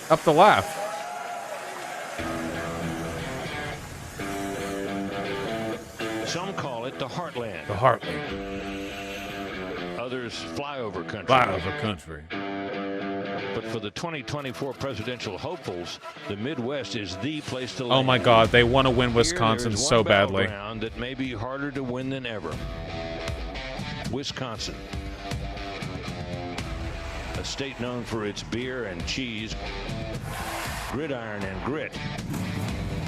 up the left. Some call it the heartland. The heartland. Others flyover country. Flyover country. But for the 2024 presidential hopefuls, the Midwest is the place to land. Oh my God, they want to win Wisconsin so badly. That may be harder to win than ever. Wisconsin, a state known for its beer and cheese, gridiron and grit,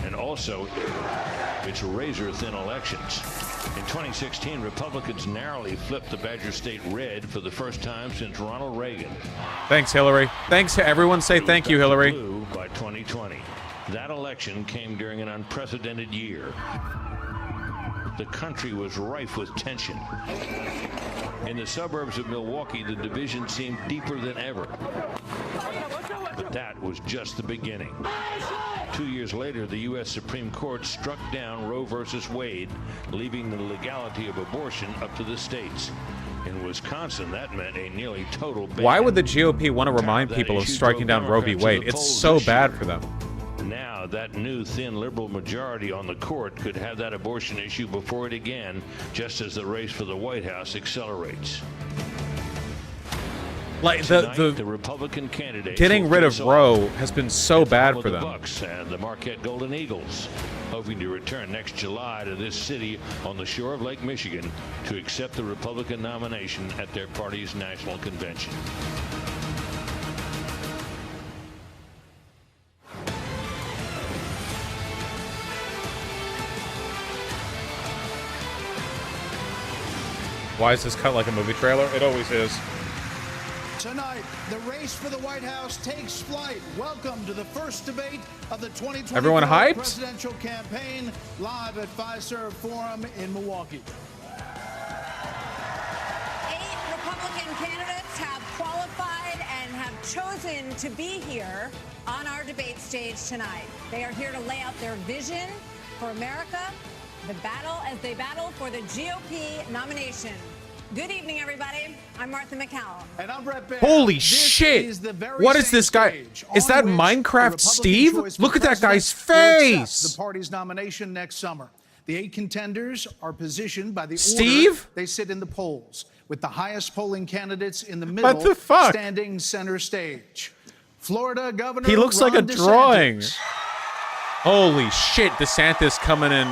and also its razor-thin elections. In 2016, Republicans narrowly flipped the Badger State red for the first time since Ronald Reagan. Thanks, Hillary. Thanks to everyone. Say thank you, Hillary. Blue by 2020. That election came during an unprecedented year. The country was rife with tension. In the suburbs of Milwaukee, the division seemed deeper than ever. But that was just the beginning. 2 years later, the U.S. Supreme Court struck down Roe versus Wade, leaving the legality of abortion up to the states. In Wisconsin, that meant a nearly total ban. Why would the GOP want to remind people of striking down Roe v. Wade? It's so bad for them. Now, that new thin liberal majority on the court could have that abortion issue before it again, just as the race for the White House accelerates. Like the Republican candidate getting rid of Roe has been so bad for them. The Bucks and the Marquette Golden Eagles, hoping to return next July to this city on the shore of Lake Michigan to accept the Republican nomination at their party's national convention. Why is this cut like a movie trailer? It always is. Tonight, the race for the White House takes flight. Welcome to the first debate of the 2024 Everyone hyped? presidential campaign, live at Fiserv Forum in Milwaukee. 8 Republican candidates have qualified and have chosen to be here on our debate stage tonight. They are here to lay out their vision for America, the battle as they battle for the GOP nomination. Good evening, everybody. I'm Martha McCallum. And I'm Brett Baer. Holy shit! What is this guy? Is that Minecraft Steve? Look at that guy's face! The party's nomination next summer. The 8 contenders are positioned by the Steve? order they sit in the polls, with the highest polling candidates in the middle, what the fuck? Standing center stage. Florida Governor He looks Ron like a DeSantis. drawing. Holy shit, DeSantis coming in.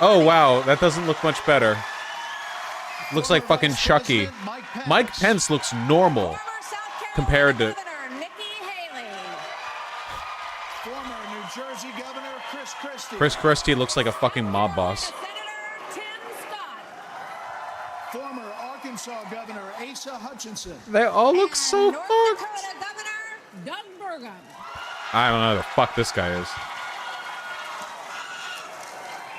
Oh, wow, that doesn't look much better. Looks like fucking Chucky. Mike Pence looks normal compared to... Former New Jersey Governor Chris Christie. Chris Christie looks like a fucking mob boss. Former Arkansas Governor Asa Hutchinson. They all look so North fucked. Dakota Governor Doug Burgum. I don't know who the fuck this guy is.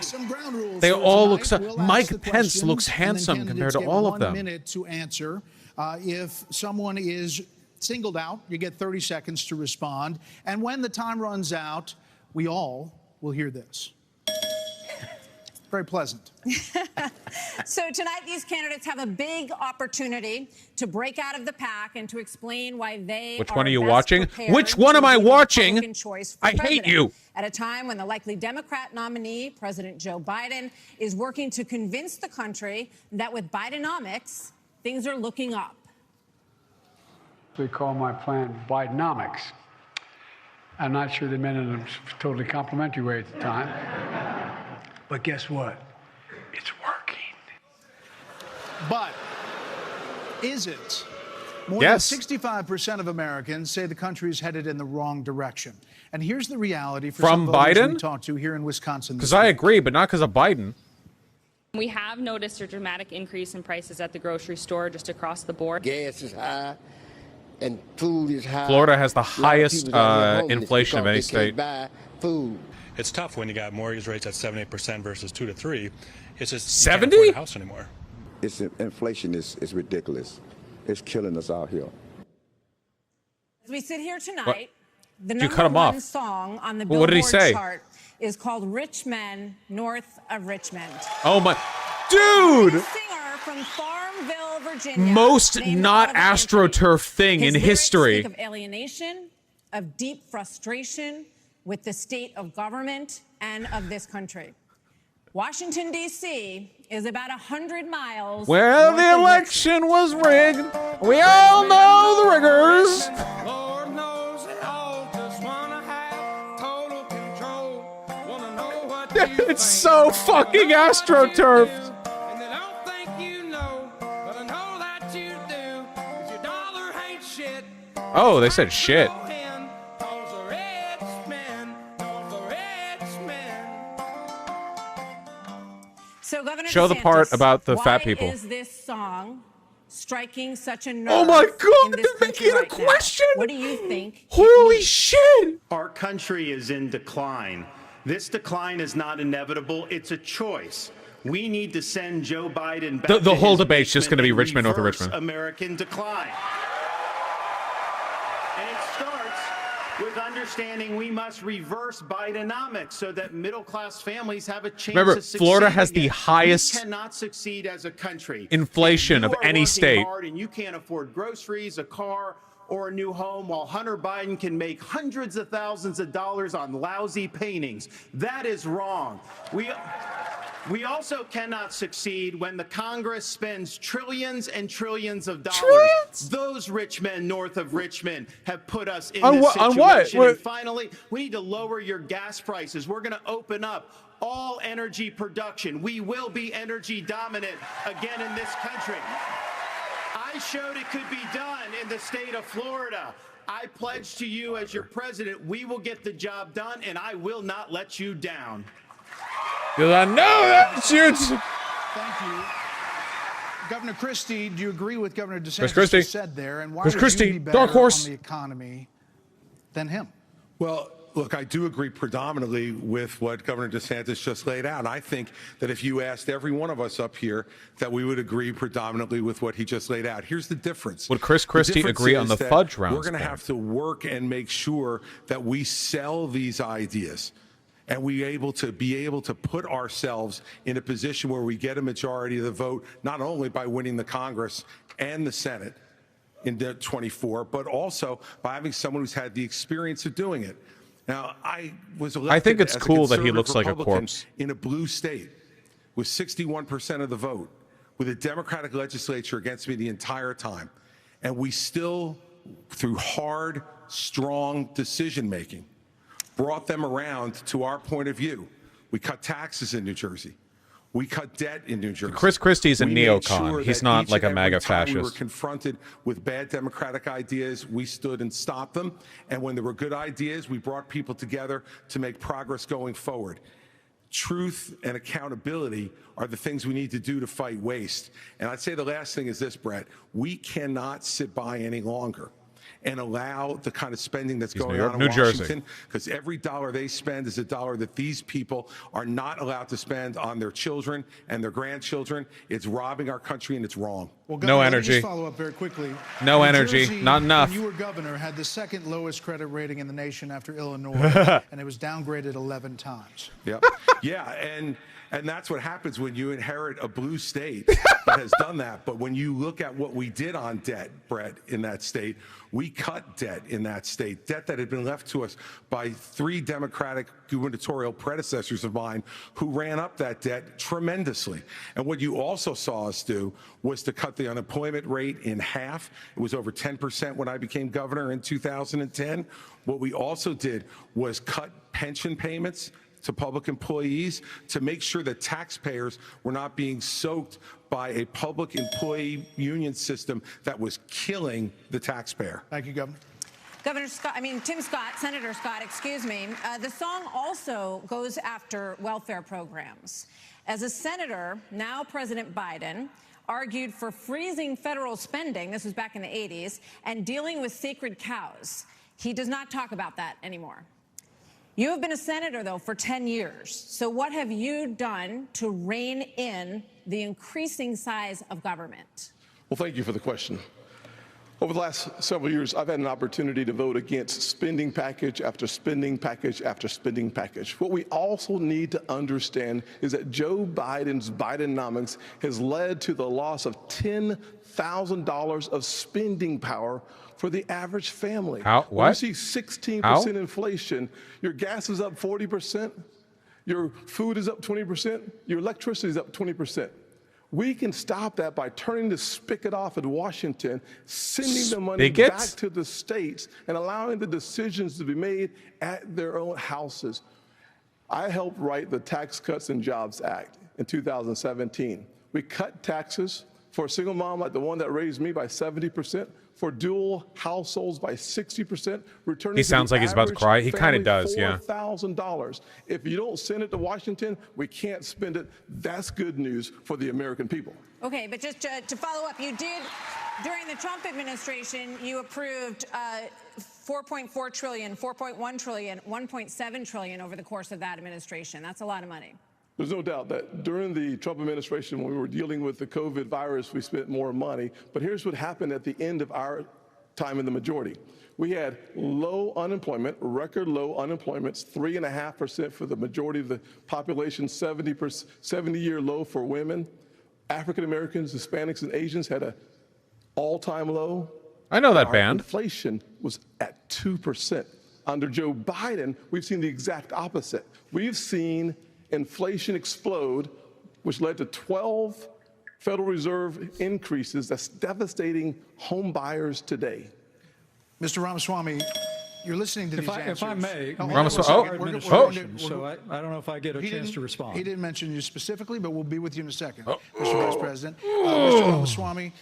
Some ground rules. They all look so... We'll ask Mike the Pence questions, looks and then handsome compared to candidates all get of them. 1 minute to answer. If someone is singled out, you get 30 seconds to respond. And when the time runs out, we all will hear this. Very pleasant. So tonight, these candidates have a big opportunity to break out of the pack and to explain why they Which one are you best watching? prepared Which one am to I be the watching? Republican choice for I hate president. you. At a time when the likely Democrat nominee, President Joe Biden, is working to convince the country that with Bidenomics, things are looking up. They call my plan Bidenomics. I'm not sure they meant it in a totally complimentary way at the time. But guess what? It's working. But is it? More Yes. than 65% of Americans say the country is headed in the wrong direction. And here's the reality for From some voters Biden? we talked to here in Wisconsin. Because I agree, but not because of Biden. We have noticed a dramatic increase in prices at the grocery store just across the board. Gas is high and food is high. Florida has the A lot of highest people out here homeless inflation of any because they state. can't buy food. It's tough when you got mortgage rates at 7-8% versus 2 to 3. It's just 70? you can't afford a house anymore. Inflation is ridiculous. It's killing us out here. As we sit here tonight, What? the You number cut him one off. song on the Well, what did he Billboard say? chart is called Rich Men North of Richmond. Oh my... Dude! Lead singer from Farmville, Virginia. Most named not all the country. AstroTurf thing His in lyrics history. speak of alienation, of deep frustration with the state of government and of this country. Washington, D.C. is about 100 miles. Well, north the of election was rigged. We all know the riggers. Lord knows they all just wanna have total control. Wanna know what you It's so fucking AstroTurf. and they don't think you know, but I know that you do. 'Cause your dollar ain't shit. Oh, they said shit. So, Governor Show the DeSantis, part about the fat people. Why is this song striking such a nerve? Oh my God, in this they're country making a right now? question. What do you think? Holy shit. Our country is in decline. This decline is not inevitable. It's a choice. We need to send Joe Biden back The to whole his debate's just basement gonna be and Richmond, north of reverse Richmond. American decline. And it starts with understanding we must reverse Bidenomics so that middle-class families have a chance Remember, to succeed Florida has again. the highest We cannot succeed as a country. inflation If of you are any working state. hard and you can't afford groceries, a car, or a new home, while Hunter Biden can make hundreds of thousands of dollars on lousy paintings. That is wrong. We also cannot succeed when the Congress spends trillions and trillions of dollars. Trillions? Those rich men north of Richmond have put us in On this what- situation. on what? And finally, we need to lower your gas prices. We're going to open up all energy production. We will be energy dominant again in this country. I showed it could be done in the state of Florida. I pledge to you as your president, we will get the job done, and I will not let you down. Because I know that shoots. Thank you. Governor Christie, do you agree with Governor DeSantis Christie. just said there? And why Chris would Christie, you be better dark horse. on the economy than him? Well, look, I do agree predominantly with what Governor DeSantis just laid out. I think that if you asked every one of us up here, that we would agree predominantly with what he just laid out. Here's the difference. Would Chris Christie difference agree on is the that fudge rounds? We're going to have to work and make sure that we sell these ideas. And be able to put ourselves in a position where we get a majority of the vote, not only by winning the Congress and the Senate in 24, but also by having someone who's had the experience of doing it. Now, I was elected I think it's as a cool that he conservative looks like a Republican corpse. in a blue state with 61% of the vote, with a Democratic legislature against me the entire time. And we still, through hard, strong decision making, brought them around to our point of view. We cut taxes in New Jersey. We cut debt in New Jersey. Chris Christie's a We made neocon. sure He's that not each like a and every MAGA time we were fascist. confronted with bad democratic ideas, we stood and stopped them. And when there were good ideas, we brought people together to make progress going forward. Truth and accountability are the things we need to do to fight waste. And I'd say the last thing is this, Brett. We cannot sit by any longer and allow the kind of spending that's going on in New Jersey. Washington, because every dollar they spend is a dollar that these people are not allowed to spend on their children and their grandchildren. It's robbing our country, and it's wrong. Well, No Governor, let me energy. just follow up very quickly. No New energy. Jersey, Not enough. When you were governor, had the second lowest credit rating in the nation after Illinois, and it was downgraded 11 times. Yeah, yeah, and that's what happens when you inherit a blue state that has done that. But when you look at what we did on debt, Brett, in that state, we cut debt in that state, debt that had been left to us by 3 Democratic gubernatorial predecessors of mine who ran up that debt tremendously. And what you also saw us do was to cut the unemployment rate in half. It was over 10% when I became governor in 2010. What we also did was cut pension payments to public employees to make sure that taxpayers were not being soaked by a public employee union system that was killing the taxpayer. Thank you, Governor. Tim Scott, Senator Scott, excuse me. The song also goes after welfare programs. As a senator, now President Biden argued for freezing federal spending, this was back in the 80s, and dealing with sacred cows. He does not talk about that anymore. You have been a senator, though, for 10 years. So what have you done to rein in the increasing size of government? Well, thank you for the question. Over the last several years, I've had an opportunity to vote against spending package after spending package after spending package. What we also need to understand is that Joe Biden's Bidenomics has led to the loss of $10,000 of spending power for the average family. How? What? When you see 16% inflation, your gas is up 40%, your food is up 20%, your electricity is up 20%. We can stop that by turning the spigot off at Washington, sending the money back to the states, and allowing the decisions to be made at their own houses. I helped write the Tax Cuts and Jobs Act in 2017. We cut taxes for a single mom like the one that raised me by 70%, for dual households by 60%. He sounds like he's about to cry. He kind of does, yeah. $4,000. If you don't send it to Washington, we can't spend it. That's good news for the American people. Okay, but just to follow up, you did, during the Trump administration, you approved $4.4 trillion, $4.1 trillion, $1.7 trillion over the course of that administration. That's a lot of money. There's no doubt that during the Trump administration, when we were dealing with the COVID virus, we spent more money. But here's what happened at the end of our time in the majority. We had low unemployment, record low unemployment, 3.5% for the majority of the population, 70-year low for women. African Americans, Hispanics, and Asians had an all-time low. I know that band. Inflation was at 2%. Under Joe Biden, we've seen the exact opposite. We've seen inflation explode, which led to 12 Federal Reserve increases that's devastating home buyers today. Mr. Ramaswamy, you're listening to these answers. If I may, Ramaswamy, so I don't know if I get a chance to respond. He didn't mention you specifically, but we'll be with you in a second, Mr. Vice President. Mr. Ramaswamy,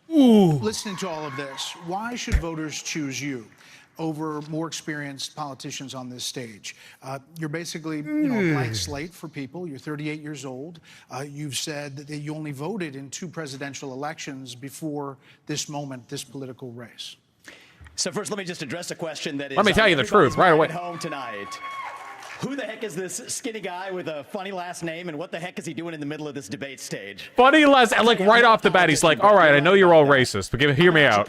listening to all of this, why should voters choose you over more experienced politicians on this stage? You're basically, a blank slate for people. You're 38 years old. You've said that you only voted in 2 presidential elections before this moment, this political race. So first, let me just address a question that is. Let me tell you the truth right away. At home tonight. Who the heck is this skinny guy with a funny last name, and what the heck is he doing in the middle of this debate stage? Funny last, like right off the bat, he's like, all right, I know you're all racist, but hear me out.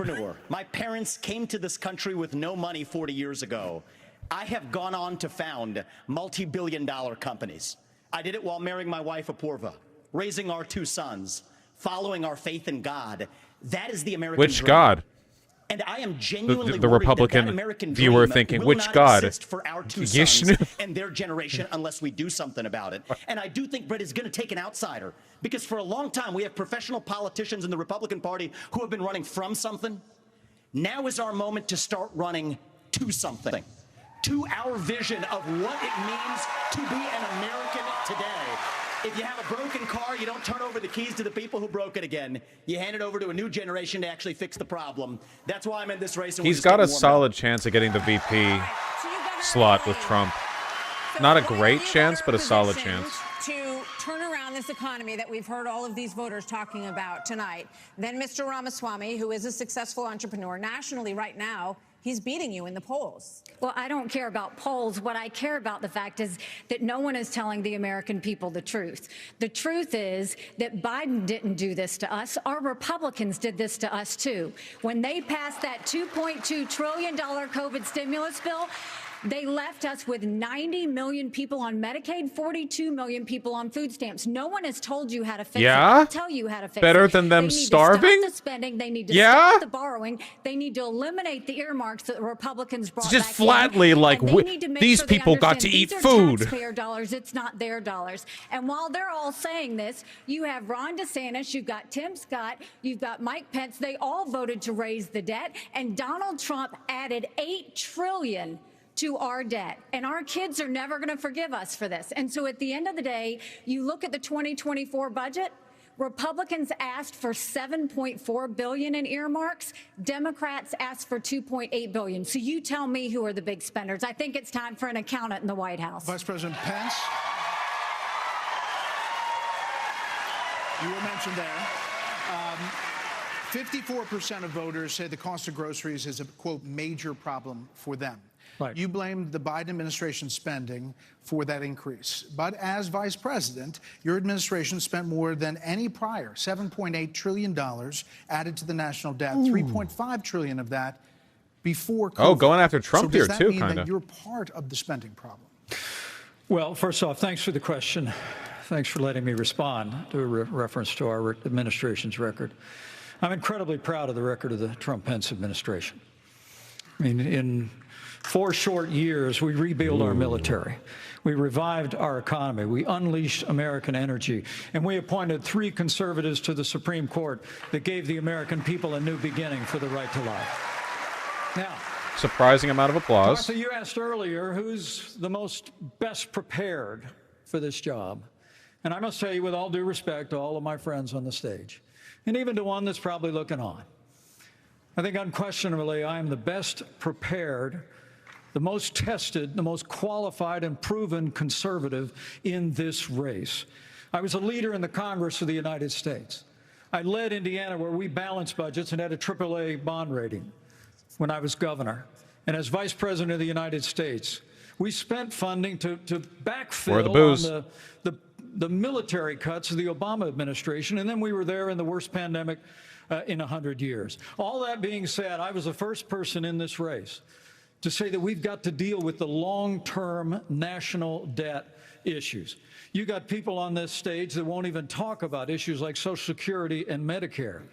My parents came to this country with no money 40 years ago. I have gone on to found multi-billion-dollar companies. I did it while marrying my wife, Apoorva, raising our 2 sons, following our faith in God. That is the American Which dream. God? And I am genuinely the worried Republican that American viewer dream thinking, will which not God? exist for our 2 sons and their generation unless we do something about it. And I do think Brett is going to take an outsider, because for a long time we have professional politicians in the Republican Party who have been running from something. Now is our moment to start running to something, to our vision of what it means to be an American today. If you have a broken car, you don't turn over the keys to the people who broke it again. You hand it over to a new generation to actually fix the problem. That's why I'm in this race. And He's got a solid chance of getting the VP slot with Trump. Not a great chance, but a solid chance. To turn around this economy that we've heard all of these voters talking about tonight. Then Mr. Ramaswamy, who is a successful entrepreneur nationally right now, he's beating you in the polls. Well, I don't care about polls. What I care about the fact is that no one is telling the American people the truth. The truth is that Biden didn't do this to us. Our Republicans did this to us, too. When they passed that $2.2 trillion COVID stimulus bill, they left us with 90 million people on Medicaid, 42 million people on food stamps. No one has told you how to fix it. I'll tell you how to fix it. Better than them starving? They need to stop the spending. They need to stop the borrowing. They need to eliminate the earmarks that the Republicans brought Just back flatly in. like these people got to eat food. Taxpayer dollars. It's not their dollars. And while they're all saying this, you have Ron DeSantis, you've got Tim Scott, you've got Mike Pence. They all voted to raise the debt. And Donald Trump added $8 trillion to our debt. And our kids are never going to forgive us for this. And so at the end of the day, you look at the 2024 budget, Republicans asked for $7.4 billion in earmarks. Democrats asked for $2.8 billion. So you tell me who are the big spenders. I think it's time for an accountant in the White House. Vice President Pence, you were mentioned there. 54% of voters say the cost of groceries is a, quote, major problem for them. Right. You blamed the Biden administration spending for that increase. But as vice president, your administration spent more than any prior, $7.8 trillion added to the national debt, $3.5 trillion of that before COVID. Oh, going after Trump so here, does too, that mean kind that of. you're part of the spending problem? Well, first off, thanks for the question. Thanks for letting me respond to a reference to our administration's record. I'm incredibly proud of the record of the Trump-Pence administration. I mean, in 4 short years, we rebuilt our military. We revived our economy. We unleashed American energy. And we appointed 3 conservatives to the Supreme Court that gave the American people a new beginning for the right to life. Now, surprising amount of applause. Martha, you asked earlier who's the most best prepared for this job. And I must tell you, with all due respect to all of my friends on the stage, and even to one that's probably looking on, I think unquestionably I am the best prepared, the most tested, the most qualified and proven conservative in this race. I was a leader in the Congress of the United States. I led Indiana where we balanced budgets and had a AAA bond rating when I was governor. And as vice president of the United States, we spent funding to backfill on the military cuts of the Obama administration, and then we were there in the worst pandemic in 100 years. All that being said, I was the first person in this race to say that we've got to deal with the long-term national debt issues. You got people on this stage that won't even talk about issues like Social Security and Medicare. I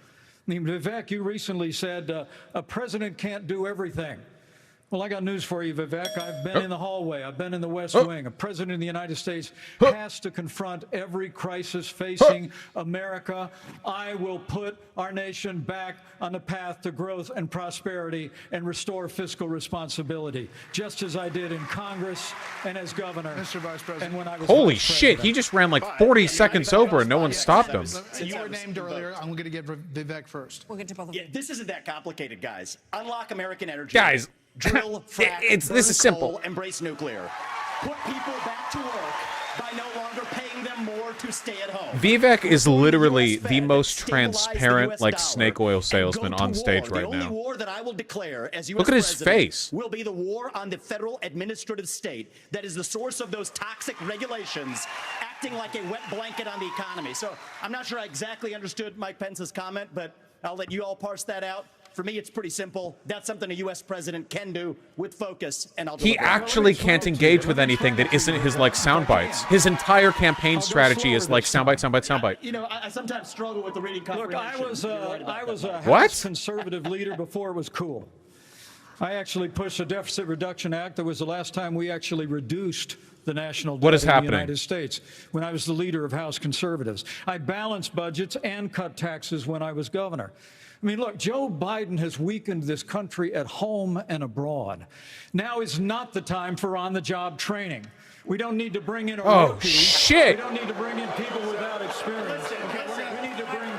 mean, Vivek, you recently said a president can't do everything. Well, I got news for you, Vivek. I've been in the hallway. I've been in the West Wing. A president of the United States has to confront every crisis facing America. I will put our nation back on the path to growth and prosperity and restore fiscal responsibility, just as I did in Congress and as governor. Mr. Vice President. And when I was Holy vice shit, president. he just ran like 40 seconds over and no one stopped him. You were named earlier. I'm going to get Vivek first. We'll get to both of them. Yeah, this isn't that complicated, guys. Unlock American energy. Guys, drill, frack, this burn is simple. coal, embrace nuclear. Put people back to work by no longer paying them more to stay at home. Vivek is literally the most transparent, like, snake oil salesman on stage right now. The only now. war that I will declare as U.S. Look at his president face. will be the war on the federal administrative state that is the source of those toxic regulations acting like a wet blanket on the economy. So I'm not sure I exactly understood Mike Pence's comment, but I'll let you all parse that out. For me, it's pretty simple. That's something a U.S. president can do with focus, and I'll He actually can't engage with anything that isn't his, like, sound bites. His entire campaign strategy is like soundbite, soundbite, soundbite. You know, I sometimes struggle with the reading comprehension. Look, I was a What? House conservative leader before it was cool. I actually pushed a Deficit Reduction Act. That was the last time we actually reduced the national debt What is in the happening? United States when I was the leader of House conservatives. I balanced budgets and cut taxes when I was governor. I mean, look, Joe Biden has weakened this country at home and abroad. Now is not the time for on-the-job training. We don't need to bring in a rookie. Shit. We don't need to bring in people without experience. We need to bring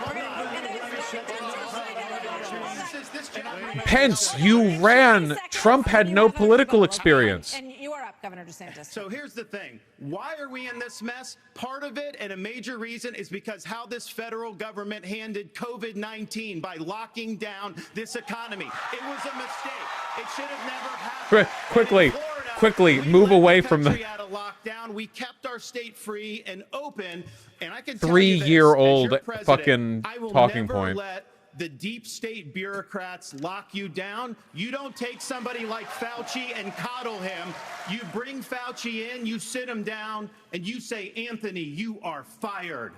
Pence, you ran. Trump had no political experience. And you are up, Governor DeSantis. So here's the thing. Why are we in this mess? Part of it, and a major reason, is because how this federal government handled COVID-19 by locking down this economy. It was a mistake. It should have never happened. Quickly, move away from the Out of lockdown, we kept our state free and open. And I can 3-year-old fucking talking point. Let the deep state bureaucrats lock you down. You don't take somebody like Fauci and coddle him. You bring Fauci in, you sit him down, and you say, Anthony, you are fired.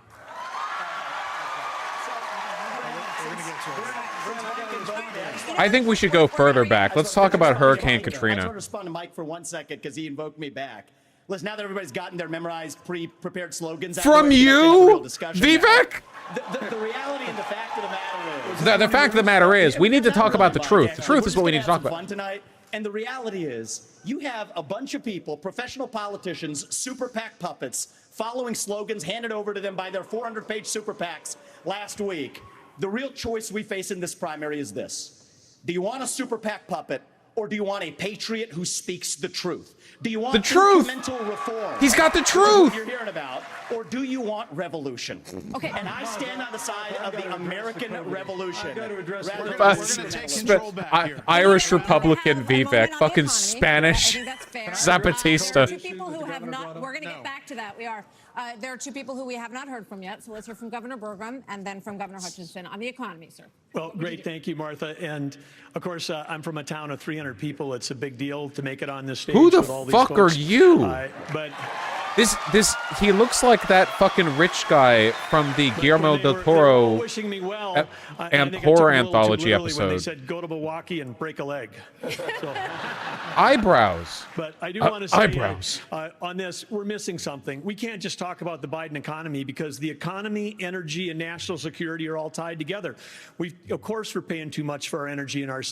I think we should go further back. Let's talk about Hurricane I just Katrina. want to respond to Mike for 1 second because he invoked me back. Listen, now that everybody's gotten their memorized, pre-prepared slogans, From you, Vivek? The reality and the fact of the matter is... The fact of the matter is, we need to talk about the truth. The truth is what we need to talk about. Fun tonight. And the reality is, you have a bunch of people, professional politicians, super PAC puppets, following slogans handed over to them by their 400-page super PACs last week. The real choice we face in this primary is this. Do you want a super PAC puppet, or do you want a patriot who speaks the truth? Do you want the truth? incremental reform? He's got the truth. You're hearing about, or do you want revolution? Okay, and I stand on the side of the American revolution. We're going to take control back here. Irish Republican Vivek, fucking Spanish Zapatista. Two people who have not. We're going to get back to that. We are. There are two people who we have not heard from yet. So let's hear from Governor Burgum and then from Governor Hutchinson on the economy, sir. Well, great. Thank you, Martha. And of course, I'm from a town of 300 people. It's a big deal to make it on this stage. Who the with all these fuck folks. are you? But he looks like that fucking rich guy from the Guillermo del Toro wishing me well, and I think I took horror it a little too anthology literally when they episode. said go to Milwaukee and break a leg. So, Eyebrows. but I do want to say eyebrows. On this, we're missing something. We can't just talk about the Biden economy because the economy, energy, and national security are all tied together. Of course, we're paying too much for our energy in our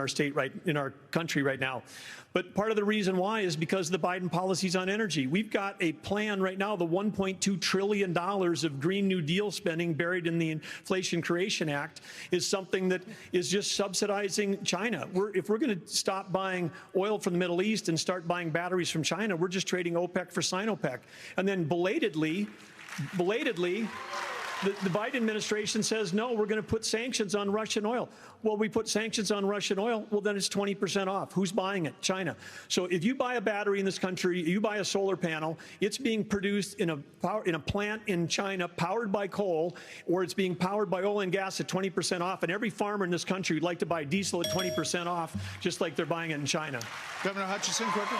state in our country right now. But part of the reason why is because of the Biden policies on energy. We've got a plan right now, the $1.2 trillion of Green New Deal spending buried in the Inflation Creation Act is something that is just subsidizing China. If we're going to stop buying oil from the Middle East and start buying batteries from China, we're just trading OPEC for Sinopec. And then belatedly, the Biden administration says, no, we're going to put sanctions on Russian oil. Well, we put sanctions on Russian oil, well, then it's 20% off. Who's buying it? China. So if you buy a battery in this country, you buy a solar panel, it's being produced in a plant in China powered by coal, or it's being powered by oil and gas at 20% off. And every farmer in this country would like to buy diesel at 20% off, just like they're buying it in China. Governor Hutchinson, quickly.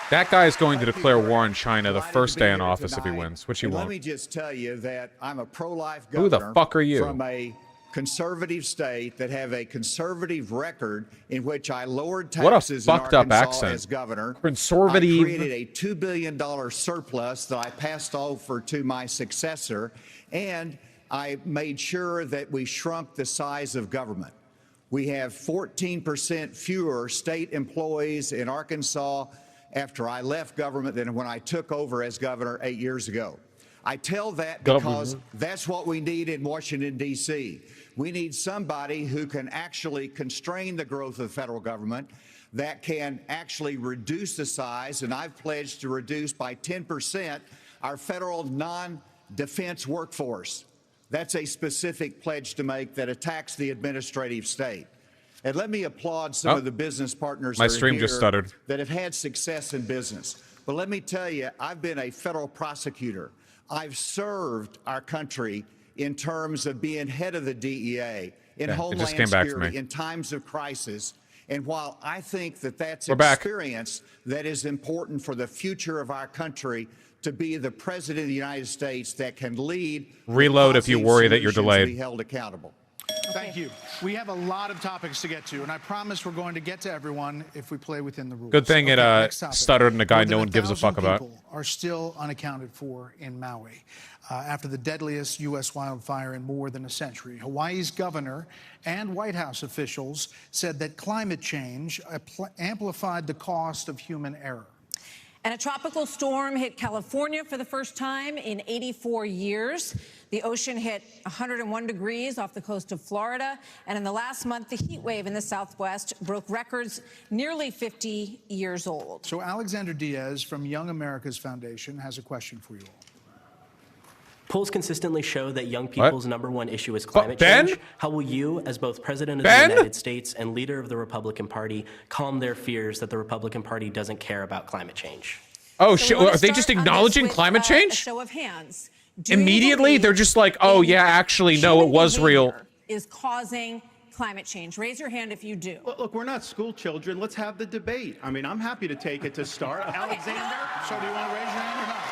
That guy is going to declare war on China the first day in office if he wins, which he won't. Let me just tell you that I'm a pro-life Who governor. the fuck are you? From a conservative state that have a conservative record in which I lowered taxes What a fucked in up Arkansas accent. as governor. Conservative. I created a $2 billion surplus that I passed over to my successor, and I made sure that we shrunk the size of government. We have 14% fewer state employees in Arkansas after I left government than when I took over as governor 8 years ago. I tell that because that's what we need in Washington, D.C. We need somebody who can actually constrain the growth of the federal government, that can actually reduce the size, and I've pledged to reduce by 10% our federal non-defense workforce. That's a specific pledge to make that attacks the administrative state. And let me applaud some of the business partners My stream just stuttered. that have had success in business. But let me tell you, I've been a federal prosecutor. I've served our country in terms of being head of the DEA, in Homeland Security, in times of crisis. And while I think that that's experience that is important for the future of our country, to be the president of the United States that can lead. Reload if you worry that you're delayed. Be held accountable. Thank you. We have a lot of topics to get to, and I promise we're going to get to everyone if we play within the rules. Good thing next it topic. stuttered and a guy More no than one gives a 1,000 fuck about. people are still unaccounted for in Maui. After the deadliest U.S. wildfire in more than a century, Hawaii's governor and White House officials said that climate change amplified the cost of human error. And a tropical storm hit California for the first time in 84 years. The ocean hit 101 degrees off the coast of Florida. And in the last month, the heat wave in the Southwest broke records nearly 50 years old. So Alexander Diaz from Young America's Foundation has a question for you all. Polls consistently show that young people's number one issue is climate change. How will you, as both President of the United States and leader of the Republican Party, calm their fears that the Republican Party doesn't care about climate change? Oh, shit. Are they just acknowledging climate change? A show of hands. Immediately? They're just like, oh, yeah, actually, no, it was real. Is causing climate change. Raise your hand if you do. Look, we're not school children. Let's have the debate. I mean, I'm happy to take it to start. Alexander? So do you want to raise your hand or not?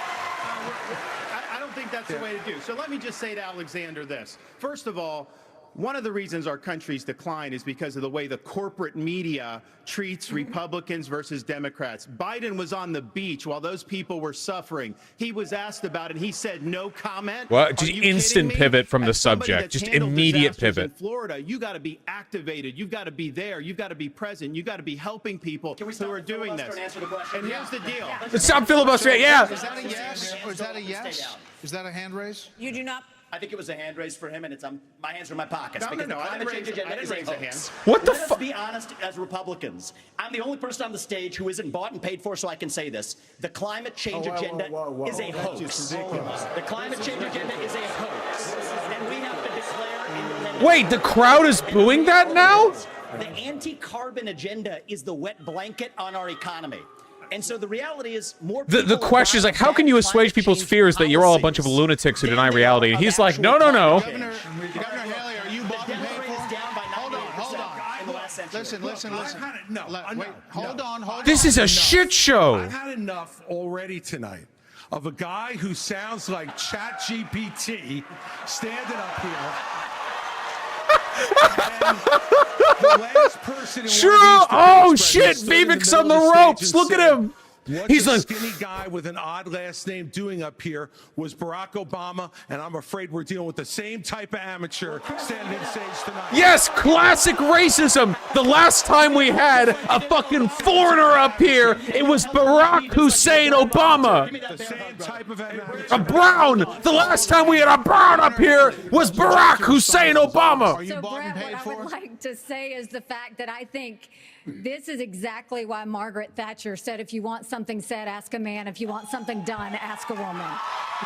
I don't think that's the way to do. So let me just say to Alexander this. First of all, one of the reasons our country's decline is because of the way the corporate media treats Republicans versus Democrats. Biden was on the beach while those people were suffering. He was asked about it. He said no comment. Well, just instant pivot from the subject. Just immediate pivot. In Florida, you got to be activated. You've got to be there. You've got to be present. You've got to be helping people who are doing this. And here's the deal. Stop filibustering. Yeah. Is that a yes? Or is that a yes? Is that a hand raise? You do not I think it was a hand raise for him, and it's my hands are in my pockets. No, because no, the I climate didn't change raise- I agenda didn't is a raise a hoax. hand. What the Let us fuck? be honest as Republicans. I'm the only person on the stage who isn't bought and paid for, so I can say this. The climate change agenda is a hoax. The climate change agenda is a hoax. And we have to declare independence. Wait, the crowd is booing that now? The anti-carbon agenda is the wet blanket on our economy. And so the reality is more people The question is like, how can you assuage people's fears that you're all a bunch of lunatics who deny reality? And he's like, no, no, no. Governor Haley, are you bought and paid for? Hold on. Listen. Wait, hold on. This is a shit show. I've had enough already tonight of a guy who sounds like ChatGPT standing up here. And the last person in True. one of these Oh debates, Brett, shit, stood in the Vivek's middle on the of stage ropes. and Look at said, him. What He's the like skinny guy with an odd last name doing up here was Barack Obama, and I'm afraid we're dealing with the same type of amateur standing on stage tonight. Yes, classic racism. The last time we had a fucking foreigner up here, it was Barack Hussein Obama. The same type of amateur. A brown. The last time we had a brown up here was Barack Hussein Obama. So, Brett, what I would like to say is the fact that I think this is exactly why Margaret Thatcher said, if you want something said, ask a man. If you want something done, ask a woman.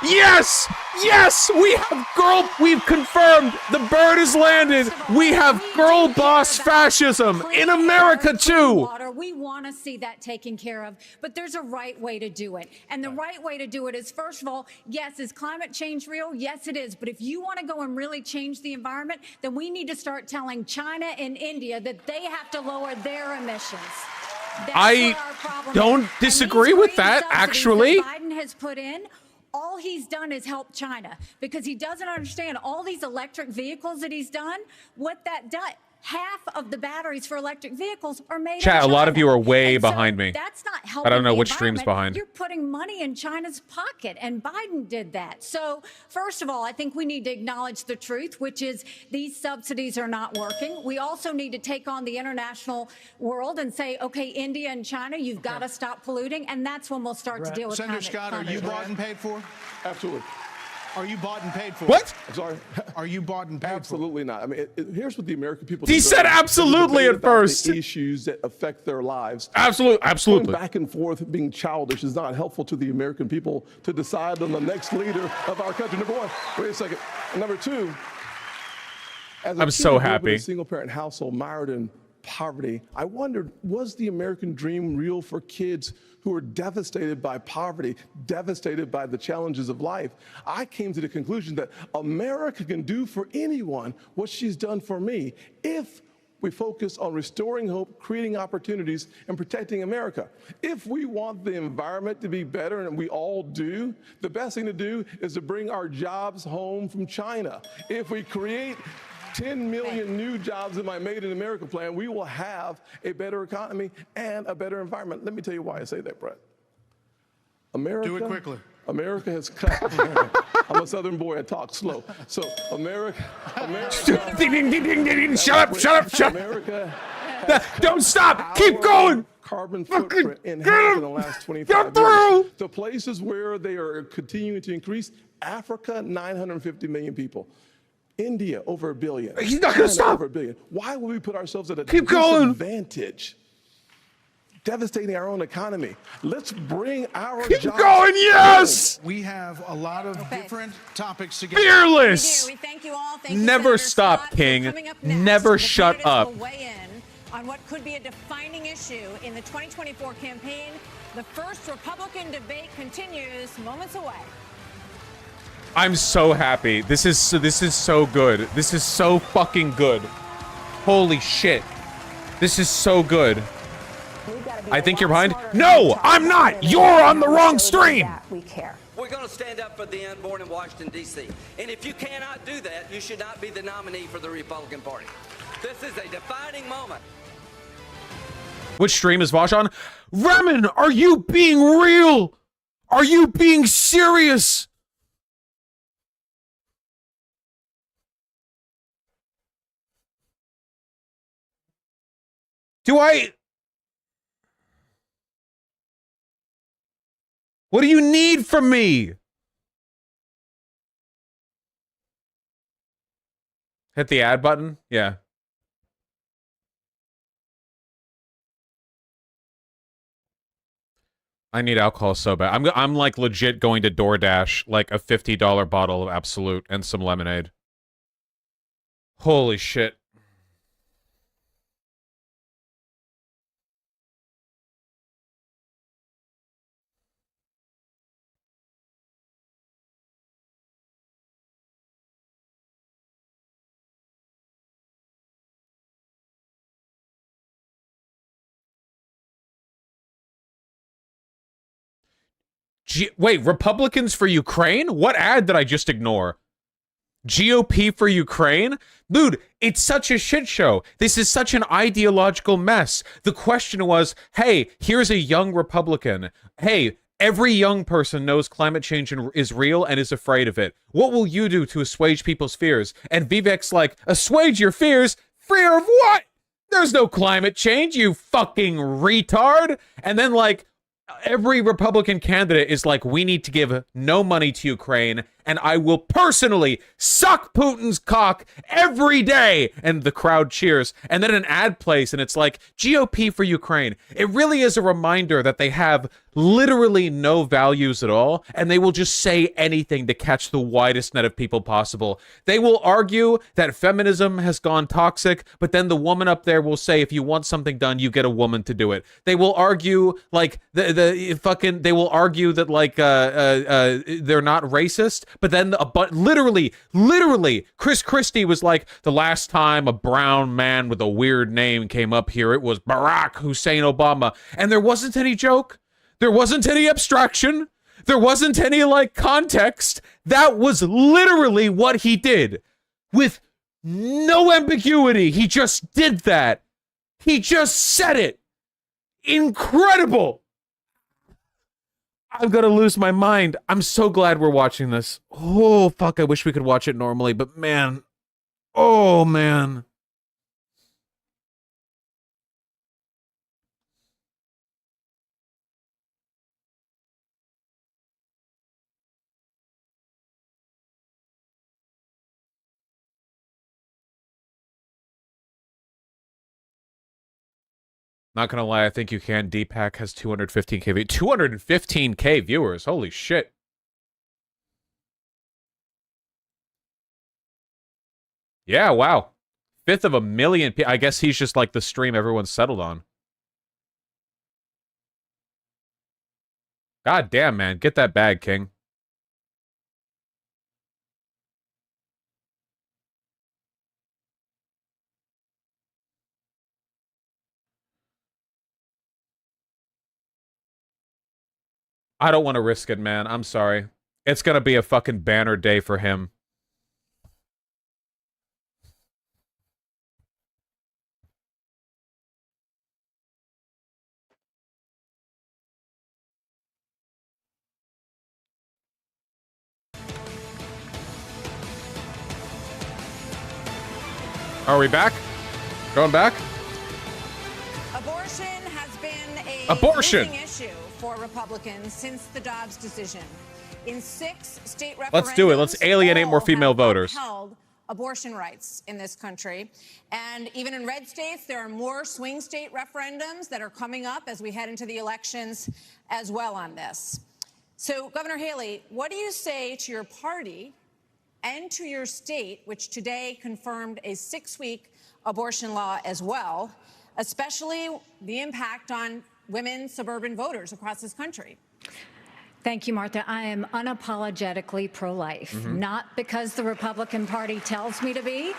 Yes! Yes! We've confirmed the bird has landed. We have girl boss fascism in America too. We want to see that taken care of, but there's a right way to do it. And the right way to do it is, first of all, yes, is climate change real? Yes, it is. But if you want to go and really change the environment, then we need to start telling China and India that they have to lower their emissions. That's I where our problem don't is. disagree And with these that, green subsidies actually. that Biden has put in, all he's done is help China because he doesn't understand all these electric vehicles that he's done, what that does. Half of the batteries for electric vehicles are made in Chat, a China. lot of you are way And so behind me. That's not helping I don't know the which stream's environment. behind. You're putting money in China's pocket, and Biden did that. So, first of all, I think we need to acknowledge the truth, which is these subsidies are not working. We also need to take on the international world and say, okay, India and China, you've got to stop polluting, and that's when we'll start to deal with Senator climate Scott, are you bought and paid for? Absolutely. Are you bought and paid for? What? I'm sorry. Are you bought and paid Absolutely not. I mean, here's what the American people. He deserve. said absolutely Debate at about first. The issues that affect their lives. Absolutely. Going back and forth, being childish is not helpful to the American people to decide on the next leader of our country. Number one. Wait a second. And number two. As a I'm kid so who grew up in happy. a single-parent household mired in poverty, I wondered, was the American dream real for kids who are devastated by poverty, devastated by the challenges of life? I came to the conclusion that America can do for anyone what she's done for me if we focus on restoring hope, creating opportunities, and protecting America. If we want the environment to be better, and we all do, the best thing to do is to bring our jobs home from China. If we create 10 million new jobs in my Made in America plan, we will have a better economy and a better environment. Let me tell you why I say that, Brett. America, Do it quickly. America has cut. I'm a Southern boy. I talk slow. So America. Ding, ding, ding, ding, ding. Shut up. America. Don't stop. Keep going. Carbon footprint enhanced in the last 25 years. The places where they are continuing to increase: Africa, 950 million people. India, over 1 billion. He's not going to stop. Over 1 billion. Why would we put ourselves at a Keep going. disadvantage? Devastating our own economy. Let's bring our Keep jobs going, yes! We have a lot of different topics to get Fearless! We thank you all. Thank you, Never Senator stop, Scott. King. Coming up next, Never the shut candidates up. will weigh in on what could be a defining issue in the 2024 campaign. The first Republican debate continues moments away. I'm so happy. This is so good. This is so fucking good. Holy shit. This is so good. I think you're behind. No, I'm not. You're on the wrong stream. We care. We're going to stand up for the unborn in Washington, D.C. And if you cannot do that, you should not be the nominee for the Republican Party. This is a defining moment. Which stream is Voosh on? Ramen, are you being real? Are you being serious? What do you need from me? Hit the add button. Yeah. I need alcohol so bad. I'm like legit going to DoorDash like a $50 bottle of Absolute and some lemonade. Holy shit. Wait, Republicans for Ukraine? What ad did I just ignore? GOP for Ukraine? Dude, it's such a shit show. This is such an ideological mess. The question was, hey, here's a young Republican. Hey, every young person knows climate change is real and is afraid of it. What will you do to assuage people's fears? And Vivek's like, assuage your fears? Fear of what? There's no climate change, you fucking retard. And then like, every Republican candidate is like, we need to give no money to Ukraine, and I will personally suck Putin's cock every day. And the crowd cheers. And then an ad plays, and it's like, GOP for Ukraine. It really is a reminder that they have literally no values at all, and they will just say anything to catch the widest net of people possible. They will argue that feminism has gone toxic, but then the woman up there will say, if you want something done, you get a woman to do it. They will argue like they will argue that like they're not racist, but then literally Chris Christie was like, the last time a brown man with a weird name came up here, it was Barack Hussein Obama, and there wasn't any joke. There wasn't any abstraction. There wasn't any, like, context. That was literally what he did. With no ambiguity. He just did that. He just said it. Incredible. I'm gonna lose my mind. I'm so glad we're watching this. Oh, fuck, I wish we could watch it normally, but man. Oh, man. Not gonna lie, I think you can. Deepak has 215k 215k viewers. Holy shit. Yeah, wow. 5th of a million. I guess he's just like the stream everyone's settled on. God damn, man. Get that bag, King. I don't want to risk it, man. I'm sorry. It's gonna be a fucking banner day for him. Are we back? Going back? Abortion has been a Abortion issue for Republicans since the Dobbs decision. In 6 state referendums, let's do it. Let's alienate more female voters. Upheld abortion rights in this country. And even in red states, there are more swing state referendums that are coming up as we head into the elections as well on this. So, Governor Haley, what do you say to your party and to your state, which today confirmed a 6-week abortion law as well, especially the impact on women suburban voters across this country? Thank you, Martha. I am unapologetically pro-life, not because the Republican Party tells me to be,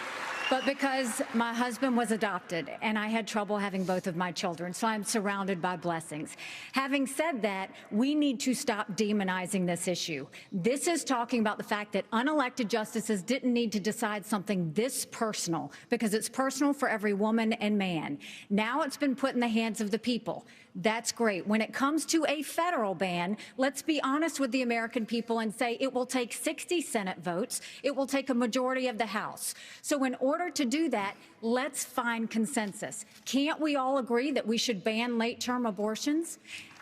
but because my husband was adopted and I had trouble having both of my children, so I'm surrounded by blessings. Having said that, we need to stop demonizing this issue. This is talking about the fact that unelected justices didn't need to decide something this personal, because it's personal for every woman and man. Now it's been put in the hands of the people. That's great. When it comes to a federal ban, let's be honest with the American people and say it will take 60 Senate votes. It will take a majority of the House. So in order to do that, let's find consensus. Can't we all agree that we should ban late-term abortions?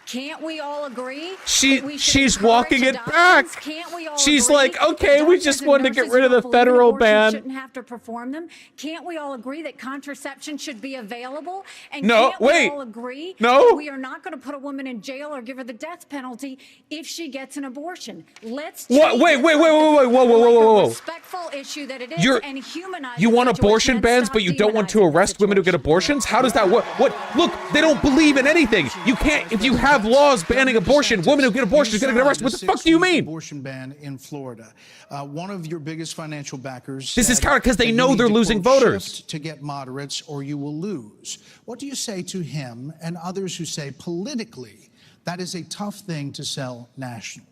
Can't we all agree? She's walking it back. Can't we all She's agree like, okay, we just wanted to get rid of the federal ban. Shouldn't have to perform them. Can't we all agree that contraception should be available? And No, can't wait. we all agree No. that we are not going to put a woman in jail or give her the death penalty if she gets an abortion? Let's What? Wait, whoa. respectful issue that it is and humanize. You want abortion bans, but you don't want to arrest women who get abortions? How does that work? What? Look, they don't believe in anything. You can't. If you have laws banning abortion, women who get abortions are going to get arrested. What the fuck do you mean? Abortion ban in Florida. One of your biggest financial backers. This is said because they that know you need they're to, losing quote, voters. shift to get moderates, or you will lose. What do you say to him and others who say politically that is a tough thing to sell nationally?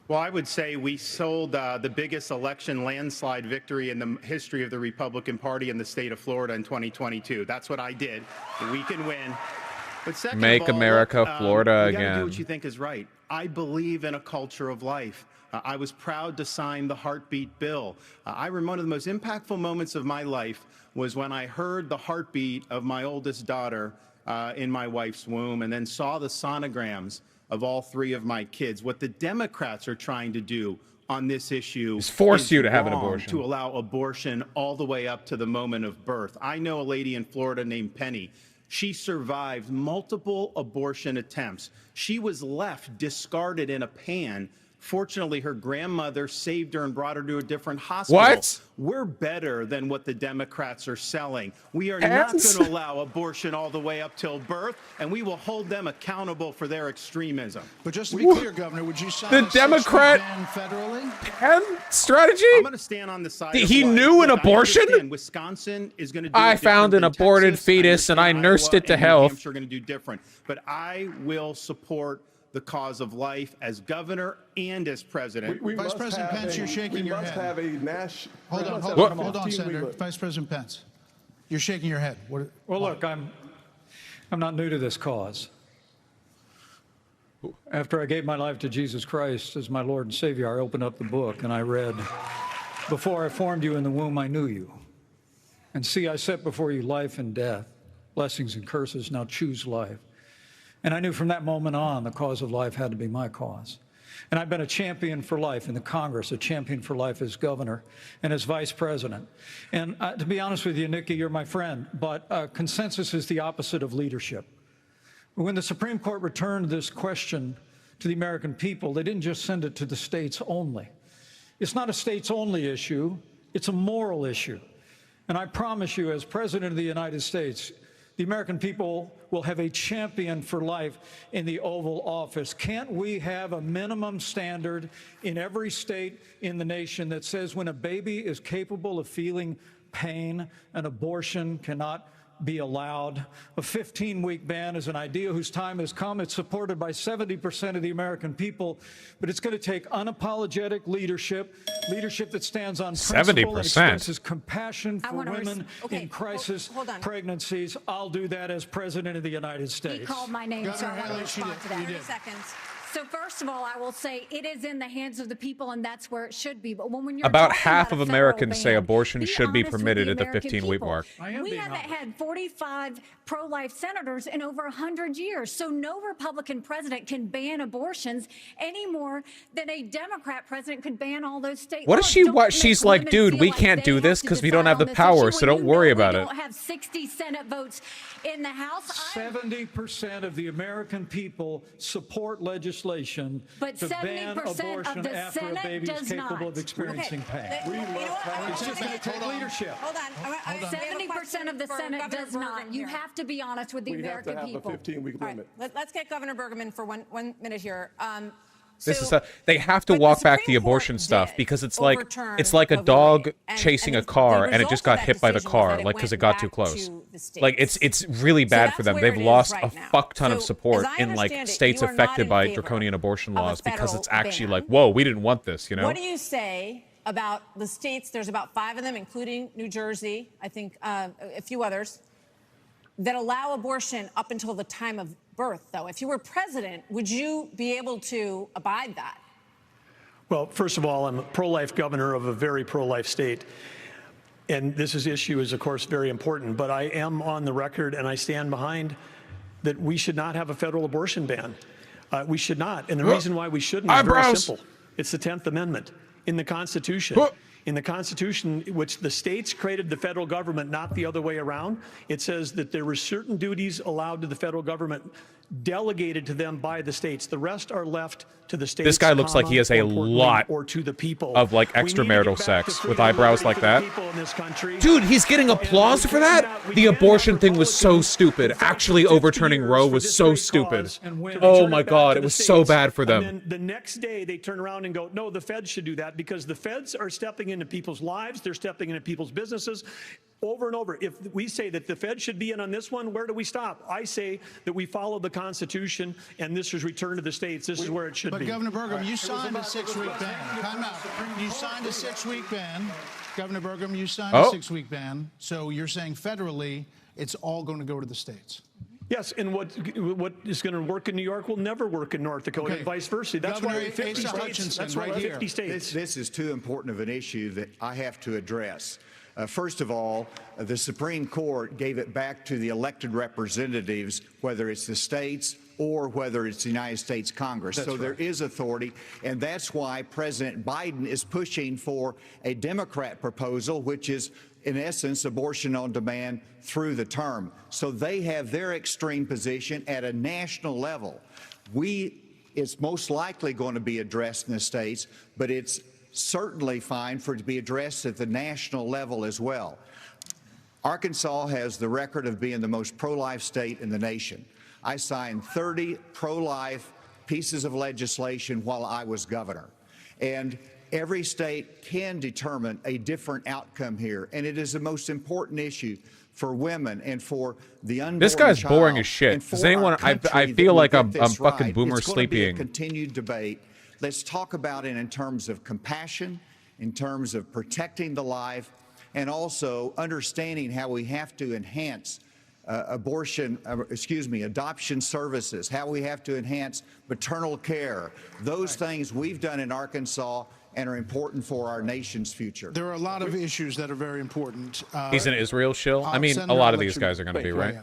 Well, I would say we sold the biggest election landslide victory in the history of the Republican Party in the state of Florida in 2022. That's what I did. We can win. But second Make of all, America Florida you gotta again. do what you think is right. I believe in a culture of life. I was proud to sign the heartbeat bill. I remember one of the most impactful moments of my life was when I heard the heartbeat of my oldest daughter in my wife's womb, and then saw the sonograms of all three of my kids. What the Democrats are trying to do on this issue is force you to have an wrong, abortion. to allow abortion all the way up to the moment of birth. I know a lady in Florida named Penny. She survived multiple abortion attempts. She was left discarded in a pan. Fortunately, her grandmother saved her and brought her to a different hospital. What? We're better than what the Democrats are selling. We are not going to allow abortion all the way up till birth, and we will hold them accountable for their extremism. But just to be clear, Governor, would you sign The a Democrat ban federally? strategy? I'm going to stand on the side. He of life. knew an Look, I abortion? understand Wisconsin is going to do I it found an different than aborted Texas. fetus and I nursed it to and New health. Hampshire are going to do different, but I will support the cause of life as governor and as president. Vice President Pence, you're shaking your head. We must have a national. Hold on, Senator. Vice President Pence, you're shaking your head. Well, look, I'm not new to this cause. After I gave my life to Jesus Christ as my Lord and Savior, I opened up the book and I read, "Before I formed you in the womb, I knew you. And see, I set before you life and death, blessings and curses. Now choose life." And I knew from that moment on the cause of life had to be my cause. And I've been a champion for life in the Congress, a champion for life as governor and as vice president. And to be honest with you, Nikki, you're my friend, but consensus is the opposite of leadership. When the Supreme Court returned this question to the American people, they didn't just send it to the states only. It's not a states only issue, it's a moral issue. And I promise you, as President of the United States, the American people will have a champion for life in the Oval Office. Can't we have a minimum standard in every state in the nation that says when a baby is capable of feeling pain, an abortion cannot be allowed? A 15-week ban is an idea whose time has come. It's supported by 70% of the American people, but it's going to take unapologetic leadership that stands on principle and expresses compassion for women in crisis pregnancies. I'll do that as President of the United States. He called my name, so I want to respond to that. 30 seconds. So first of all, I will say it is in the hands of the people, and that's where it should be. But when you're About talking half about of a Americans federal say ban, abortion be should be honest with permitted at the American 15-week people. mark. We haven't had 45 pro-life senators in over 100 years, so no Republican president can ban abortions any more than a Democrat president could ban all those state What laws. is she? Don't What make she's like, women dude? feel We like can't they do have this to because we don't have the decide on this power, issue so when don't you worry know about we it. don't have 60 Senate votes in the House. 70% of the American people support legislation But to ban 70% of abortion the after Senate a baby is does capable not. of experiencing pain. It's just going to take leadership. Hold on. 70% of the Senate does not. You have to be honest with the American people. We have to have a 15-week limit. Let's get Governor Bergman for one minute here. This is they have to walk back the abortion stuff because it's like a dog chasing a car and it just got hit by the car, like because it got too close. Like it's really bad for them. They've lost a fuck ton of support in like states affected by draconian abortion laws because it's actually like, whoa, we didn't want this, you know? What do you say about the states? There's about 5 of them, including New Jersey, I think a few others, that allow abortion up until the time of birth, though. If you were president, would you be able to abide that? Well, first of all, I'm a pro-life governor of a very pro-life state. And this issue is, of course, very important. But I am on the record, and I stand behind that we should not have a federal abortion ban. We should not. And the reason why we shouldn't is very Eyebrows. simple. It's the 10th Amendment in the Constitution. In the Constitution, which the states created the federal government, not the other way around, it says that there were certain duties allowed to the federal government delegated to them by the states. The rest are left to the states. This guy looks like he has a lot or to the people. of like extramarital sex with eyebrows like that. Dude, he's getting applause for that? The abortion thing was so stupid. Actually overturning Roe was so stupid. Oh my God, it was so bad for them. And then the next day they turn around and go, no, the feds should do that because the feds are stepping into people's lives. They're stepping into people's businesses. Over and over. If we say that the Fed should be in on this one, where do we stop? I say that we follow the Constitution, and this is returned to the states. This is where it should be. But Governor Burgum, you signed a 6-week ban. Time out. You signed a 6-week ban. Governor Burgum, you signed a 6-week ban. So you're saying federally, it's all going to go to the states. Yes, and what is going to work in New York will never work in North Dakota, and vice versa. That's Governor why 50 states. That's why 50 states. This is too important of an issue that I have to address. First of all, the Supreme Court gave it back to the elected representatives, whether it's the states or whether it's the United States Congress. So there is authority, and that's why President Biden is pushing for a Democrat proposal, which is, in essence, abortion on demand through the term. So they have their extreme position at a national level. It's most likely going to be addressed in the states, but it's certainly fine for it to be addressed at the national level as well. Arkansas has the record of being the most pro-life state in the nation. I signed 30 pro-life pieces of legislation while I was governor. And every state can determine a different outcome here. And it is the most important issue for women and for the unborn This guy's child, boring as shit. Does anyone? I feel like I'm fucking boomer sleeping. It's going to be a continued debate. Let's talk about it in terms of compassion, in terms of protecting the life, and also understanding how we have to enhance adoption services, how we have to enhance maternal care. Those things we've done in Arkansas and are important for our nation's future. There are a lot of issues that are very important. He's an Israel shill. I mean, a lot of these guys are going to be, right?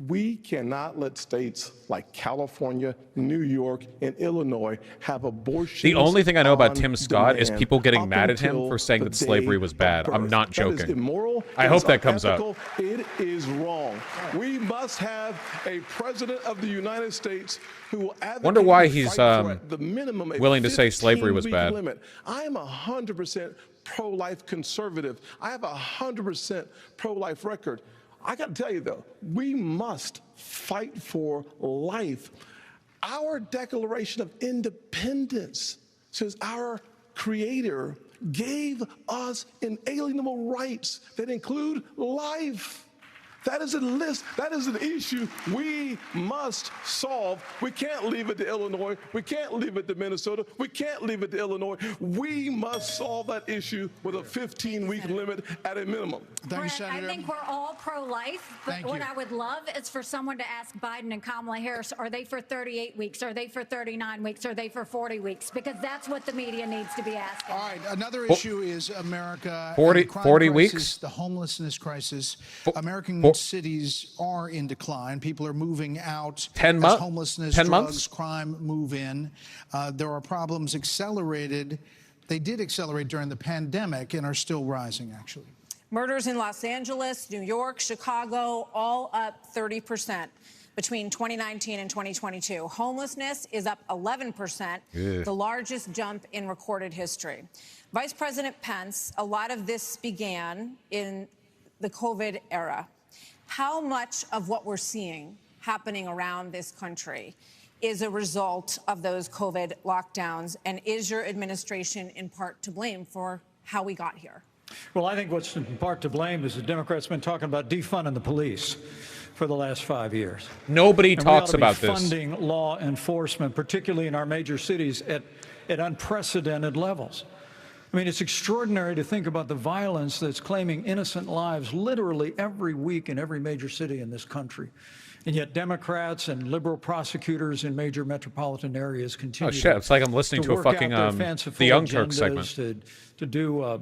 We cannot let states like California, New York, and Illinois have abortions. The only thing I know about Tim Scott is people getting mad at him for saying that slavery was bad. I'm not joking. That is immoral. I hope that comes up. It is wrong. We must have a president of the United States who will advocate. Wonder why he's the minimum, willing to say slavery was bad. Limit. I am 100% pro-life conservative. I have 100% pro-life record. I got to tell you, though, we must fight for life. Our Declaration of Independence says our Creator gave us inalienable rights that include life. That is a list. That is an issue we must solve. We can't leave it to Illinois. We can't leave it to Minnesota. We can't leave it to Illinois. We must solve that issue with a 15-week limit at a minimum. Thank you, Senator. I think we're all pro-life, but what I would love is for someone to ask Biden and Kamala Harris, are they for 38 weeks? Are they for 39 weeks? Are they for 40 weeks? Because that's what the media needs to be asking. All right, another issue is America. 40 weeks? The homelessness crisis. American cities are in decline. People are moving out. 10 months? Homelessness, 10 drugs, months? crime move in. There are problems accelerated. They did accelerate during the pandemic and are still rising, actually. Murders in Los Angeles, New York, Chicago, all up 30% between 2019 and 2022. Homelessness is up 11%, the largest jump in recorded history. Vice President Pence, a lot of this began in the COVID era. How much of what we're seeing happening around this country is a result of those COVID lockdowns, and is your administration in part to blame for how we got here? Well, I think what's in part to blame is the Democrats have been talking about defunding the police for the last 5 years. Nobody talks about this. Funding law enforcement, particularly in our major cities, at unprecedented levels. I mean, it's extraordinary to think about the violence that's claiming innocent lives literally every week in every major city in this country. And yet Democrats and liberal prosecutors in major metropolitan areas continue it's like I'm listening to a fucking the Young Turks segment. To do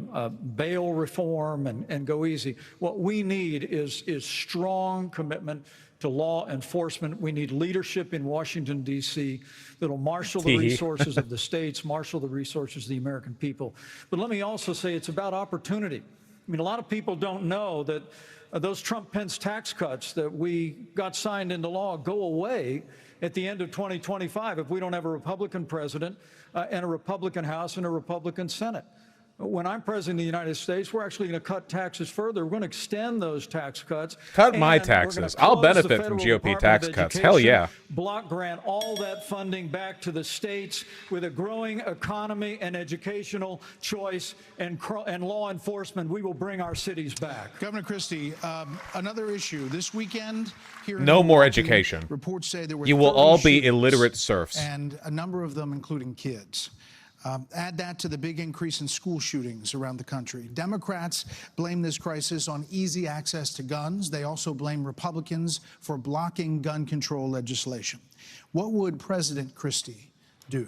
bail reform and go easy. What we need is strong commitment to law enforcement. We need leadership in Washington, D.C. that'll marshal the resources of the states, marshal the resources of the American people. But let me also say it's about opportunity. I mean, a lot of people don't know that those Trump-Pence tax cuts that we got signed into law go away at the end of 2025 if we don't have a Republican president and a Republican House and a Republican Senate. When I'm president of the United States, we're actually going to cut taxes further. We're going to extend those tax cuts. Cut my taxes. I'll benefit from GOP tax cuts. Hell yeah. Block grant all that funding back to the states with a growing economy and educational choice and law enforcement. We will bring our cities back. Governor Christie, another issue this weekend here. No more education. Reports say there were you will all be illiterate serfs. And a number of them, including kids. Add that to the big increase in school shootings around the country. Democrats blame this crisis on easy access to guns. They also blame Republicans for blocking gun control legislation. What would President Christie do?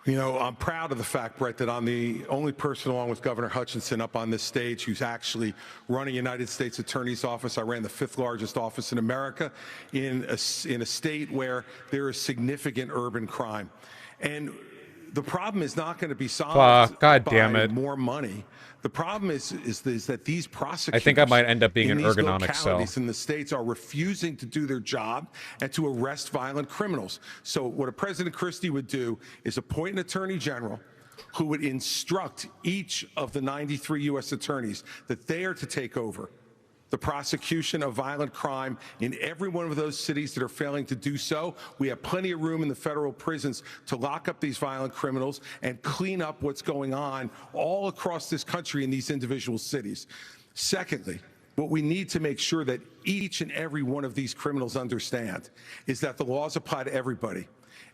You know, I'm proud of the fact, Brett, that I'm the only person along with Governor Hutchinson up on this stage who's actually running United States Attorney's Office. I ran the 5th largest office in America in a state where there is significant urban crime. And the problem is not going to be solved by more money. The problem is that these prosecutors, I think I might end up being in an these ergonomic cell localities in the states are refusing to do their job and to arrest violent criminals. So what a President Christie would do is appoint an attorney general who would instruct each of the 93 U.S. attorneys that they are to take over the prosecution of violent crime in every one of those cities that are failing to do so. We have plenty of room in the federal prisons to lock up these violent criminals and clean up what's going on all across this country in these individual cities. Secondly, what we need to make sure that each and every one of these criminals understand is that the laws apply to everybody.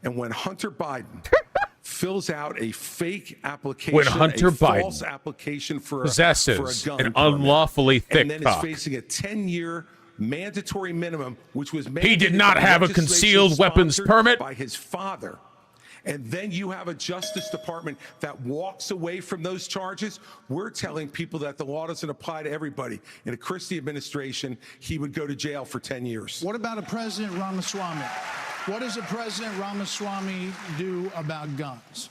And when Hunter Biden fills out a fake application, a false application for possesses a gun an unlawfully thick and then cock, is facing a 10-year mandatory minimum, which was made. He did not have a concealed weapons permit by his father. And then you have a Justice Department that walks away from those charges. We're telling people that the law doesn't apply to everybody. In a Christie administration, he would go to jail for 10 years. What about a President Ramaswamy? What does a President Ramaswamy do about guns?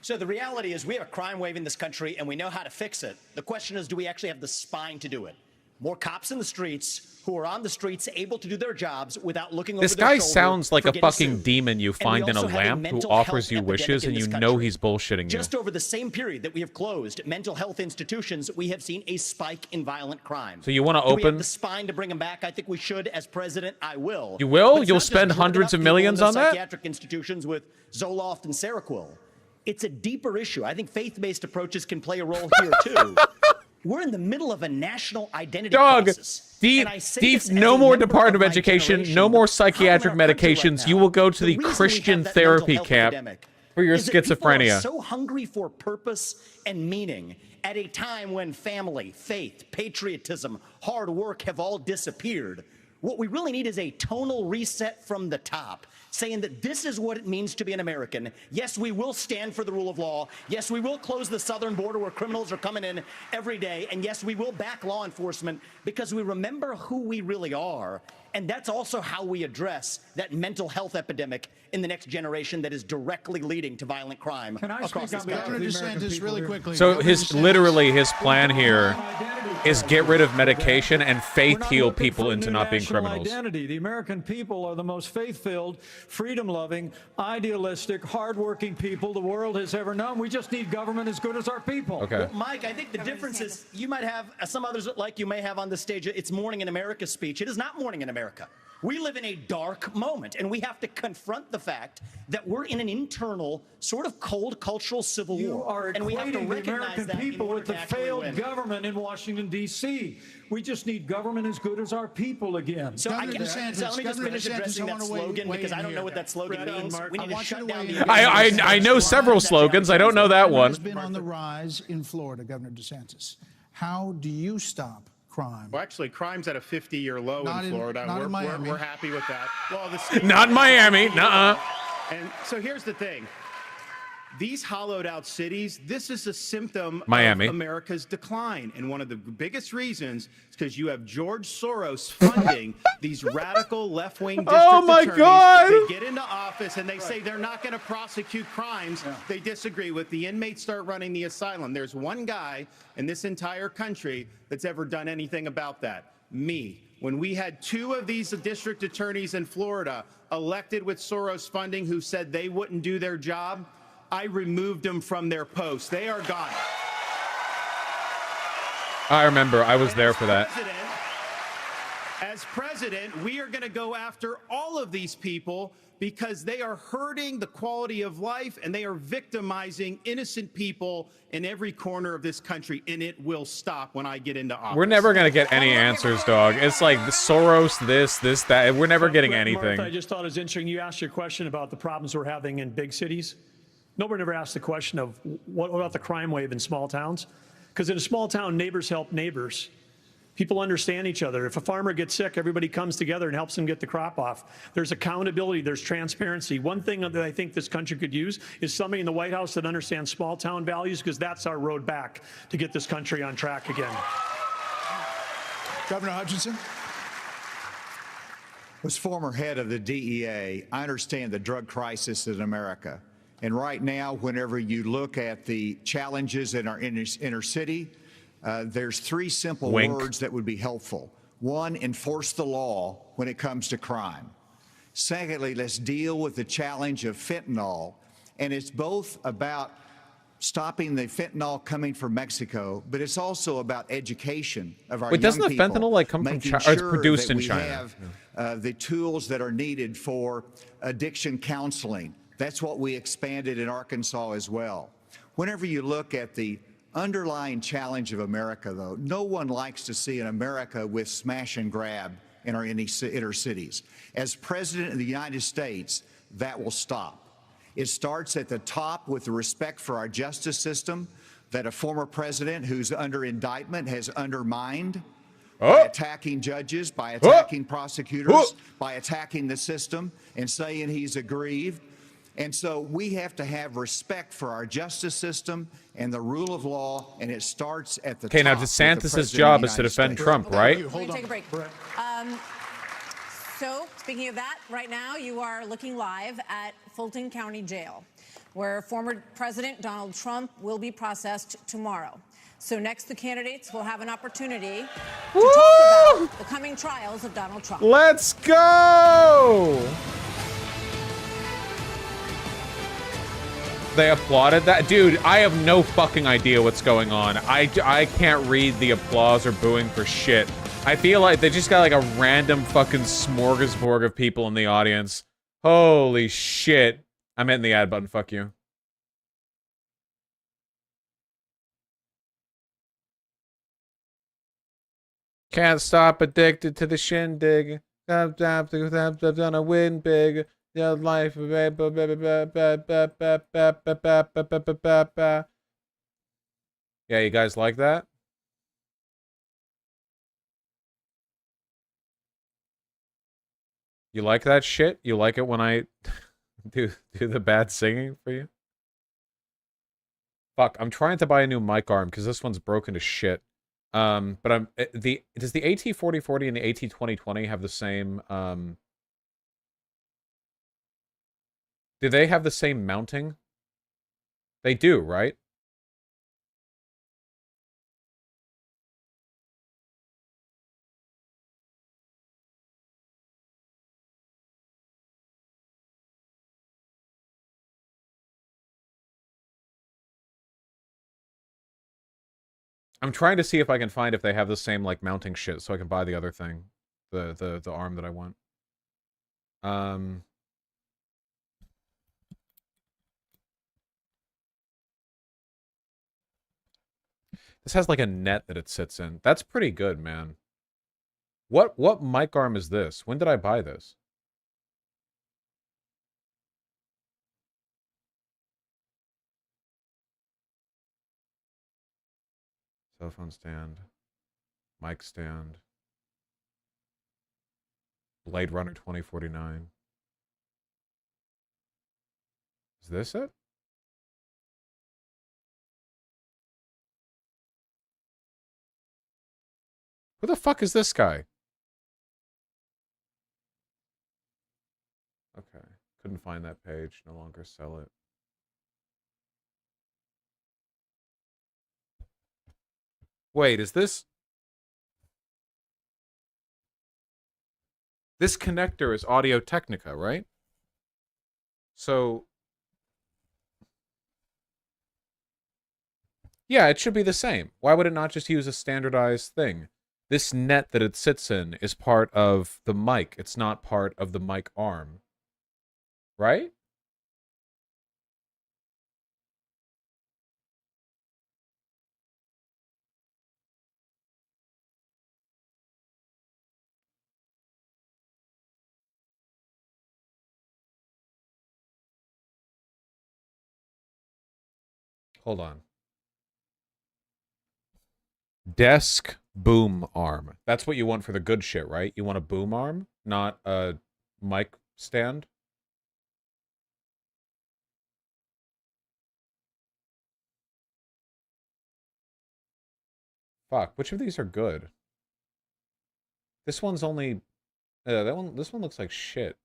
So the reality is we have a crime wave in this country and we know how to fix it. The question is, do we actually have the spine to do it? More cops in the streets who are on the streets able to do their jobs without looking over This their guy shoulder sounds like for a getting fucking sued. demon you And we find in a also have lamp who mental offers health you epidemic wishes in and this you country. know he's bullshitting you. Just over the same period that we have closed mental health institutions, we have seen a spike in violent crime. So you want to Do we have open? the spine to bring them back? I think we should. As president, I will. You will? But it's You'll not just spend driven hundreds up of people millions in the on that? psychiatric institutions with Zoloft and Seroquel. It's a deeper issue. I think faith-based approaches can play a role here too. We're in the middle of a national identity crisis. No more Department of Education, no more psychiatric medications. You will go to the Christian therapy camp for your schizophrenia. People are so hungry for purpose and meaning at a time when family, faith, patriotism, hard work have all disappeared. What we really need is a tonal reset from the top, saying that this is what it means to be an American. Yes, we will stand for the rule of law. Yes, we will close the southern border where criminals are coming in every day. And yes, we will back law enforcement because we remember who we really are. And that's also how we address that mental health epidemic in the next generation that is directly leading to violent crime across this country. Governor DeSantis, really quickly. So his plan here is get rid of medication and faith heal people into not being criminals. Identity. The American people are the most faith-filled, freedom-loving, idealistic, hardworking people the world has ever known. We just need government as good as our people. Okay. Well, Mike, I think the difference is you might have some others like you may have on the stage. It's Morning in America speech. It is not Morning in America. We live in a dark moment, and we have to confront the fact that we're in an internal, sort of cold cultural civil war. And we have to the recognize American that people with the failed government in Washington, D.C. We just need government as good as our people again. So let me just finish addressing that slogan because I don't know what that slogan means. We need to shut down the I know several slogans. I don't know that one. It's been on the rise in Florida, Governor DeSantis. How do you stop crime? Well, actually, crime's at a 50-year low Not in Florida. not in Miami. We're happy with that. Well, the state Not in Miami. Nuh-uh. And so here's the thing. These hollowed out cities, this is a symptom Miami. of America's decline. And one of the biggest reasons is because you have George Soros funding these radical left-wing district attorneys. God. They get into office and they say they're not going to prosecute crimes they disagree with. The inmates start running the asylum. There's one guy in this entire country that's ever done anything about that. Me. When we had 2 of these district attorneys in Florida elected with Soros funding who said they wouldn't do their job, I removed them from their posts. They are gone. I remember. I was there for that. As president, we are going to go after all of these people because they are hurting the quality of life and they are victimizing innocent people in every corner of this country, and it will stop when I get into office. We're never going to get any answers, dog. It's like the Soros, this, that. We're never getting anything. Martha, I just thought it was interesting. You asked your question about the problems we're having in big cities. Nobody ever asked the question of what about the crime wave in small towns? Because in a small town, neighbors help neighbors. People understand each other. If a farmer gets sick, everybody comes together and helps him get the crop off. There's accountability. There's transparency. One thing that I think this country could use is somebody in the White House that understands small town values, because that's our road back to get this country on track again. Governor Hutchinson. As former head of the DEA, I understand the drug crisis in America. And right now, whenever you look at the challenges in our inner city, there's 3 simple words that would be helpful. 1, enforce the law when it comes to crime. Secondly, let's deal with the challenge of fentanyl. And it's both about stopping the fentanyl coming from Mexico, but it's also about education of our young people. Wait, doesn't the fentanyl like come from China? Or it's produced in China. Have the tools that are needed for addiction counseling. That's what we expanded in Arkansas as well. Whenever you look at the underlying challenge of America, though, no one likes to see an America with smash and grab in our inner cities. As President of the United States, that will stop. It starts at the top with the respect for our justice system that a former president who's under indictment has undermined by attacking judges, by attacking prosecutors, by attacking the system and saying he's aggrieved. And so we have to have respect for our justice system and the rule of law, and it starts at the top. Okay, now DeSantis' job is to defend Trump, right? Let me take a break. So, speaking of that, right now you are looking live at Fulton County Jail, where former President Donald Trump will be processed tomorrow. So next, the candidates will have an opportunity to talk about the coming trials of Donald Trump. Let's go! They applauded that? Dude, I have no fucking idea what's going on. I can't read the applause or booing for shit. I feel like they just got like a random fucking smorgasbord of people in the audience. Holy shit. I'm hitting the ad button, fuck you. Can't stop addicted to the shindig. I'm gonna win big. Yeah, life. Yeah, you guys like that? You like that shit? You like it when I do the bad singing for you? Fuck, I'm trying to buy a new mic arm because this one's broken to shit. But does the AT4040 and the AT2020 have the same do they have the same mounting? They do, right? I'm trying to see if I can find if they have the same like mounting shit so I can buy the other thing. The arm that I want. This has like a net that it sits in. That's pretty good, man. What mic arm is this? When did I buy this? Cell phone stand. Mic stand. Blade Runner 2049. Is this it? Who the fuck is this guy? Okay. Couldn't find that page. No longer sell it. Wait, is this... This connector is Audio Technica, right? So... Yeah, it should be the same. Why would it not just use a standardized thing? This net that it sits in is part of the mic. It's not part of the mic arm. Right? Hold on. Desk boom arm. That's what you want for the good shit, right? You want a boom arm, not a mic stand? Fuck, which of these are good? This one's only... this one looks like shit.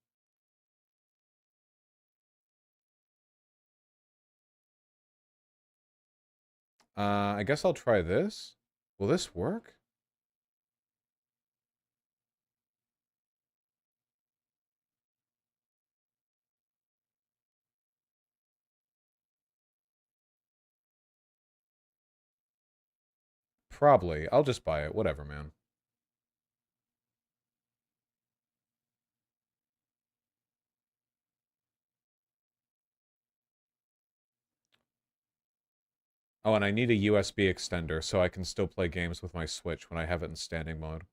I guess I'll try this. Will this work? Probably. I'll just buy it. Whatever, man. Oh, and I need a USB extender so I can still play games with my Switch when I have it in standing mode.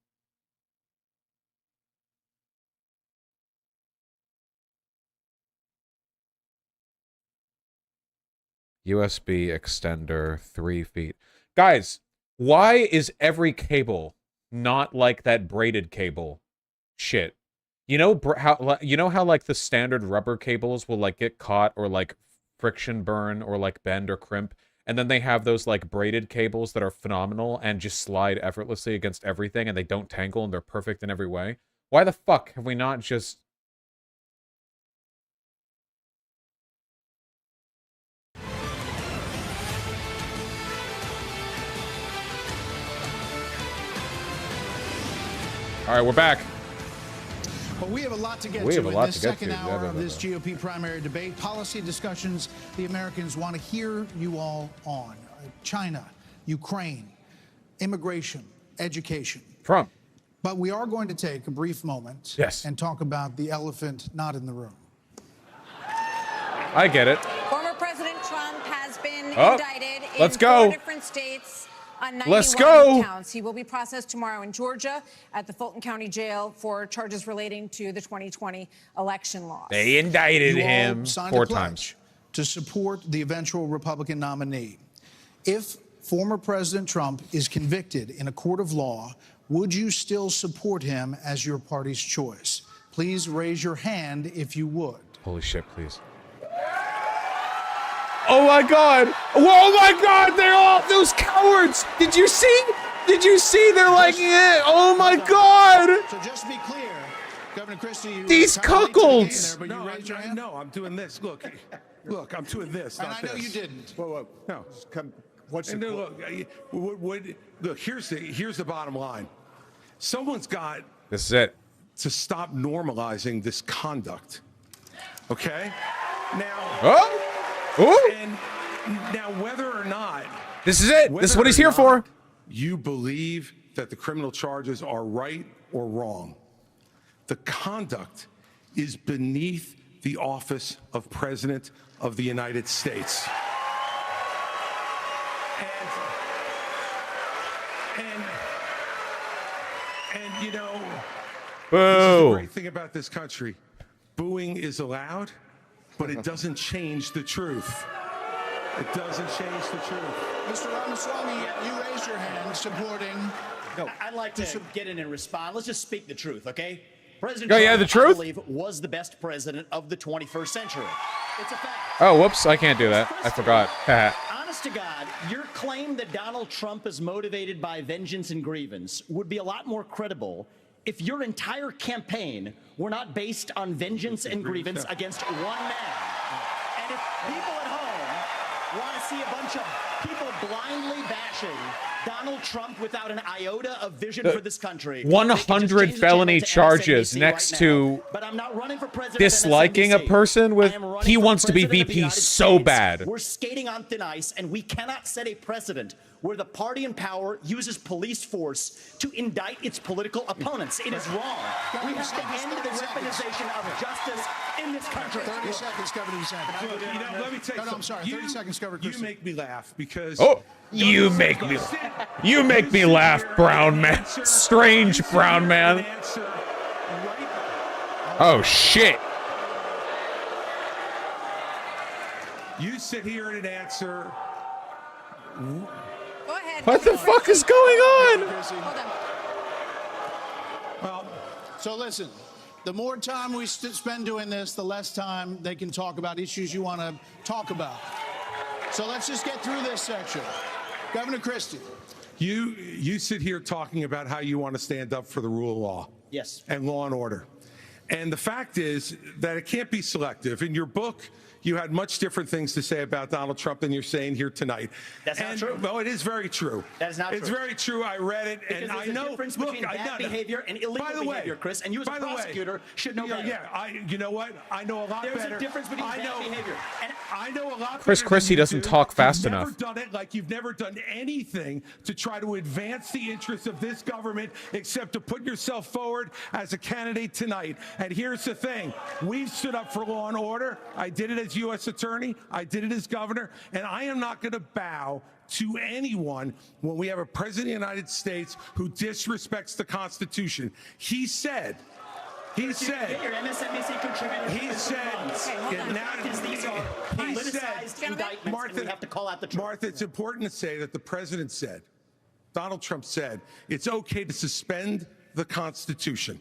USB extender, 3 feet. Guys, why is every cable not like that braided cable shit? You know how like the standard rubber cables will like get caught or like friction burn or like bend or crimp, and then they have those like braided cables that are phenomenal and just slide effortlessly against everything and they don't tangle and they're perfect in every way. Why the fuck have we not just... All right, we're back. Well, we have a lot to get to in this second hour of this GOP primary debate. Policy discussions the Americans want to hear you all on. China, Ukraine, immigration, education. Trump. But we are going to take a brief moment and talk about the elephant not in the room. I get it. Former President Trump has been indicted in 4 different states on 91 counts. He will be processed tomorrow in Georgia at the Fulton County Jail for charges relating to the 2020 election loss. They indicted him 4 times to support the eventual Republican nominee. If former President Trump is convicted in a court of law, would you still support him as your party's choice? Please raise your hand if you would. Holy shit, please. Oh my god! Oh my god! They're all those cowards! Did you see? Did you see? They're like, yeah, oh my god! So just to be clear, Governor Christie, these cuckolds! No, I'm doing this. Look, I'm doing this. And not I know this. you didn't. Whoa. No. What's the look, here's the bottom line. Someone's got this is it to stop normalizing this conduct. Okay? Now and now whether or not this is it. This is what he's here for. You believe that the criminal charges are right or wrong. The conduct is beneath the office of President of the United States. And you know, boo. This is the great thing about this country. Booing is allowed, but it doesn't change the truth. It doesn't change the truth. Mr. Ramaswamy, you raised your hand supporting. No, I'd like to get in and respond. Let's just speak the truth, okay? President Trump, the truth? I believe, was the best president of the 21st century. It's a fact. Oh, whoops! I can't do that. I forgot. honest to God, your claim that Donald Trump is motivated by vengeance and grievance would be a lot more credible if your entire campaign were not based on vengeance and grievance against one man. And if people at home want to see a bunch of people blindly bashing Donald Trump without an iota of vision for this country, 100 felony charges next to disliking a person with he wants to be VP so bad. We're skating on thin ice, and we cannot set a precedent where the party in power uses police force to indict its political opponents. It is wrong. We have to end the weaponization of justice in this country. 30 seconds, Governor DeSantis. Look, let me tell you No, I'm sorry. 30 seconds, Governor You Christie. make me laugh because... You make me laugh, brown man. Strange brown man. Oh shit. You sit here and answer. Go ahead. What the fuck is going on? Well, so listen, the more time we spend doing this, the less time they can talk about issues you want to talk about. So let's just get through this section. Governor Christie. You sit here talking about how you want to stand up for the rule of law. Yes. And law and order. And the fact is that it can't be selective. In your book, you had much different things to say about Donald Trump than you're saying here tonight. That's not true. Well, it is very true. That is not true. It's very true. I read it, Because and there's I know. a difference between bad behavior and illegal behavior, Chris. And you as a prosecutor should know better. Yeah, you know what? I know a lot better. There's a difference between bad behavior. And I know a lot Chris better Christie than you doesn't do. talk fast You've enough. Never done it like you've never done anything to try to advance the interests of this government except to put yourself forward as a candidate tonight. And here's the thing. We've stood up for law and order. I did it as U.S. attorney. I did it as governor. And I am not going to bow to anyone when we have a president of the United States who disrespects the Constitution. He said, Get your MSNBC contributor. he said, These are politicized indictments, and we have to call out the truth. Martha, it's important to say that the president said, Donald Trump said, it's okay to suspend the Constitution.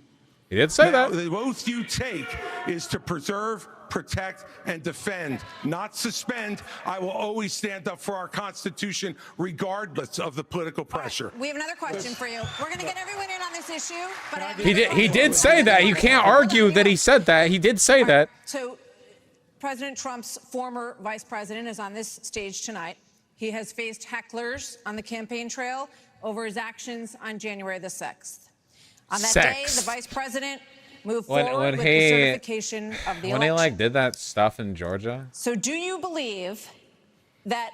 He did say that. The oath you take is to preserve, protect, and defend, not suspend. I will always stand up for our Constitution, regardless of the political pressure. We have another question for you. We're going to get everyone in on this issue, but I have He did say that. You can't argue that he said that. He did say that. So President Trump's former vice president is on this stage tonight. He has faced hecklers on the campaign trail over his actions on January the 6th. On that day, the vice president moved forward with the certification of the when he election. did that stuff in Georgia. So do you believe that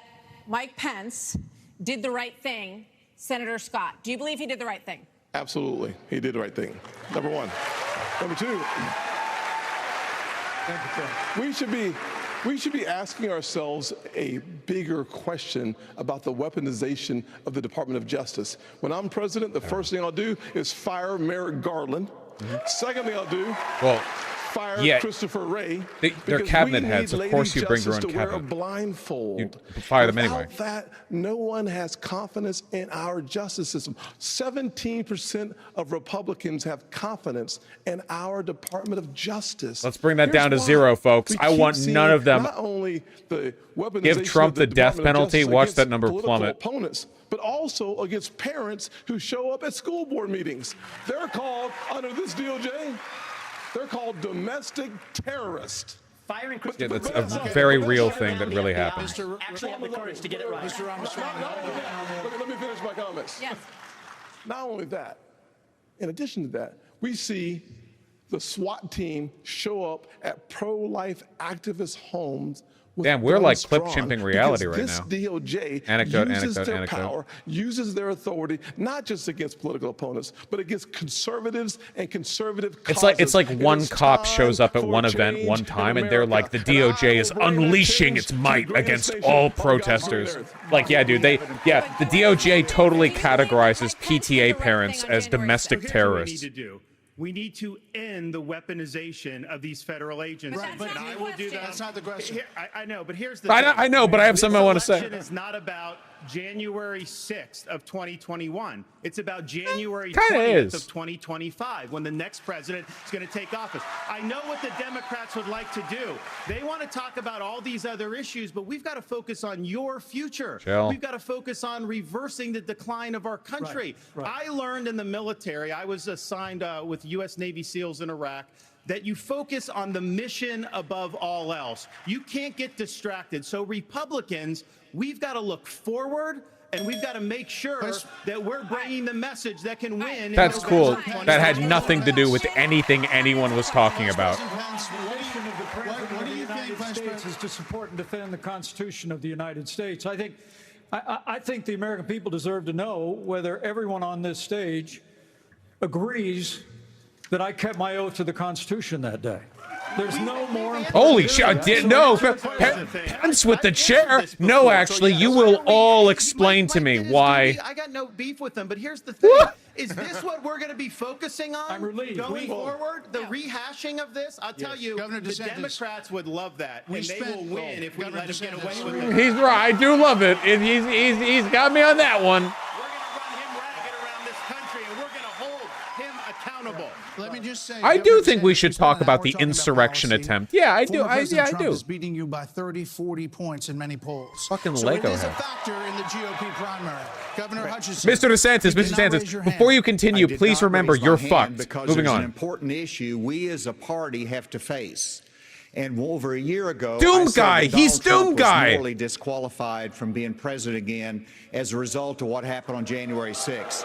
Mike Pence did the right thing, Senator Scott? Do you believe he did the right thing? Absolutely. He did the right thing. Number one. Number two, we should be asking ourselves a bigger question about the weaponization of the Department of Justice. When I'm president, the first thing I'll do is fire Merrick Garland. Second thing I'll do, fire Christopher Wray. They're cabinet heads. Of course you bring your own to wear a cabinet. blindfold. You fire them anyway. Without that, no one has confidence in our justice system. 17% of Republicans have confidence in our Department of Justice. Let's bring that down to zero, folks. I want none of them. Not only the Give Trump the death penalty. Watch that number plummet. Opponents, but also against parents who show up at school board meetings. They're called, under this DOJ, they're called domestic terrorists. Firing Yeah, that's a very real thing that really happened. Actually have the courage to get it right. Mr. Ramaswamy, let me finish my comments. Yes. Not only that, in addition to that, we see the SWAT team show up at pro-life activist homes. Damn, we're like clip chimping reality right now. This DOJ Anecdote. power, uses their authority not just against political opponents, but against conservatives and conservative causes. It's like one cop shows up at one event one time, and they're like, the DOJ is unleashing its might against all protesters. Like, yeah, dude, the DOJ totally categorizes PTA parents as domestic terrorists. We need to end the weaponization of these federal agents. Right, but I will do that. That's not the question. I know, but here's the I know, but I have something I want to say. This election is not about January 6th of 2021. It's about January Kinda 20th is. of 2025 when the next president is going to take office. I know what the Democrats would like to do. They want to talk about all these other issues, but we've got to focus on your future. Chill. We've got to focus on reversing the decline of our country. I learned in the military, I was assigned with U.S. Navy SEALs in Iraq, that you focus on the mission above all else. You can't get distracted. So Republicans, we've got to look forward, and we've got to make sure that we're bringing the message that can win. That's cool. That had nothing to do with anything anyone was talking about. What do you think, Vice President? Is to support and defend the Constitution of the United States. I think the American people deserve to know whether everyone on this stage agrees that I kept my oath to the Constitution that day. There's no more. Holy shit! No, Pence with the chair. No, actually, you will all explain to me why. I got no beef with them, but here's the thing. Is this what we're going to be focusing on going forward? The rehashing of this? I'll tell you, the Democrats would love that, and they will win if we let them get away with it. He's right. I do love it. And he's got me on that one. Let me just say, I do think we should talk about the insurrection attempt. Yeah, I do. Former President Trump I do. is beating you by 30, 40 points in many polls. Fucking so Lego it is a head. factor in the GOP primary. Governor Hutchinson. Mr. DeSantis, before you continue, please remember you're fucked. Because Moving there's on. an important issue we as a party have to face. And over a year ago, Doom I said guy. that He's Donald Doom Trump was guy. morally disqualified from being president again as a result of what happened on January 6th.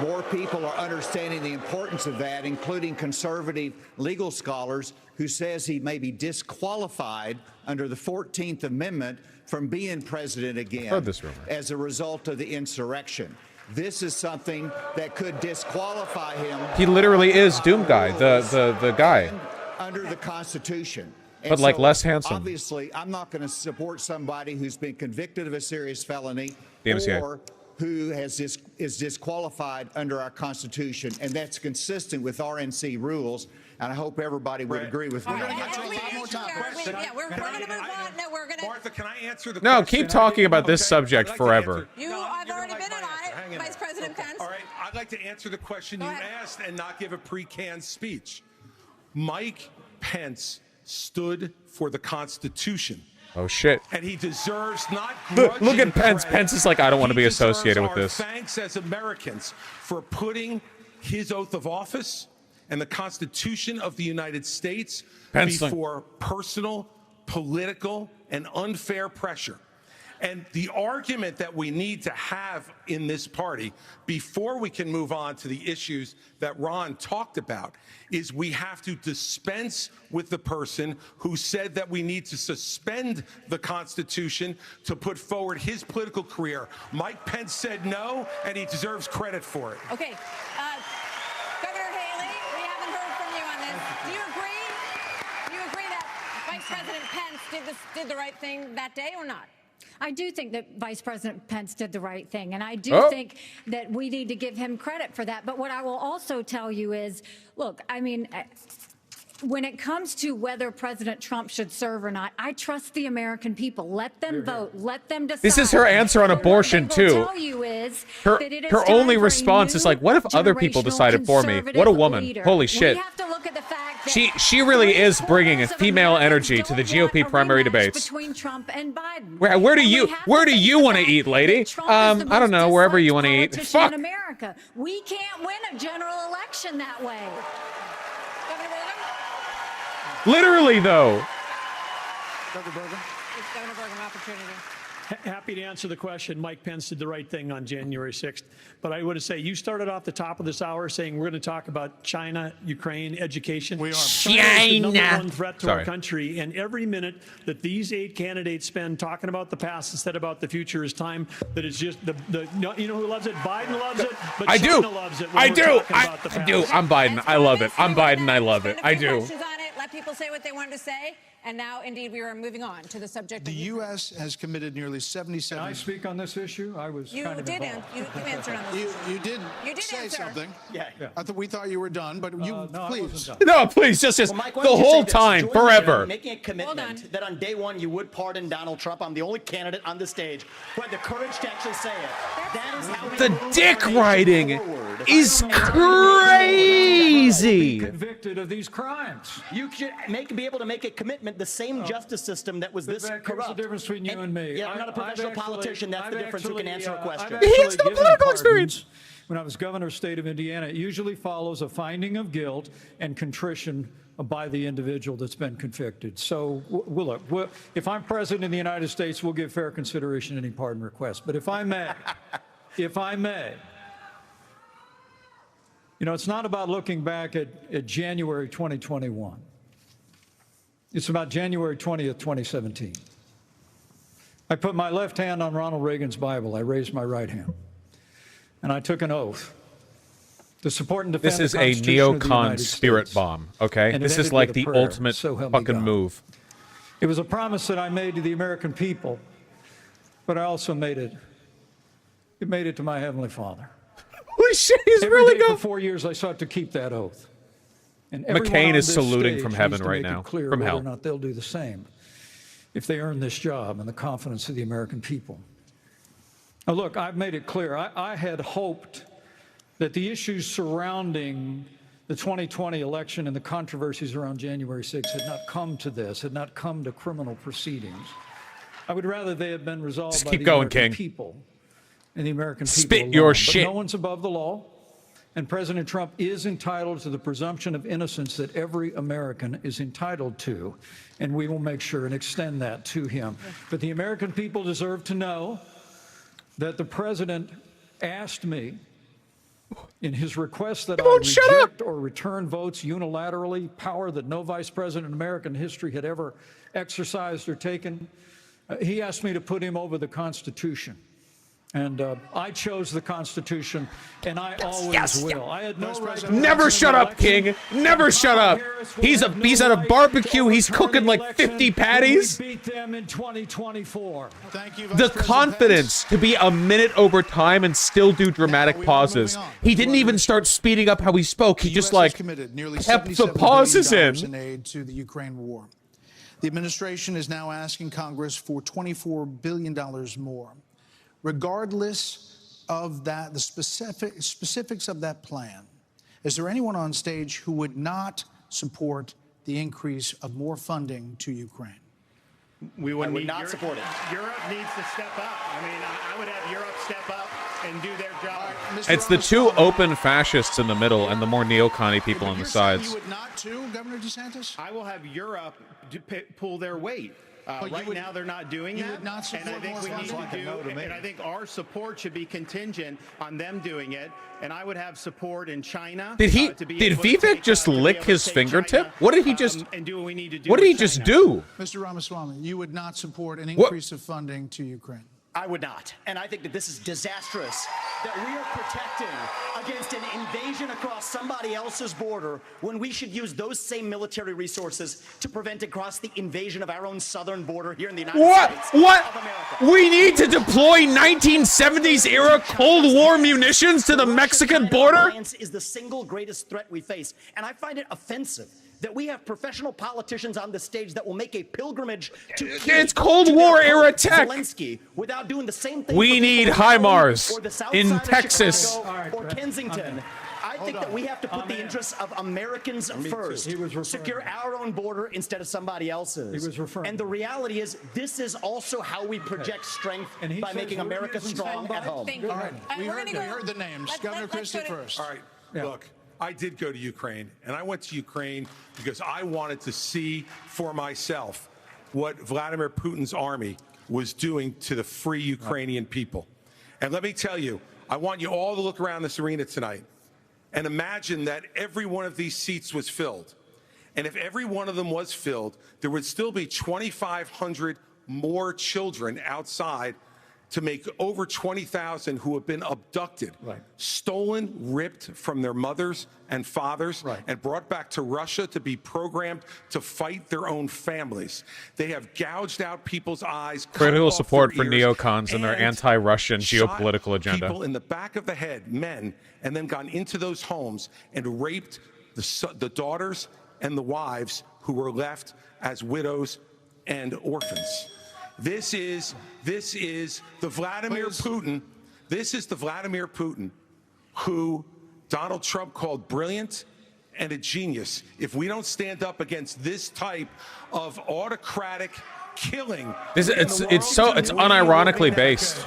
More people are understanding the importance of that, including conservative legal scholars who says he may be disqualified under the 14th Amendment from being president again Heard this rumor. as a result of the insurrection. This is something that could disqualify him. He literally is Doom guy, the guy. Under the Constitution. But, like, less handsome. Obviously, I'm not going to support somebody who's been convicted of a serious felony DMCA. or who is disqualified under our Constitution, and that's consistent with RNC rules. And I hope everybody would agree with me. We're going to move on. No, we're going to. Martha, can I answer the No, question? keep talking about this subject forever. I've already been on it, Vice President Pence. All right, I'd like to answer the question you asked and not give a pre-canned speech. Mike Pence stood for the Constitution. Oh shit. And he deserves not Look at Pence. credit. Pence is like, I don't want to be He associated with deserves this. our thanks as Americans for putting his oath of office and the Constitution of the United States Pence, before personal, political, and unfair pressure. And the argument that we need to have in this party before we can move on to the issues that Ron talked about is we have to dispense with the person who said that we need to suspend the Constitution to put forward his political career. Mike Pence said no, and he deserves credit for it. Okay. Governor Haley, we haven't heard from you on this. Do you agree? Do you agree that Vice President Pence did the right thing that day or not? I do think that Vice President Pence did the right thing, and I do think that we need to give him credit for that. But what I will also tell you is, look, I mean, when it comes to whether President Trump should serve or not, I trust the American people. Let them vote. Let them decide. This is her answer on abortion What they too. will tell you is Her that it is her time only for a response is new like, what if other people generational decided for me? What a woman. leader. Holy shit. We have to look at the fact that She really is bringing a female energy to the GOP primary debates. between Trump and Biden. Where do you want to eat, lady? I don't know, wherever you want to eat. Politician Fuck. in America. We can't win a general election that way. Literally though. Governor Bergen, opportunity. Happy to answer the question. Mike Pence did the right thing on January 6th. But I want to say, you started off the top of this hour saying we're going to talk about China, Ukraine, education. We are. China is the number one threat to our country. And every minute that these 8 candidates spend talking about the past instead about the future is time that is just you know who loves it? Biden loves it, but I China loves it. do. I do. I'm Biden. I love it. I'm Biden. I love it. I do. Questions on it. Let people people say what they wanted to say. And now, indeed, we are moving on to the subject. The U.S. has committed nearly 77. Can I speak on this issue? I was You kind of did. involved. You answered on this. You did say answer. something. Yeah. We thought you were done, but you No, I please. wasn't done. No, please, just Well, Mike, why the don't you whole say this? time, Join me forever. in making a commitment that on day one you would pardon Donald Trump. I'm the only candidate on the stage who had the courage to actually say it. That is how we The move dick our nation riding forward. is crazy. Convicted of these crimes. You should be able to make a commitment. The same justice system that was this Vivek, corrupt. Here's the difference between you and me. Yeah, I'm not a professional politician. That's the difference. Who can answer a question? He has no political experience. When I was governor of the state of Indiana, it usually follows a finding of guilt and contrition by the individual that's been convicted. So, look, if I'm president of the United States, we'll give fair consideration to any pardon request. But if I may, it's not about looking back at January 2021. It's about January 20th, 2017. I put my left hand on Ronald Reagan's Bible. I raised my right hand. And I took an oath to support and defend This is the a Constitution of the neocon United spirit States. bomb, okay? And it This is ended like with a the prayer, ultimate "So help me fucking God." move. It was a promise that I made to the American people, but I also made it to my Heavenly Father. Holy shit, he's Every really day going. for 4 years, I sought to keep that oath. And everyone McCain on is this saluting stage from heaven needs to right make it now, clear from whether hell. or not they'll do the same if they earn this job and the confidence of the American people. Now, look, I've made it clear. I had hoped that the issues surrounding the 2020 election and the controversies around January 6th had not come to this, had not come to criminal proceedings. I would rather they had been resolved Just by keep the going, American King. people and the American people Spit alone. your But shit. no one's above the law, and President Trump is entitled to the presumption of innocence that every American is entitled to, and we will make sure and extend that to him. But the American people deserve to know that the president asked me in his request that I reject or return votes unilaterally, power that no vice president in American history had ever exercised or taken. He asked me to put him over the Constitution. And I chose the Constitution, and I always will. I had no right to Never shut up, King. Never shut up. He's at a barbecue. He's cooking like 50 patties. We beat them in 2024. Thank you, The confidence to be a minute over time and still do dramatic pauses. He didn't even start speeding up how he spoke. He just like committed nearly kept the $77 pauses billion in. aid to the Ukraine war. The administration is now asking Congress for $24 billion more. Regardless of that, the specifics of that plan, is there anyone on stage who would not support the increase of more funding to Ukraine? We would not support it. Europe needs to step up. I mean, I would have Europe step up and do their job. It's the two open fascists in the middle and the more neocon-y people on the sides. You would not too, Governor DeSantis? I will have Europe pull their weight. Right now, they're not doing that. You would not support and I think more we need funding? to do, and I think our support should be contingent on them doing it. And I would have support in China. Did he? To be Did able to Vivek take, just to be lick able to his take fingertip? China, What did he just? and do what we need to do. What did he with just China. do? Mr. Ramaswamy, you would not support an What? increase of funding to Ukraine? I would not. And I think that this is disastrous, that we are protecting against an invasion across somebody else's border when we should use those same military resources to prevent across the invasion of our own southern border here in the United States of America. We need to deploy 1970s era Cold War munitions to the Mexican border? Alliance is the single greatest threat we face. And I find it offensive that we have professional politicians on the stage that will make a pilgrimage to It's Cold War era tech. Zelensky without doing the same thing. We for need people in HIMARS or the south in side of Texas. Chicago or Kensington. I think that we have to put the interests of Americans first. Secure our own border instead of somebody else's. And the reality is, this is also how we project strength by making America strong at home. All right, we heard the names. Governor Christie first. All right, look, I did go to Ukraine, and I went to Ukraine because I wanted to see for myself what Vladimir Putin's army was doing to the free Ukrainian people. And let me tell you, I want you all to look around this arena tonight and imagine that every one of these seats was filled. And if every one of them was filled, there would still be 2,500 more children outside to make over 20,000 who have been abducted, stolen, ripped from their mothers and fathers, and brought back to Russia to be programmed to fight their own families. They have gouged out people's eyes. Critical support for neocons and their anti-Russian geopolitical agenda. People in the back of the head, men, and then gone into those homes and raped the daughters and the wives who were left as widows and orphans. This is the Vladimir Putin. This is the Vladimir Putin who Donald Trump called brilliant and a genius. If we don't stand up against this type of autocratic killing, it's unironically based.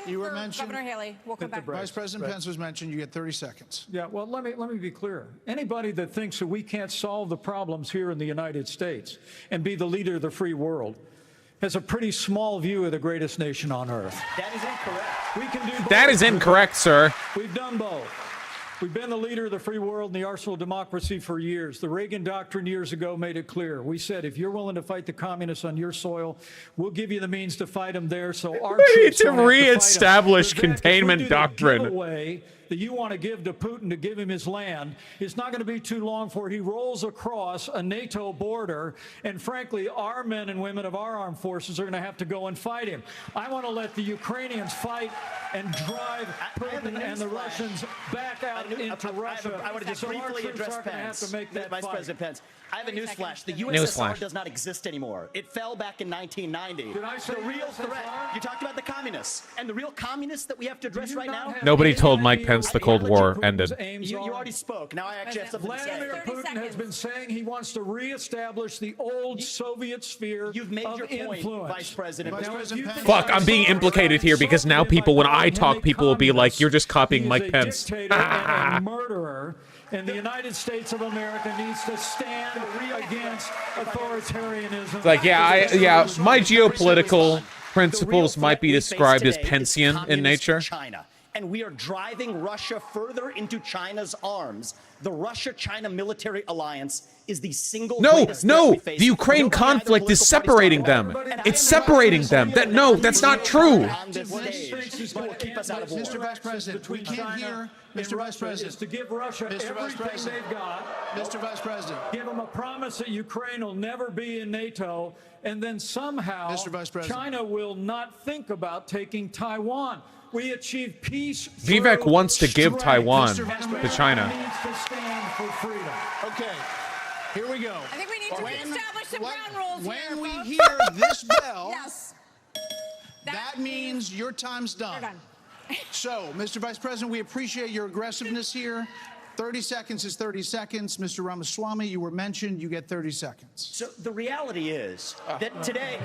You were mentioned. Governor Haley, we'll come back. Vice President Pence was mentioned. You get 30 seconds. Yeah, well, let me be clear. Anybody that thinks that we can't solve the problems here in the United States and be the leader of the free world has a pretty small view of the greatest nation on earth. That is incorrect. We can do both. That is incorrect, sir. We've done both. We've been the leader of the free world and the arsenal of democracy for years. The Reagan Doctrine years ago made it clear. We said, if you're willing to fight the communists on your soil, we'll give you the means to fight them there. So our We need troops to don't have reestablish fight 'em. containment doctrine. The giveaway that you want to give to Putin to give him his land, it's not going to be too long before he rolls across a NATO border, and frankly, our men and women of our armed forces are going to have to go and fight him. I want to let the Ukrainians fight and drive Putin and the Russians back out into Russia. I want to just So our briefly troops address aren't gonna have Pence. to make that Vice fight. President Pence. I have a newsflash. The Newsflash. USSR does not exist anymore. It fell back in 1990. Did I say the real USSR? threat. You talked about the communists. And the real communists that we have to address right now. Nobody told Mike Pence the Cold War ended. You already spoke. Now I actually have something to say. Vladimir Putin has been saying he wants to reestablish the old Soviet sphere You've made of your point, influence. Vice President. Now, if you think Fuck, I'm being implicated here because now people, when I talk, people will be like, you're just copying he is Mike a Pence. dictator and a murderer, and the United States of America needs to stand against authoritarianism. It's like, my geopolitical principles might be described as Pencean in nature. China. And we are driving Russia further into China's arms. The Russia-China military alliance is the single greatest threat we face. The Ukraine conflict is separating them. It's separating them. That's not true. Mr. Vice President, we can't hear. Mr. Vice President, to give Russia everything they've got. Mr. Vice President, give them a promise that Ukraine will never be in NATO, and then somehow China will not think about taking Taiwan. We achieve peace. Vivek wants to give Taiwan to China. Needs to stand for freedom. Okay, here we go. I think we need to establish some ground rules When we folks. hear this bell, yes, that means your time's done. So, Mr. Vice President, we appreciate your aggressiveness here. 30 seconds is 30 seconds. Mr. Ramaswamy, you were mentioned. You get 30 seconds. So the reality is that today,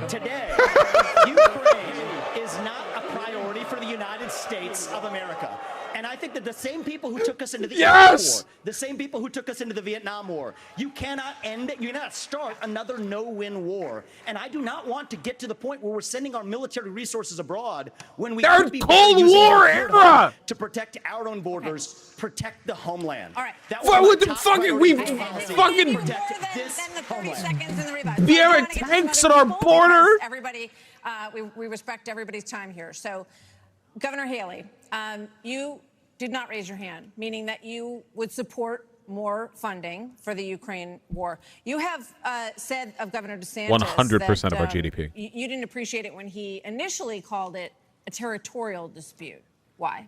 Ukraine is not a priority for the United States of America. And I think that the same people who took us into the Iraq War, the same people who took us into the Vietnam War, you cannot end it. You cannot start another no-win war. And I do not want to get to the point where we're sending our military resources abroad when we could be Cold War era to protect our own borders, protect the homeland. All right. What the fucking we fucking protect this homeland. we have tanks at our border. Everybody, we respect everybody's time here. So, Governor Haley, you did not raise your hand, meaning that you would support more funding for the Ukraine war. You have said of Governor DeSantis 100% of our GDP. You didn't appreciate it when he initially called it a territorial dispute. Why?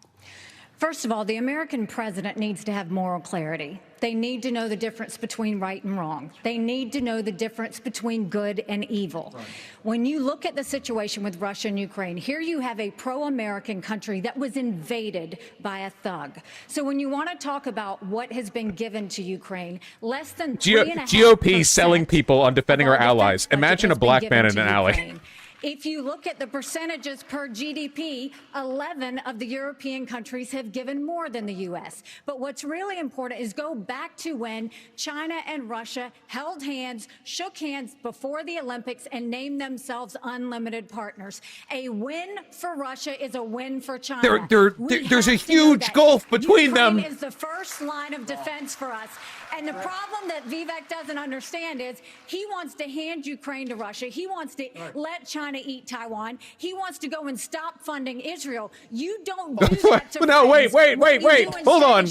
First of all, the American president needs to have moral clarity. They need to know the difference between right and wrong. They need to know the difference between good and evil. Right. When you look at the situation with Russia and Ukraine, here you have a pro-American country that was invaded by a thug. So when you want to talk about what has been given to Ukraine, less than 3.5% GOP selling people on defending our allies. Imagine a black man in an alley. If you look at the percentages per GDP, 11 of the European countries have given more than the U.S. But what's really important is go back to when China and Russia held hands, shook hands before the Olympics, and named themselves unlimited partners. A win for Russia is a win for China. There's a huge gulf between them. Ukraine is the first line of defense for us. And the problem that Vivek doesn't understand is he wants to hand Ukraine to Russia. He wants to let China eat Taiwan. He wants to go and stop funding Israel. You don't do that to No, wait. Hold on.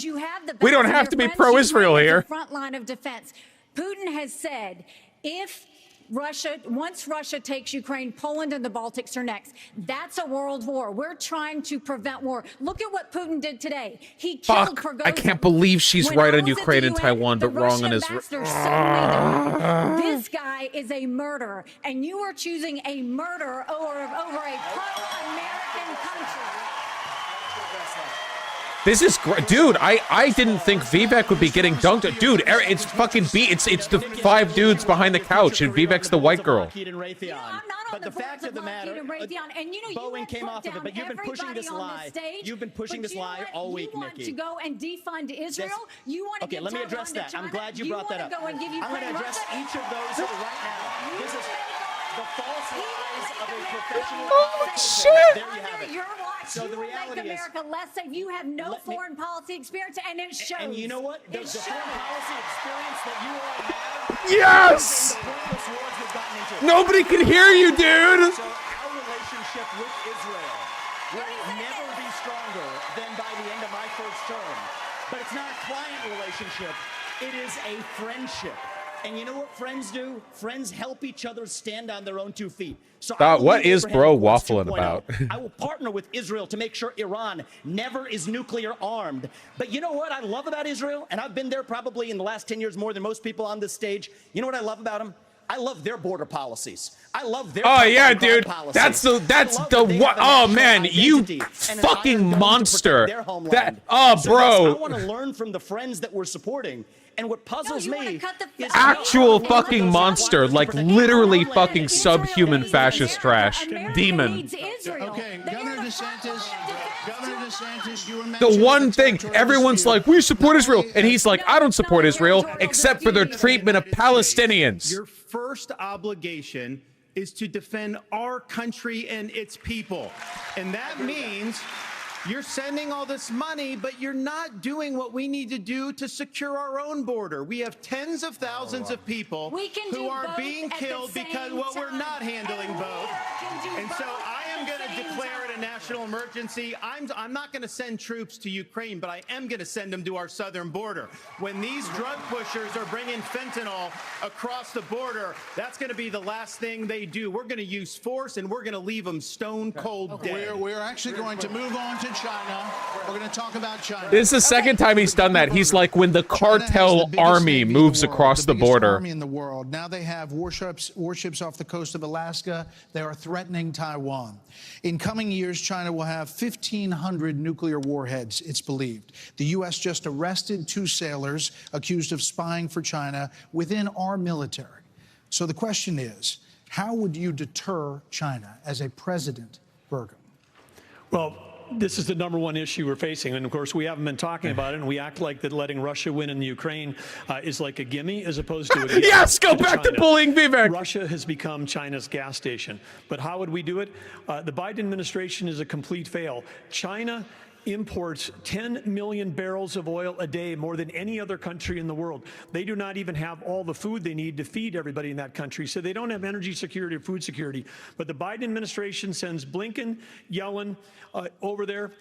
We don't have to be pro-Israel here. Front line of defense. Putin has said once Russia takes Ukraine, Poland and the Baltics are next. That's a world war. We're trying to prevent war. Look at what Putin did today. He killed Prigozhin. I can't believe she's right on Ukraine and Taiwan, but wrong on Israel. This guy is a murderer, and you are choosing a murderer over a pro-American country. This is great. Dude, I didn't think Vivek would be getting dunked. Dude, it's fucking it's the 5 dudes behind the couch, and Vivek's the white girl. I'm not on the fact of the matter, and Boeing came off of it, but you've been pushing this lie. You've been pushing this lie all week, Nikki. You want to go and defund Israel? You want to okay, let me address that. I'm glad you brought that up. I'm going to address each of those right now. This is the false lies of a professional. Oh, shit. There you have it. So the reality is, America less safe. You have no foreign policy experience, and it shows. And you know what? The foreign policy experience that you all have. Yes. Nobody can hear you, dude. So our relationship with Israel will never be stronger than by the end of my first term. But it's not a client relationship. It is a friendship. And you know what friends do? Friends help each other stand on their own 2 feet. So what is bro waffling about? I will partner with Israel to make sure Iran never is nuclear armed. But you know what I love about Israel? And I've been there probably in the last 10 years more than most people on this stage. You know what I love about them? I love their border policies. I love their dude. Policies. That's the what? Oh man, you fucking monster. Bro. I want to learn from the friends that we're supporting. And what puzzles me is actual fucking monster, like literally fucking subhuman fascist trash. Demon. Okay, Governor DeSantis, you were the one thing, everyone's like, we support Israel. And he's like, I don't support Israel, except for their treatment of Palestinians. Your first obligation is to defend our country and its people. And that means you're sending all this money, but you're not doing what we need to do to secure our own border. We have tens of thousands of people who are being killed because, well, we're not handling both. And so I am going to declare it a national emergency. I'm not going to send troops to Ukraine, but I am going to send them to our southern border. When these drug pushers are bringing fentanyl across the border, that's going to be the last thing they do. We're going to use force, and we're going to leave them stone cold dead. We're actually going to move on to China. We're going to talk about China. This is the second time he's done that. He's like, when the cartel army moves across the border. Army in the world. Now they have warships off the coast of Alaska. They are threatening Taiwan. In coming years, China will have 1,500 nuclear warheads, it's believed. The U.S. just arrested 2 sailors accused of spying for China within our military. So the question is, how would you deter China as a president, Burgum? Well, this is the #1 issue we're facing. And of course, we haven't been talking about it, and we act like that letting Russia win in the Ukraine is like a gimme as opposed to a gift. Yes, go back to bullying Vivek. Russia has become China's gas station. But how would we do it? The Biden administration is a complete fail. China imports 10 million barrels of oil a day, more than any other country in the world. They do not even have all the food they need to feed everybody in that country, so they don't have energy security or food security. But the Biden administration sends Blinken, Yellen over there.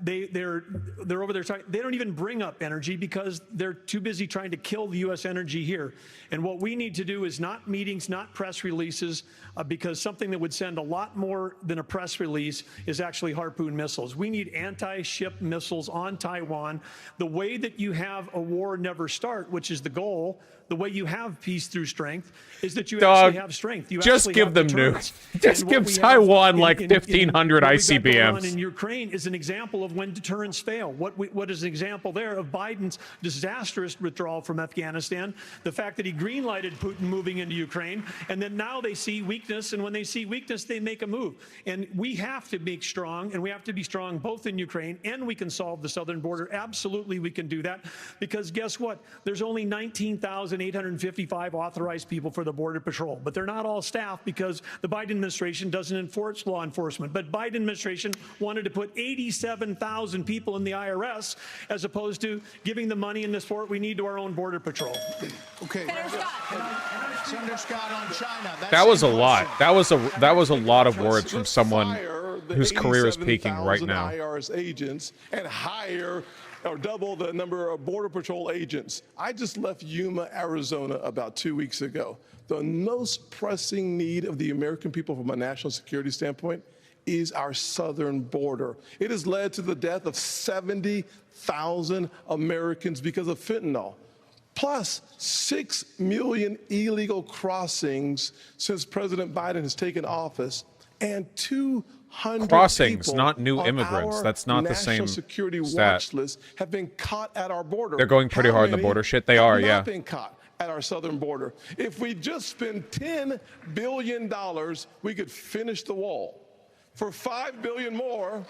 They're over there. They don't even bring up energy because they're too busy trying to kill the U.S. energy here. And what we need to do is not meetings, not press releases, because something that would send a lot more than a press release is actually Harpoon missiles. We need anti-ship missiles on Taiwan. The way that you have a war never start, which is the goal the way you have peace through strength is that you Dog, actually have strength. You just actually give have them deterrence. nukes. Just And give what we have Taiwan like in 1,500 what we've got going on ICBMs. in Ukraine is an example of when deterrence fail. What is an example there of Biden's disastrous withdrawal from Afghanistan, the fact that he greenlighted Putin moving into Ukraine, and then now they see weakness, and when they see weakness, they make a move. And we have to make strong, and we have to be strong both in Ukraine, and we can solve the southern border. Absolutely, we can do that, because guess what? There's only 19,855 authorized people for the Border Patrol, but they're not all staff because the Biden administration doesn't enforce law enforcement. But Biden administration wanted to put 87,000 people in the IRS as opposed to giving the money and the support we need to our own Border Patrol. Okay. Senator Scott on China. That was a lot. That was a lot of words from someone whose career is peaking right now. IRS agents and hire or double the number of Border Patrol agents. I just left Yuma, Arizona about 2 weeks ago. The most pressing need of the American people from a national security standpoint is our southern border. It has led to the death of 70,000 Americans because of fentanyl, plus 6 million illegal crossings since President Biden has taken office, and 200 Crossings, people not new on immigrants. our That's not the national same security stat. watch list have been caught at our border. They're going pretty How hard on the many border. Shit, they have are, not yeah. been caught at our southern border? If we just spend $10 billion, we could finish the wall. For $5 billion more,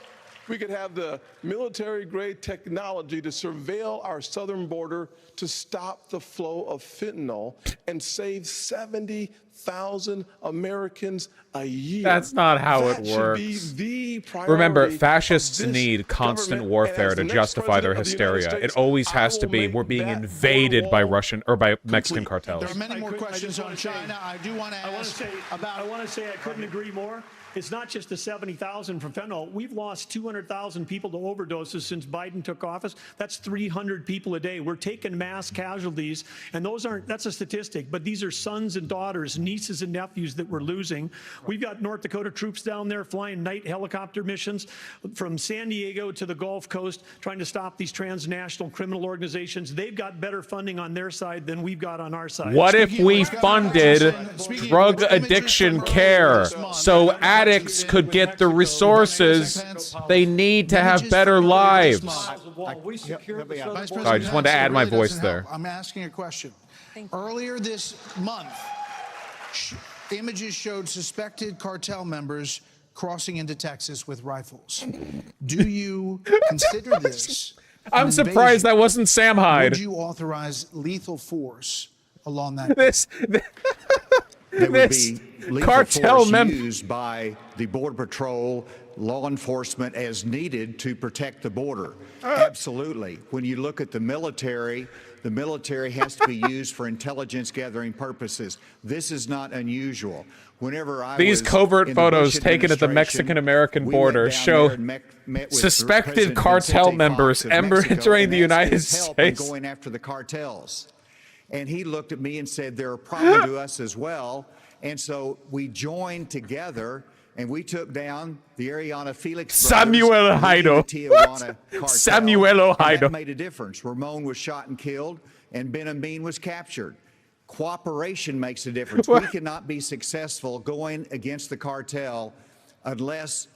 we could have the military-grade technology to surveil our southern border to stop the flow of fentanyl and save 70,000 Americans a year. That's not how That it should works. be the priority Remember, of fascists this need constant government, warfare and as to the next justify their president of the United hysteria. States, It always I has to will be make we're being that invaded by wall Russian or by Mexican cartels. There are many more questions on say- China. I do want to ask about. I want to say I couldn't agree more. It's not just the 70,000 from fentanyl. We've lost 200,000 people to overdoses since Biden took office. That's 300 people a day. We're taking mass casualties, and that's a statistic, but these are sons and daughters, nieces and nephews that we're losing. We've got North Dakota troops down there flying night helicopter missions from San Diego to the Gulf Coast, trying to stop these transnational criminal organizations. They've got better funding on their side than we've got on our side. What if we funded drug addiction care so addicts could get the resources they need to have better lives? I just wanted to add my voice there. I'm asking a question. Earlier this month, images showed suspected cartel members crossing into Texas with rifles. Do you consider this? I'm surprised that wasn't Sam Hyde. Would you authorize lethal force along that? There would be lethal cartel force used by the Border Patrol, law enforcement as needed to protect the border. Absolutely. When you look at the military has to be used for intelligence gathering purposes. This is not unusual. Whenever I These was covert in the photos Bush taken at the administration, Mexican-American we border went down show there and met with suspected President cartel Vicente members Fox of Mexico, entering and the asked United his help in States. going after the cartels. And he looked at me and said, they're a problem to us as well. And so we joined together and we took down the Ariana Felix Samuel Haido. Samuel Haido. That made a difference. Ramon was shot and killed, and Ben Amin was captured. Cooperation makes a difference. We cannot be successful going against the cartel unless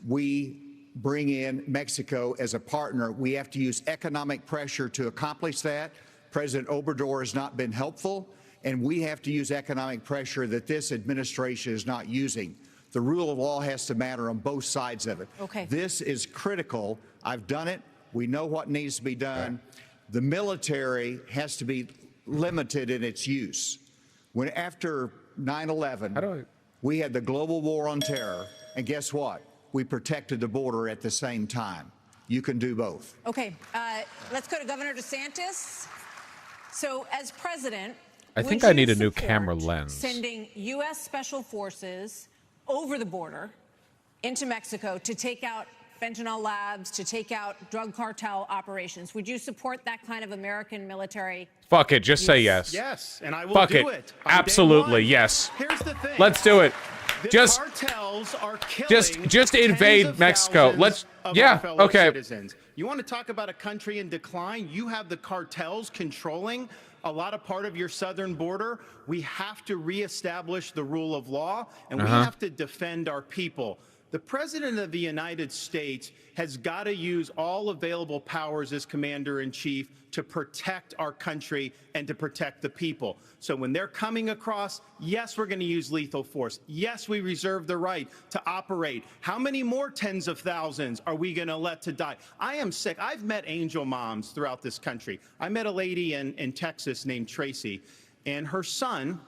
we bring in Mexico as a partner. We have to use economic pressure to accomplish that. President Obrador has not been helpful, and we have to use economic pressure that this administration is not using. The rule of law has to matter on both sides of it. Okay. This is critical. I've done it. We know what needs to be done. The military has to be limited in its use. When after 9/11, we had the global war on terror, and guess what? We protected the border at the same time. You can do both. Okay, let's go to Governor DeSantis. So, as president, I think would I you need a new support camera lens. sending U.S. Special Forces over the border into Mexico to take out fentanyl labs, to take out drug cartel operations? Would you support that kind of American military? Fuck it, just say yes. Yes, and I will Fuck do it. it. On day Absolutely, one. yes. Here's the thing. Let's do it. Just cartels are killing just invade tens of Mexico. thousands Let's of yeah, our fellow okay. citizens. You want to talk about a country in decline? You have the cartels controlling a lot of part of your southern border. We have to reestablish the rule of law, and we have to defend our people. The President of the United States has got to use all available powers as Commander-in-Chief to protect our country and to protect the people. So when they're coming across, yes, we're going to use lethal force. Yes, we reserve the right to operate. How many more tens of thousands are we going to let to die? I am sick. I've met angel moms throughout this country. I met a lady in Texas named Tracy, and her son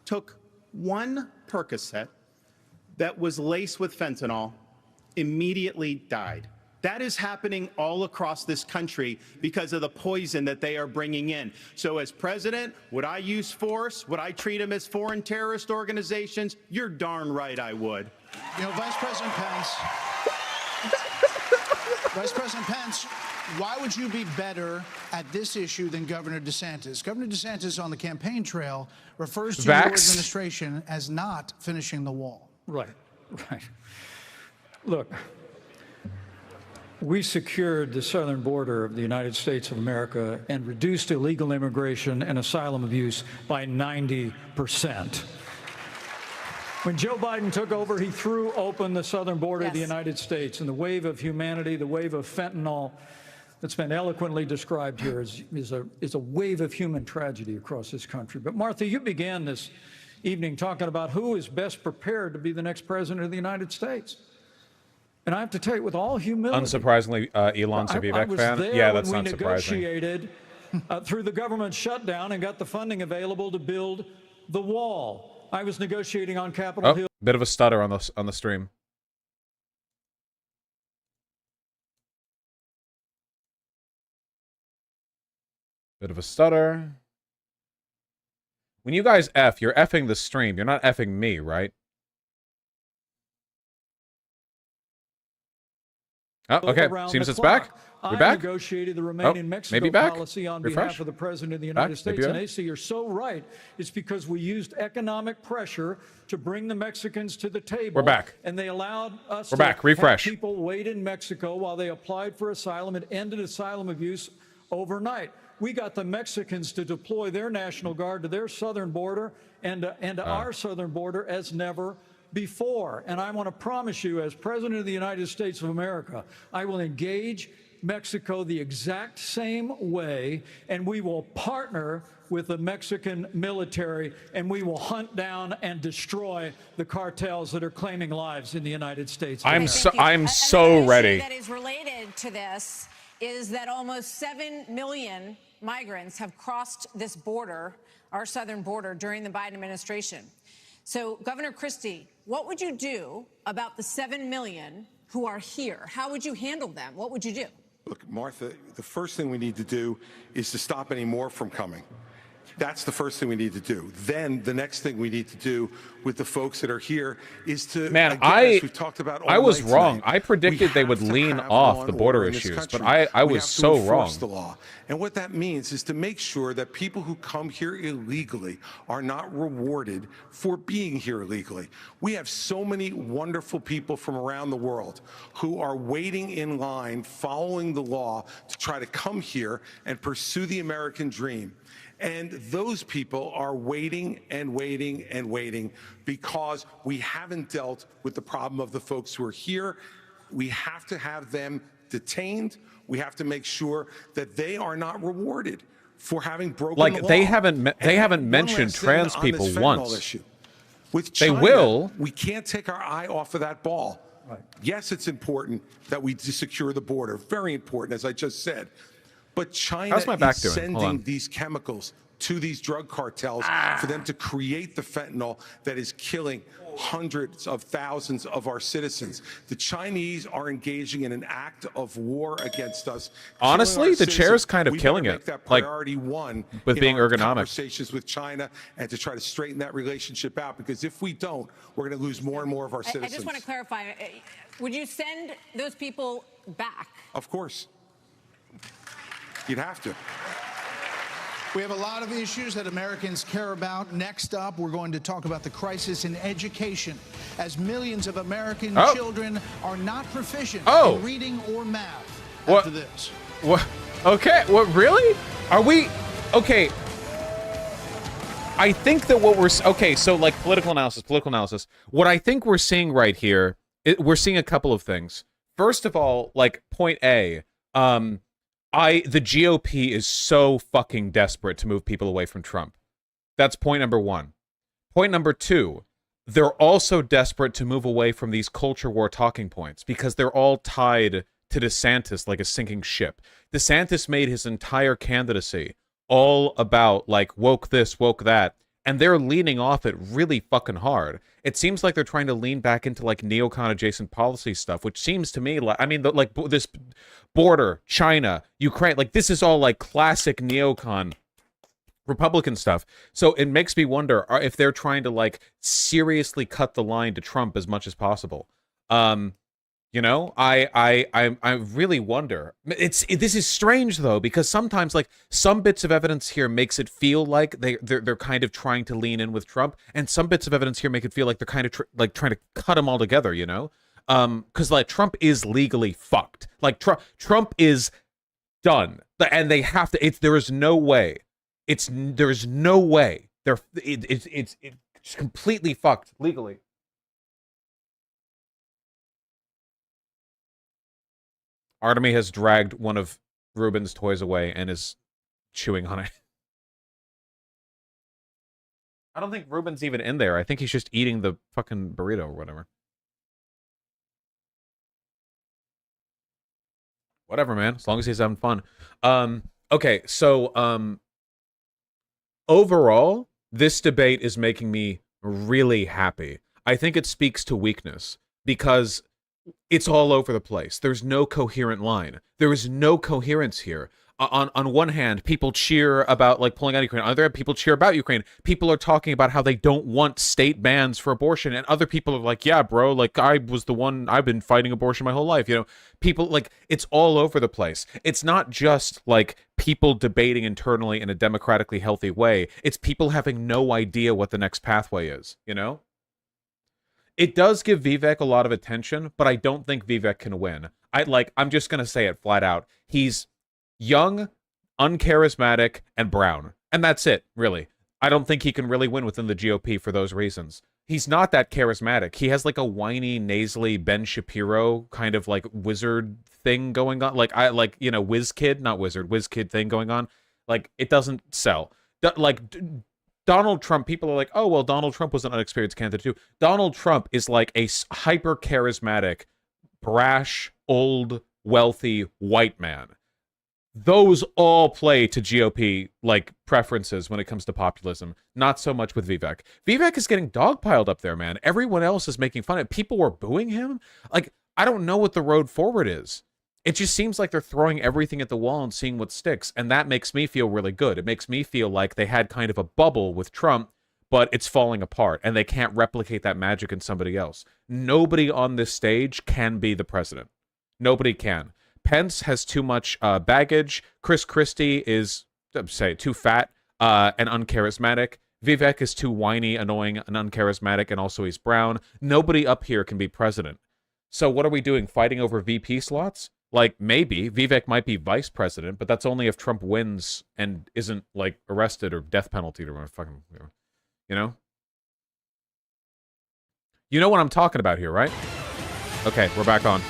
took one Percocet that was laced with fentanyl, immediately died. That is happening all across this country because of the poison that they are bringing in. So as president, would I use force? Would I treat them as foreign terrorist organizations? You're darn right I would. You know, Vice President Pence, why would you be better at this issue than Governor DeSantis? Governor DeSantis on the campaign trail refers to your administration as not finishing the wall. Right. Look, we secured the southern border of the United States of America and reduced illegal immigration and asylum abuse by 90%. When Joe Biden took over, he threw open the southern border of the United States, and the wave of humanity, the wave of fentanyl that's been eloquently described here is a wave of human tragedy across this country. But Martha, you began this evening talking about who is best prepared to be the next president of the United States. And I have to tell you, with all humility, unsurprisingly, Elon's a Vivek fan. Yeah, that's not surprising. We negotiated through the government shutdown and got the funding available to build the wall. I was negotiating on Capitol Hill. Bit of a stutter on the stream. Bit of a stutter. When you guys F, you're effing the stream. You're not effing me, right? Oh, okay. Seems it's back. We're back. I negotiated the remaining Mexico policy on behalf of the President of the United States. And AC, you're so right. It's because we used economic pressure to bring the Mexicans to the table. We're back. And they allowed us to have people wait in Mexico while they applied for asylum and ended asylum abuse overnight. We got the Mexicans to deploy their National Guard to their southern border and to our southern border as never before. And I want to promise you, as President of the United States of America, I will engage Mexico the exact same way, and we will partner with the Mexican military, and we will hunt down and destroy the cartels that are claiming lives in the United States. I'm so ready. That is related to this is that almost 7 million migrants have crossed this border, our southern border, during the Biden administration. So, Governor Christie, what would you do about the 7 million who are here? How would you handle them? What would you do? Look, Martha, the first thing we need to do is to stop any more from coming. That's the first thing we need to do. Then the next thing we need to do with the folks that are here is to, man, again, as we've talked about all I was night wrong. tonight, I predicted they would lean off the border issues, but I was so wrong. The law. And what that means is to make sure that people who come here illegally are not rewarded for being here illegally. We have so many wonderful people from around the world who are waiting in line, following the law to try to come here and pursue the American dream. And those people are waiting and waiting and waiting because we haven't dealt with the problem of the folks who are here. We have to have them detained. We have to make sure that they are not rewarded for having broken the law. They haven't mentioned trans people once. With China, they will. We can't take our eye off of that ball. Right. Yes, it's important that we secure the border. Very important, as I just said. But China is sending these chemicals to these drug cartels for them to create the fentanyl that is killing hundreds of thousands of our citizens. The Chinese are engaging in an act of war against us. Honestly, the chair's kind of killing it. That priority one with being ergonomic. Conversations with China and to try to straighten that relationship out, because if we don't, we're going to lose more and more of our citizens. I just want to clarify. Would you send those people back? Of course. You'd have to. We have a lot of issues that Americans care about. Next up, we're going to talk about the crisis in education, as millions of American children are not proficient in reading or math after this. What? Okay. What? Really? Are we? Okay. I think that what we're so like political analysis. What I think we're seeing right here, we're seeing a couple of things. First of all, like point A, the GOP is so fucking desperate to move people away from Trump. That's point number one. Point number two, they're also desperate to move away from these culture war talking points because they're all tied to DeSantis like a sinking ship. DeSantis made his entire candidacy all about like woke this, woke that, and they're leaning off it really fucking hard. It seems like they're trying to lean back into like neocon adjacent policy stuff, which seems to me like, I mean, like this border, China, Ukraine, like this is all like classic neocon Republican stuff. So it makes me wonder if they're trying to like seriously cut the line to Trump as much as possible. You know, I really wonder. This is strange though, because sometimes like some bits of evidence here makes it feel like they're kind of trying to lean in with Trump, and some bits of evidence here make it feel like they're kind of like trying to cut them all together. You know, because like Trump is legally fucked. Like Trump is done, and they have to. There is no way. There is no way. It's completely fucked legally. Artemy has dragged one of Ruben's toys away and is chewing on it. I don't think Ruben's even in there. I think he's just eating the fucking burrito or whatever. Whatever, man. As long as he's having fun. Okay, so overall, this debate is making me really happy. I think it speaks to weakness because it's all over the place. There's no coherent line. There is no coherence here. On one hand, people cheer about like pulling out Ukraine. On the other hand, people cheer about Ukraine. People are talking about how they don't want state bans for abortion, and other people are like, "Yeah, bro, like I was the one. I've been fighting abortion my whole life." You know, people like it's all over the place. It's not just like people debating internally in a democratically healthy way. It's people having no idea what the next pathway is. You know. It does give Vivek a lot of attention, but I don't think Vivek can win. I'm just going to say it flat out. He's young, uncharismatic, and brown. And that's it, really. I don't think he can really win within the GOP for those reasons. He's not that charismatic. He has like a whiny, nasally Ben Shapiro kind of like wizard thing going on. Like, you know, whiz kid thing going on. Like, it doesn't sell. Donald Trump, people are like, oh, well, Donald Trump was an unexperienced candidate too. Donald Trump is like a hyper-charismatic, brash, old, wealthy, white man. Those all play to GOP, like, preferences when it comes to populism. Not so much with Vivek. Vivek is getting dogpiled up there, man. Everyone else is making fun of it. People were booing him. Like, I don't know what the road forward is. It just seems like they're throwing everything at the wall and seeing what sticks, and that makes me feel really good. It makes me feel like they had kind of a bubble with Trump, but it's falling apart, and they can't replicate that magic in somebody else. Nobody on this stage can be the president. Nobody can. Pence has too much baggage. Chris Christie is, too fat and uncharismatic. Vivek is too whiny, annoying, and uncharismatic, and also he's brown. Nobody up here can be president. So what are we doing, fighting over VP slots? Like, maybe Vivek might be vice president, but that's only if Trump wins and isn't, like, arrested or death penalty or fucking, you know? You know what I'm talking about here, right? Okay, we're back on.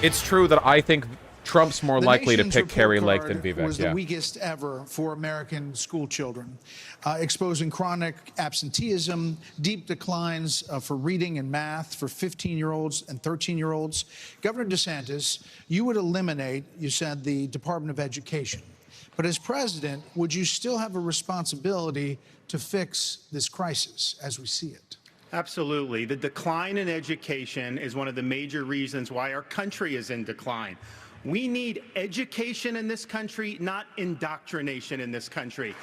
It's true that I think Trump's more likely to pick Carrie Lake than Vivek. Was the weakest ever for American school children, exposing chronic absenteeism, deep declines for reading and math for 15-year-olds and 13-year-olds. Governor DeSantis, you would eliminate, you said, the Department of Education. But as president, would you still have a responsibility to fix this crisis as we see it? Absolutely. The decline in education is one of the major reasons why our country is in decline. We need education in this country, not indoctrination in this country.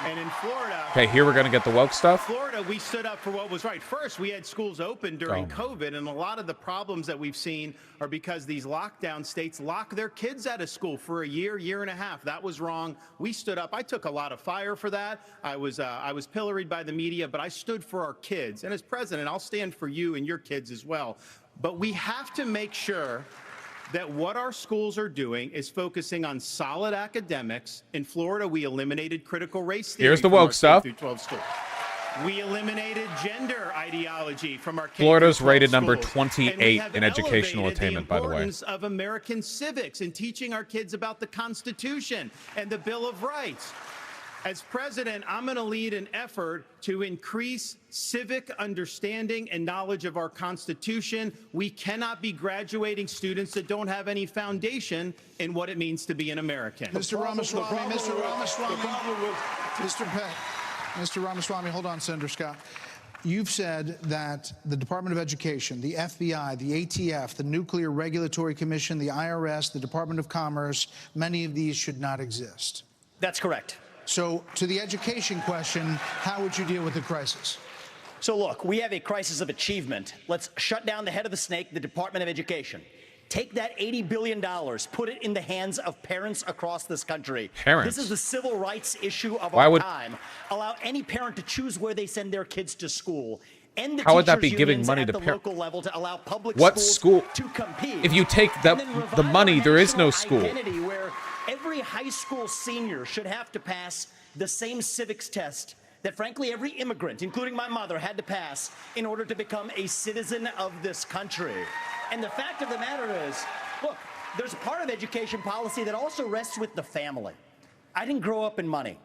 And in Florida... Okay, here we're going to get the woke stuff. Florida, we stood up for what was right. First, we had schools open during COVID, and a lot of the problems that we've seen are because these lockdown states lock their kids out of school for a year, year and a half. That was wrong. We stood up. I took a lot of fire for that. I was pilloried by the media, but I stood for our kids. And as president, I'll stand for you and your kids as well. But we have to make sure that what our schools are doing is focusing on solid academics. In Florida, we eliminated critical race theory. Here's the woke stuff. K through 12 schools. We eliminated gender ideology from our K Florida's through 12 rated number schools. 28 in educational elevated attainment, by the way. The importance of American civics and teaching our kids about the Constitution and the Bill of Rights. As president, I'm going to lead an effort to increase civic understanding and knowledge of our Constitution. We cannot be graduating students that don't have any foundation in what it means to be an American. Mr. Ramaswamy, Mr. Ramaswamy, hold on, Senator Scott. You've said that the Department of Education, the FBI, the ATF, the Nuclear Regulatory Commission, the IRS, the Department of Commerce, many of these should not exist. That's correct. So to the education question, how would you deal with the crisis? So look, we have a crisis of achievement. Let's shut down the head of the snake, the Department of Education. Take that $80 billion, put it in the hands of parents across this country. Parents? This is the civil rights issue of our time. Allow any parent to choose where they send their kids to school. End the How would that be teachers' giving unions money at to the parents? local level to allow public What schools school? to compete. If you take the money, there is no school. Identity where every high school senior should have to pass the same civics test that, frankly, every immigrant, including my mother, had to pass in order to become a citizen of this country. And the fact of the matter is, look, there's a part of education policy that also rests with the family. I didn't grow up in money,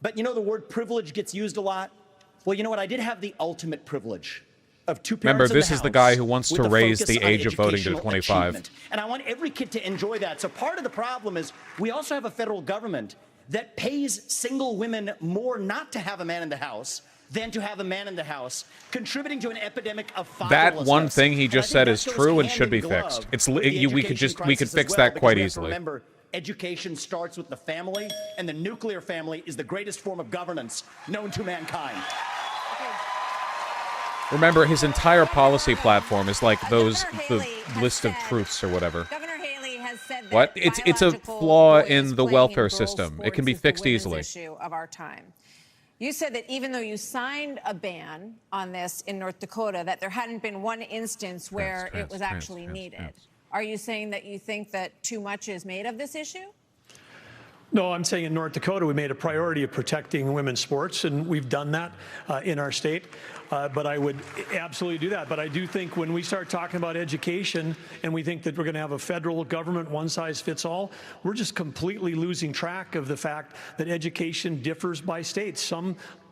but you know the word privilege gets used a lot? Well, you know what? I did have the ultimate privilege of two parents. Remember, this in the is the house guy who wants to with a raise focus the on age of voting to educational 25. achievement. And I want every kid to enjoy that. So part of the problem is we also have a federal government that pays single women more not to have a man in the house than to have a man in the house, contributing to an epidemic of fatherlessness. That one thing he just said is true and should be fixed. It's we could fix that quite easily. Remember, education starts with the family, and the nuclear family is the greatest form of governance known to mankind. Remember, his entire policy platform is like the list of truths or whatever. Governor Haley has said that What? It's a flaw in the welfare system. It can be fixed easily. Issue of our time. You said that even though you signed a ban on this in North Dakota, that there hadn't been one instance where it was actually needed. Are you saying that you think that too much is made of this issue? No, I'm saying in North Dakota, we made a priority of protecting women's sports, and we've done that in our state. But I would absolutely do that. But I do think when we start talking about education and we think that we're going to have a federal government one-size-fits-all, we're just completely losing track of the fact that education differs by state.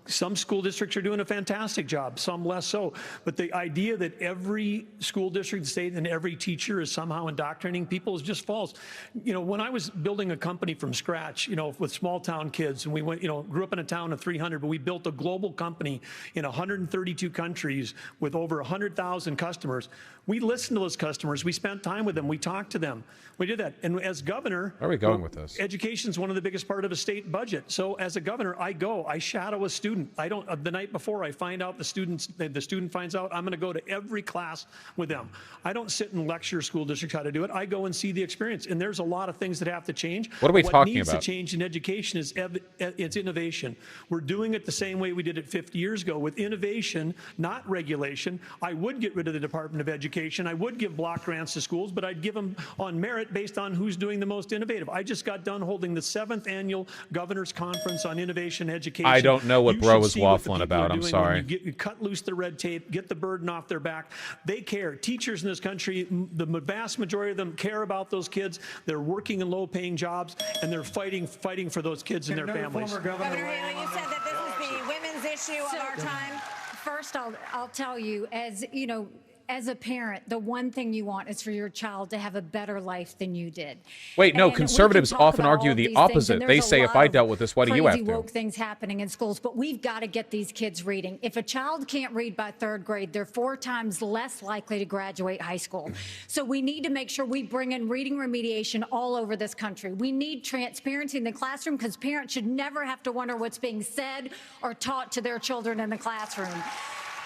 Some school districts are doing a fantastic job, some less so. But the idea that every school district, state, and every teacher is somehow indoctrinating people is just false. You know, when I was building a company from scratch, you know, with small town kids, and we went, you know, grew up in a town of 300, but we built a global company in 132 countries with over 100,000 customers. We listened to those customers. We spent time with them. We talked to them. We did that. And as governor, where are we going with this? Education is one of the biggest part of a state budget. So as a governor, I shadow a student. I don't, the night before I find out the student finds out, I'm going to go to every class with them. I don't sit and lecture school districts how to do it. I go and see the experience. And there's a lot of things that have to change. What are we talking What needs about? to change in education is it's innovation. We're doing it the same way we did it 50 years ago with innovation, not regulation. I would get rid of the Department of Education. I would give block grants to schools, but I'd give them on merit based on who's doing the most innovative. I just got done holding the 7th annual Governor's Conference on Innovation Education. I don't know what bro was waffling about. I'm sorry. You cut loose the red tape, get the burden off their back. They care. Teachers in this country, the vast majority of them care about those kids. They're working in low-paying jobs, and they're fighting for those kids and their families. Governor Haley, you said that this is the women's issue of our time. First, I'll tell you, as you know, as a parent, the one thing you want is for your child to have a better life than you did. Wait, no, And conservatives we can talk often about argue all the these things, opposite. and They there's a say, if lot I of dealt with this, why do you have crazy to? woke things happening in schools, but we've got to get these kids reading. If a child can't read by 3rd grade, they're 4 times less likely to graduate high school. So we need to make sure we bring in reading remediation all over this country. We need transparency in the classroom because parents should never have to wonder what's being said or taught to their children in the classroom.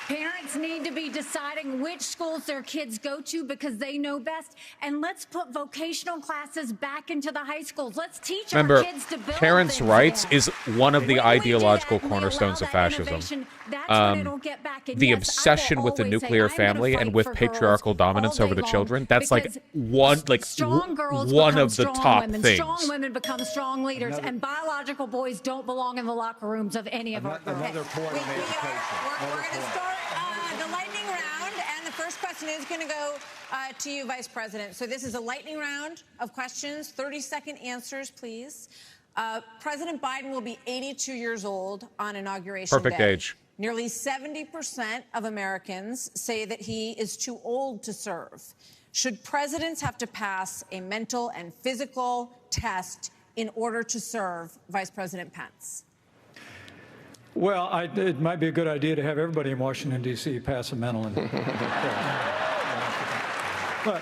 Parents need to be deciding which schools their kids go to because they know best. And let's put vocational classes back into the high schools. Let's teach Remember, our kids to build parents' things rights again. is one of the When we do ideological that and we allow cornerstones of that fascism. innovation, that's when it'll get back. And The yes, obsession with the always say, nuclear I'm gonna family and fight with for patriarchal girls dominance all over day the long children, that's like because strong girls one become of the strong top women. things. Strong women become strong leaders, and biological boys don't belong in the locker rooms of any of our girls. Another point on education. We're going to start the lightning round, and the first question is going to go to you, Vice President. So this is a lightning round of questions, 30-second answers, please. President Biden will be 82 years old on Inauguration Day. Perfect age. Nearly 70% of Americans say that he is too old to serve. Should presidents have to pass a mental and physical test in order to serve, Vice President Pence? Well, it might be a good idea to have everybody in Washington, D.C. pass a mental and but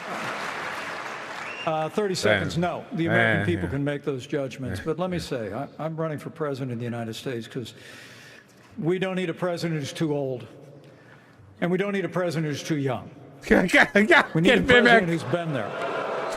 30 seconds, no. The American people can make those judgments. But let me say, I'm running for president of the United States because we don't need a president who's too old, and we don't need a president who's too young. We need a president who's been there.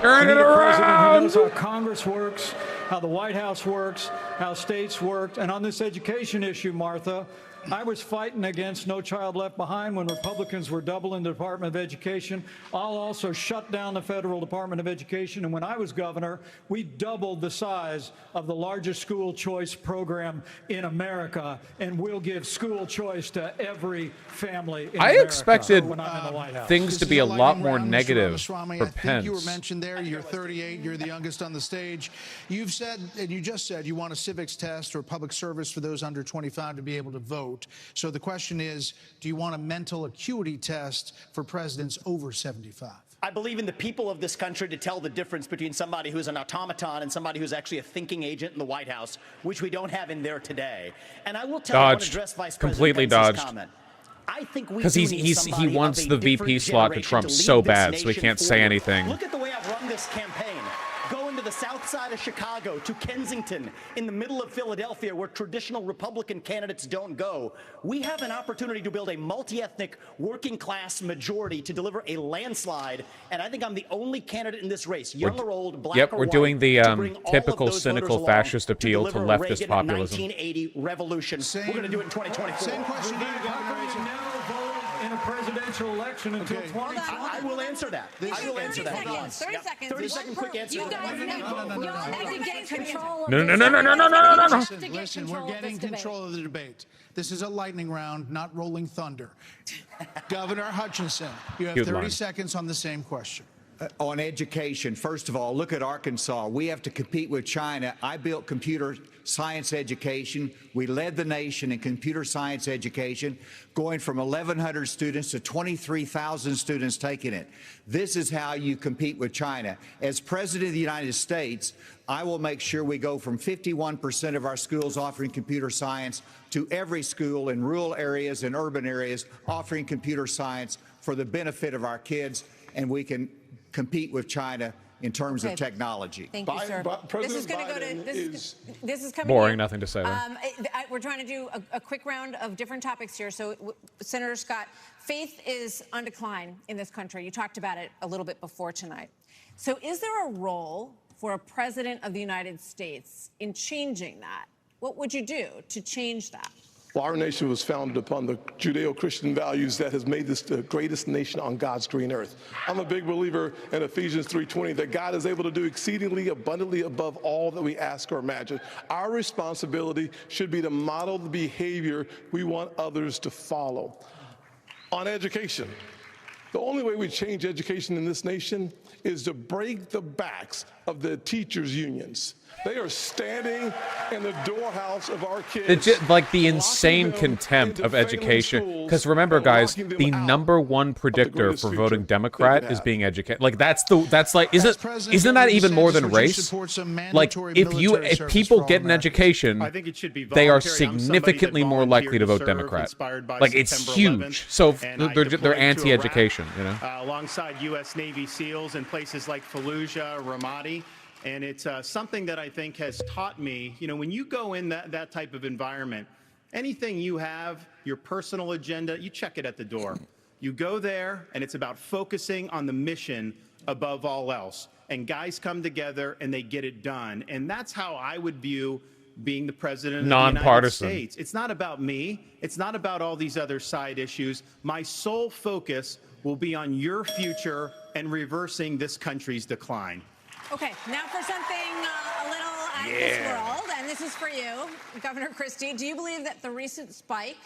Turn it around. A president who knows how Congress works, how the White House works, how states work. And on this education issue, Martha, I was fighting against No Child Left Behind when Republicans were doubling the Department of Education. I'll also shut down the Federal Department of Education. And when I was governor, we doubled the size of the largest school choice program in America, and we'll give school choice to every family in America. I expected when I'm in the White House. things to be a lot more negative for I think Pence. you were mentioned there. You're 38. You're the youngest on the stage. You've said, and you just said, you want a civics test or public service for those under 25 to be able to vote. So the question is, do you want a mental acuity test for presidents over 75? I believe in the people of this country to tell the difference between somebody who's an automaton and somebody who's actually a thinking agent in the White House, which we don't have in there today. And I will tell you, I want to address Vice President Completely Pence's dodged. comment. I think we Because do need he somebody wants of a the VP different slot to generation Trump lead so this bad, so he nation can't say forward. anything. Look at the way I've run this campaign. Go into the south side of Chicago, to Kensington, in the middle of Philadelphia, where traditional Republican candidates don't go. We have an opportunity to build a multi-ethnic working class majority to deliver a landslide, and I think I'm the only candidate in this race, young or old, black Yep, or we're white, doing the to bring all of typical those cynical voters along fascist appeal to deliver a leftist Reagan populism. 1980 revolution. We're going to do it in 2024. Same question to you, in a presidential election until 2020. I will answer that. I will answer that. 30 seconds. 30-second quick answer. You guys need to get control of No. Listen, we're getting control of the debate. This is a lightning round, not rolling thunder. Governor Hutchinson, you have 30 seconds on the same question. On education, first of all, look at Arkansas. We have to compete with China. I built computer science education. We led the nation in computer science education, going from 1,100 students to 23,000 students taking it. This is how you compete with China. As President of the United States, I will make sure we go from 51% of our schools offering computer science to every school in rural areas and urban areas offering computer science for the benefit of our kids, and we can compete with China in terms of technology. Thank you, sir. This is going to go to this is coming. Boring, in. nothing to say there. We're trying to do a quick round of different topics here. So, Senator Scott, faith is on decline in this country. You talked about it a little bit before tonight. So, is there a role for a president of the United States in changing that? What would you do to change that? Well, our nation was founded upon the Judeo-Christian values that has made this the greatest nation on God's green earth. I'm a big believer in Ephesians 3:20 that God is able to do exceedingly abundantly above all that we ask or imagine. Our responsibility should be to model the behavior we want others to follow. On education, the only way we change education in this nation is to break the backs of the teachers' unions. They are standing in the doorhouse of our kids. Like the insane contempt of education. Because remember, guys, the #1 predictor for voting Democrat is being educated. Like that's like isn't that even more than race? Like if people get an education, I think it should be they are voluntary. I'm somebody significantly that more likely to vote serve, Democrat. inspired by Like it's September huge. 11th, So and I they're deployed to anti-education, you know. alongside U.S. Navy SEALs in places like Fallujah, Ramadi. And it's something that I think has taught me, you know, when you go in that type of environment, anything you have, your personal agenda, you check it at the door. You go there, and it's about focusing on the mission above all else. And guys come together, and they get it done. And that's how I would view being the president of the United Nonpartisan. States. It's not about me. It's not about all these other side issues. My sole focus will be on your future and reversing this country's decline. Okay, now for something a little out of this world, and this is for you, Governor Christie. Do you believe that the recent spike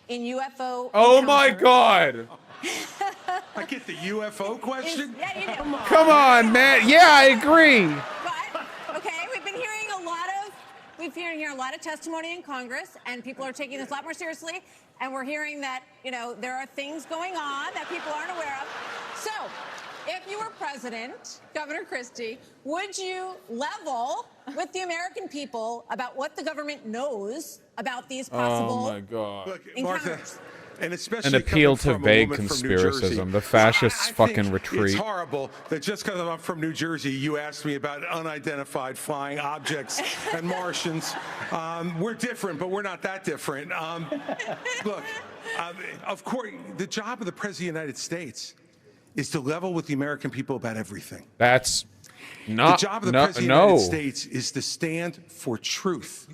in UFO Oh my God! I get the UFO question? Yeah, you do. Come on, man. Yeah, I agree. But, okay, we've been hearing a lot of testimony in Congress, and people are taking this a lot more seriously, and we're hearing that, you know, there are things going on that people aren't aware of. So, if you were president, Governor Christie, would you level with the American people about what the government knows about these possible Oh my God. Look, encounters? Martha, and especially An appeal coming to from a vague woman from New Jersey. conspiracism. The fascists I think fucking retreat. It's horrible that just because I'm from New Jersey, you asked me about unidentified flying objects and Martians. We're different, but we're not that different. Look, of course, the job of the President of the United States is to level with the American people about everything. That's not the job of the President of the United States is to stand for truth.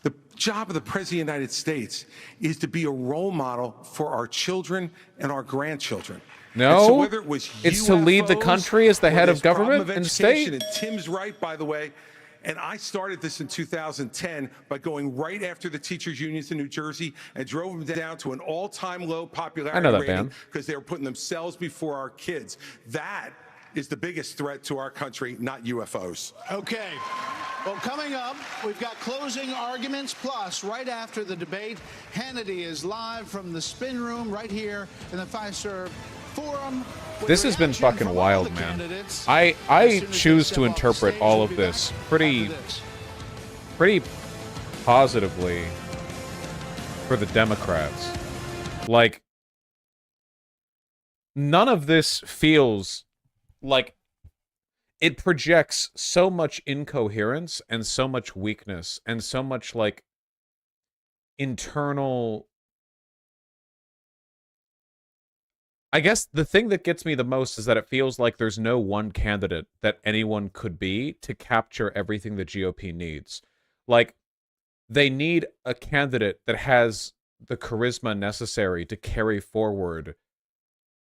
The job of the President of the United States is to be a role model for our children and our grandchildren. No, and so whether it was it's to lead the UFOs country as the or head of this problem government and state. education, and Tim's right, by the way. And I started this in 2010 by going right after the teachers' unions in New Jersey and drove them down to an all-time low popularity I know that, rating man. because they were putting themselves before our kids. That is the biggest threat to our country, not UFOs. Okay. Well, coming up, we've got closing arguments. Plus, right after the debate, Hannity is live from the spin room right here in the Fiserv Forum. This has been fucking wild, man. I choose to interpret all of this pretty positively for the Democrats. Like, none of this feels like it projects so much incoherence and so much weakness and so much like internal. I guess the thing that gets me the most is that it feels like there's no one candidate that anyone could be to capture everything the GOP needs. Like, they need a candidate that has the charisma necessary to carry forward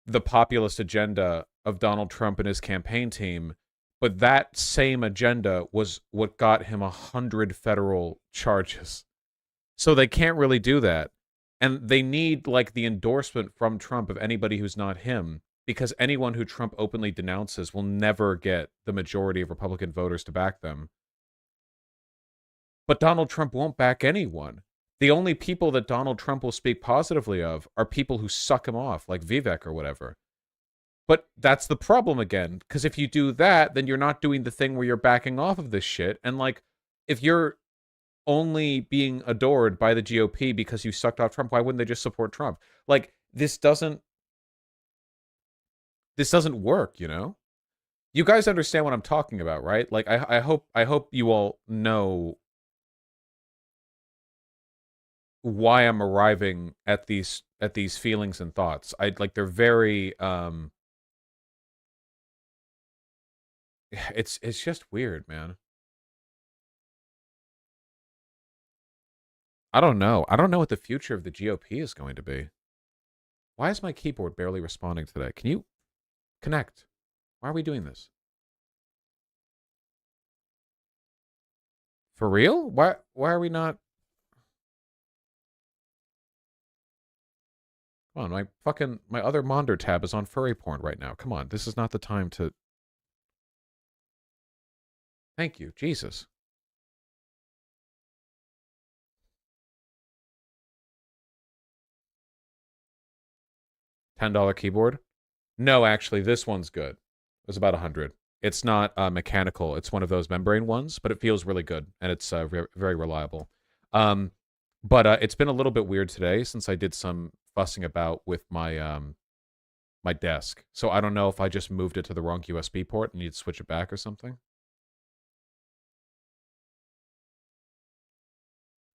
the populist agenda of Donald Trump and his campaign team, but that same agenda was what got him 100 federal charges. So they can't really do that. And they need, like, the endorsement from Trump of anybody who's not him, because anyone who Trump openly denounces will never get the majority of Republican voters to back them. But Donald Trump won't back anyone. The only people that Donald Trump will speak positively of are people who suck him off, like Vivek or whatever. But that's the problem again, because if you do that, then you're not doing the thing where you're backing off of this shit. And, like, if you're only being adored by the GOP because you sucked off Trump, why wouldn't they just support Trump? Like, this doesn't work, you know? You guys understand what I'm talking about, right? Like, I hope you all know why I'm arriving at these feelings and thoughts. They're very it's just weird, man. I don't know. I don't know what the future of the GOP is going to be. Why is my keyboard barely responding today? Can you connect? Why are we doing this? For real? Why are we not? Come on, my other monitor tab is on furry porn right now. Come on, this is not the time to Thank you, Jesus. $10 keyboard? No, actually, this one's good. It was about 100. It's not mechanical. It's one of those membrane ones, but it feels really good, and it's very reliable. But it's been a little bit weird today since I did some fussing about with my my desk. So I don't know if I just moved it to the wrong USB port and need to switch it back or something.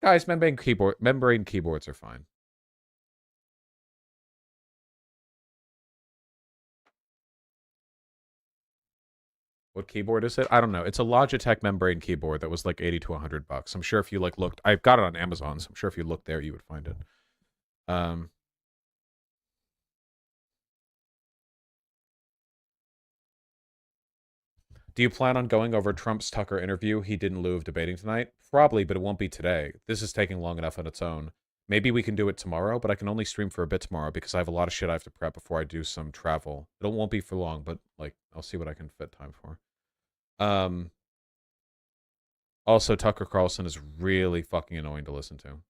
Guys, membrane keyboards are fine. What keyboard is it? I don't know. It's a Logitech membrane keyboard that was like 80 to 100 bucks. I'm sure if you like looked, I've got it on Amazon, so I'm sure if you looked there, you would find it. Do you plan on going over Trump's Tucker interview he did in lieu of debating tonight? Probably, but it won't be today. This is taking long enough on its own. Maybe we can do it tomorrow, but I can only stream for a bit tomorrow because I have a lot of shit I have to prep before I do some travel. It won't be for long, but like I'll see what I can fit time for. Also, Tucker Carlson is really fucking annoying to listen to.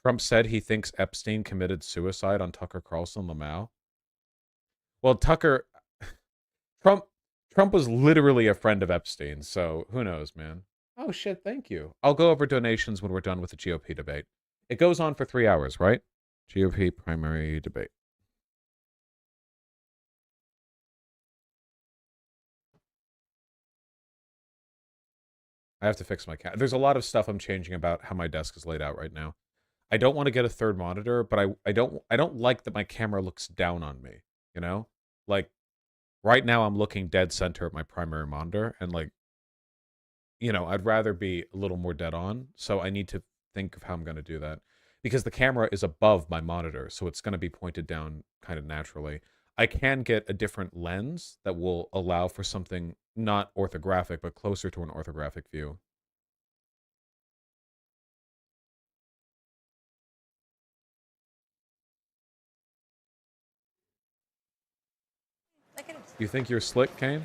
Trump said he thinks Epstein committed suicide on Tucker Carlson Lamau. Well, Trump was literally a friend of Epstein, so who knows, man. Oh, shit, thank you. I'll go over donations when we're done with the GOP debate. It goes on for 3 hours, right? GOP primary debate. I have to fix my cat. There's a lot of stuff I'm changing about how my desk is laid out right now. I don't want to get a third monitor, but I don't like that my camera looks down on me, you know? Like, right now I'm looking dead center at my primary monitor, and like, you know, I'd rather be a little more dead on, so I need to think of how I'm going to do that. Because the camera is above my monitor, so it's going to be pointed down kind of naturally. I can get a different lens that will allow for something not orthographic, but closer to an orthographic view. You think you're slick, Kane?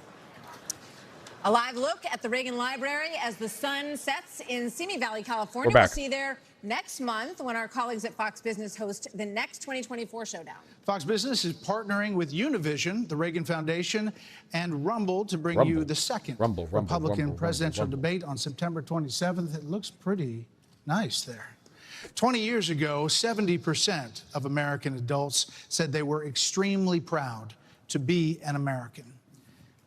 A live look at the Reagan Library as the sun sets in Simi Valley, California. We're back. We'll see there next month when our colleagues at Fox Business host the next 2024 showdown. Fox Business is partnering with Univision, the Reagan Foundation, and Rumble to bring you the second Republican presidential debate on September 27th. It looks pretty nice there. 20 years ago, 70% of American adults said they were extremely proud to be an American.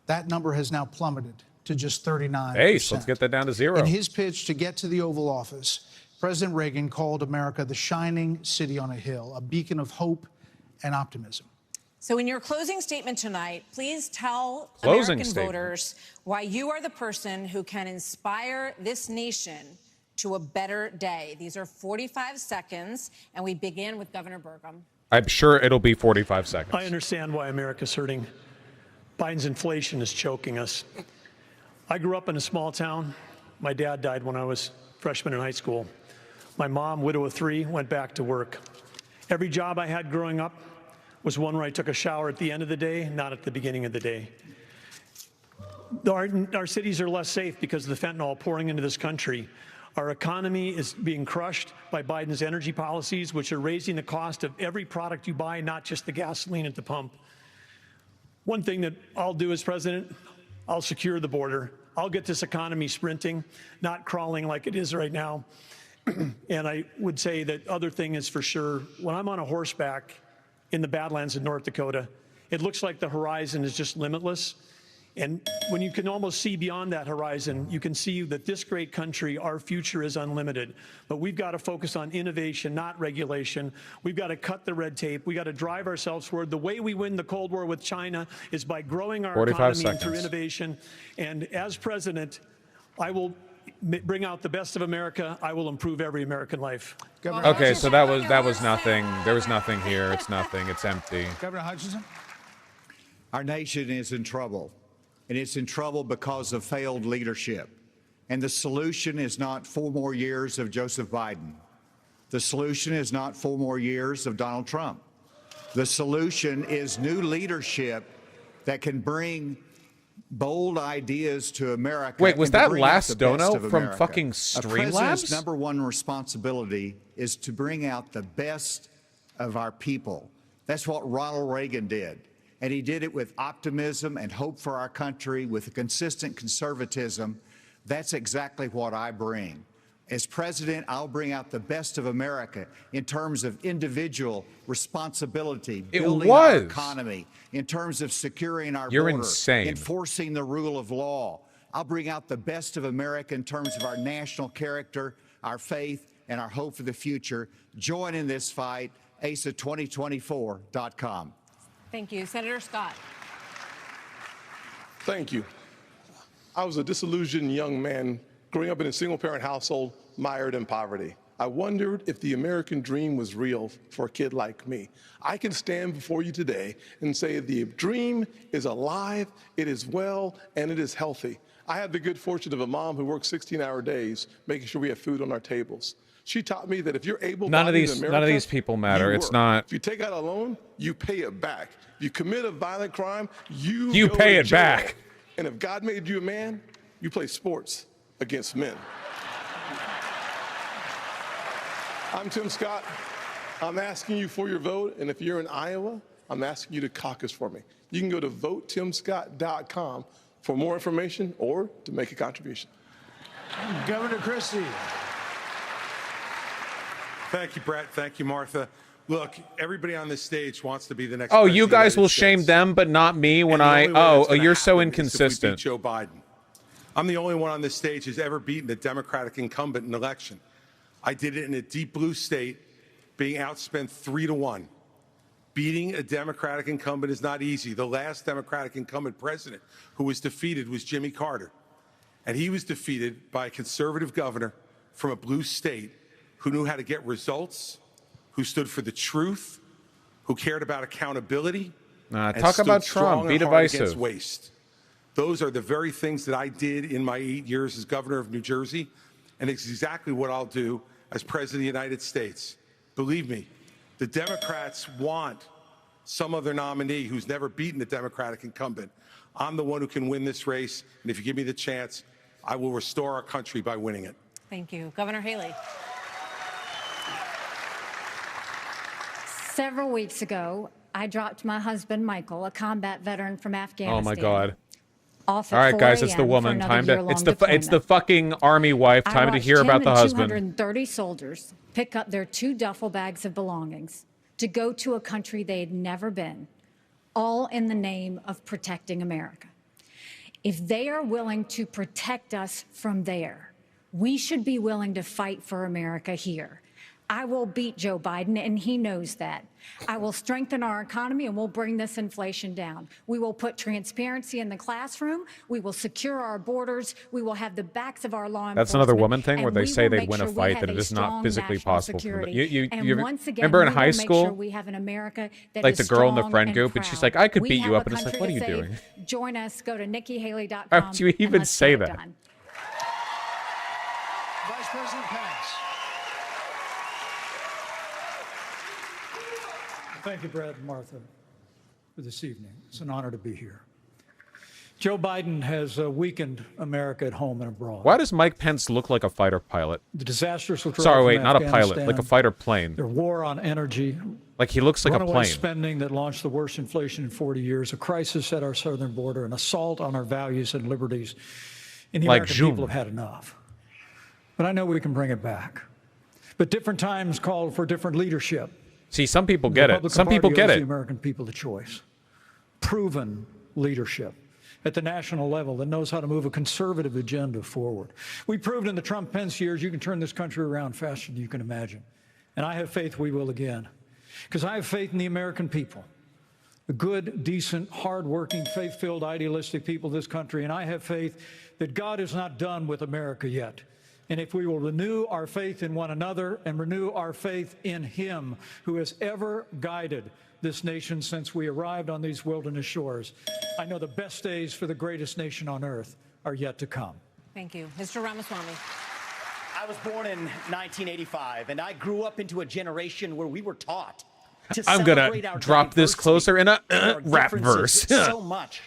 That number has now plummeted to just 39%. Hey, so let's get that down to 0. In his pitch to get to the Oval Office, President Reagan called America the shining city on a hill, a beacon of hope and optimism. So in your closing statement tonight, please tell American voters why you are the person who can inspire this nation to a better day. These are 45 seconds, and we begin with Governor Burgum. I'm sure it'll be 45 seconds. I understand why America's hurting. Biden's inflation is choking us. I grew up in a small town. My dad died when I was a freshman in high school. My mom, widow of 3, went back to work. Every job I had growing up was one where I took a shower at the end of the day, not at the beginning of the day. Our cities are less safe because of the fentanyl pouring into this country. Our economy is being crushed by Biden's energy policies, which are raising the cost of every product you buy, not just the gasoline at the pump. One thing that I'll do as president, I'll secure the border. I'll get this economy sprinting, not crawling like it is right now. And I would say that other thing is for sure, when I'm on a horseback in the Badlands of North Dakota, it looks like the horizon is just limitless. And when you can almost see beyond that horizon, you can see that this great country, our future is unlimited. But we've got to focus on innovation, not regulation. We've got to cut the red tape. We've got to drive ourselves forward. The way we win the Cold War with China is by growing our economy and through innovation. And as president, I will bring out the best of America. I will improve every American life. Okay, so that was nothing. There was nothing here. It's nothing. It's empty. Governor Hutchinson? Our nation is in trouble. And it's in trouble because of failed leadership. And the solution is not 4 more years of Joseph Biden. The solution is not 4 more years of Donald Trump. The solution is new leadership that can bring bold ideas to America. Wait, was and to that bring out last the best dono of from America. fucking A president's Streamlabs? #1 responsibility is to bring out the best of our people. That's what Ronald Reagan did. And he did it with optimism and hope for our country, with a consistent conservatism. That's exactly what I bring. As president, I'll bring out the best of America in terms of individual responsibility, building our economy, in terms of securing our You're border, insane. enforcing the rule of law. I'll bring out the best of America in terms of our national character, our faith, and our hope for the future. Join in this fight, asa2024.com. Thank you. Senator Scott. Thank you. I was a disillusioned young man growing up in a single-parent household mired in poverty. I wondered if the American dream was real for a kid like me. I can stand before you today and say the dream is alive, it is well, and it is healthy. I had the good fortune of a mom who worked 16-hour days, making sure we have food on our tables. She taught me that if you're able None of these people matter. It's not. If you take out a loan, you pay it back. If you commit a violent crime, you go pay to it jail. back. And if God made you a man, you play sports against men. I'm Tim Scott. I'm asking you for your vote, and if you're in Iowa, I'm asking you to caucus for me. You can go to votetimscott.com for more information or to make a contribution. Governor Christie. Thank you, Brett. Thank you, Martha. Look, everybody on this stage wants to be the next. Oh, president you of the guys United will States. shame them, but not me when And the I. only way that's Oh, gonna you're so happen is if we inconsistent. beat Joe Biden. I'm the only one on this stage who's ever beaten a Democratic incumbent in an election. I did it in a deep blue state, being outspent 3-1. Beating a Democratic incumbent is not easy. The last Democratic incumbent president who was defeated was Jimmy Carter. And he was defeated by a conservative governor from a blue state who knew how to get results, who stood for the truth, who cared about accountability. and Talk stood about strong Trump. Be and hard against divisive. waste. Those are the very things that I did in my 8 years as governor of New Jersey, and it's exactly what I'll do as president of the United States. Believe me, the Democrats want some other nominee who's never beaten a Democratic incumbent. I'm the one who can win this race, and if you give me the chance, I will restore our country by winning it. Thank you. Governor Haley. Several weeks ago, I dropped my husband, Michael, a combat veteran from Afghanistan. Oh my God. Off All at right, 4 guys, it's the a.m. woman. for Time to. another It's year-long the deployment. fucking army wife. I Time to watched hear him about the and husband. 230 soldiers pick up their 2 duffel bags of belongings to go to a country they had never been, all in the name of protecting America. If they are willing to protect us from there, we should be willing to fight for America here. I will beat Joe Biden, and he knows that. I will strengthen our economy, and we'll bring this inflation down. We will put transparency in the classroom. We will secure our borders. We will have the backs of our law enforcement. That's another woman thing where and they we say will they'd make win a sure we fight have that it a is not strong physically national possible for them. security. You once again, remember in we will high make school? sure we have an America that Like is the girl in the strong friend and group, and she's proud. like, I could We beat you have up, a and it's like, country what are to you save. doing? Join us. Go to NikkiHaley.com. Why would you and even let's say get it that? done. Vice President Pence. Thank you, Brad and Martha, for this evening. It's an honor to be here. Joe Biden has weakened America at home and abroad. Why does Mike Pence look like a fighter pilot? The disastrous withdrawal Sorry, from wait, not a pilot, Afghanistan, like a fighter plane. their war on energy, Like he looks like a runaway plane. spending that launched the worst inflation in 40 years, a crisis at our southern border, an assault on our values and liberties. And the Like American June. people have had enough. But I know we can bring it back. But different times call for different leadership. See, some people The get it. Republican Some people Party get owes it. the American people the choice. Proven leadership at the national level that knows how to move a conservative agenda forward. We proved in the Trump-Pence years you can turn this country around faster than you can imagine. And I have faith we will again. Because I have faith in the American people. The good, decent, hardworking, faith-filled, idealistic people of this country. And I have faith that God is not done with America yet. And if we will renew our faith in one another and renew our faith in Him who has ever guided this nation since we arrived on these wilderness shores, I know the best days for the greatest nation on earth are yet to come. Thank you. Mr. Ramaswamy. I was born in 1985, and I grew up into a generation where we were taught to I'm celebrate gonna our drop this diversity closer in a and our rap differences verse. so much.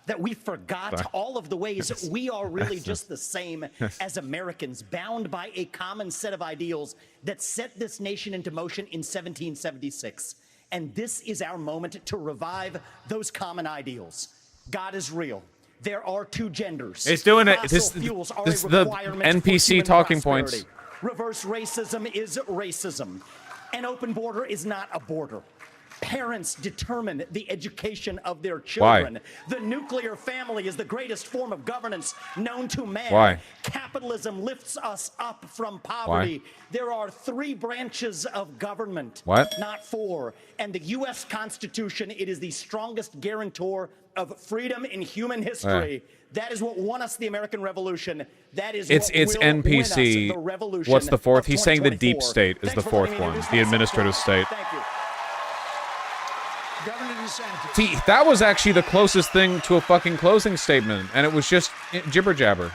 that we forgot all of the ways we are really just the same as Americans, bound by a common set of ideals that set this nation into motion in 1776. And this is our moment to revive those common ideals. God is real. There are two genders. It's doing it. Fossil This fuels are is a the requirement for NPC human talking prosperity. points. Reverse racism is racism. An open border is not a border. Parents determine the education of their children. Why? The nuclear family is the greatest form of governance known to man. Why? Capitalism lifts us up from poverty. Why? There are 3 branches of government, What? not 4. And the U.S. Constitution, it is the strongest guarantor of freedom in human history. That is what won us the American Revolution. That is It's what will win us NPC. the revolution. What's the fourth? of He's saying the deep 2024. state is Thanks the for letting fourth me one, introduce the myself. administrative state. Thank you. Governor DeSantis. See, that was actually the closest thing to a fucking closing statement, and it was just jibber jabber.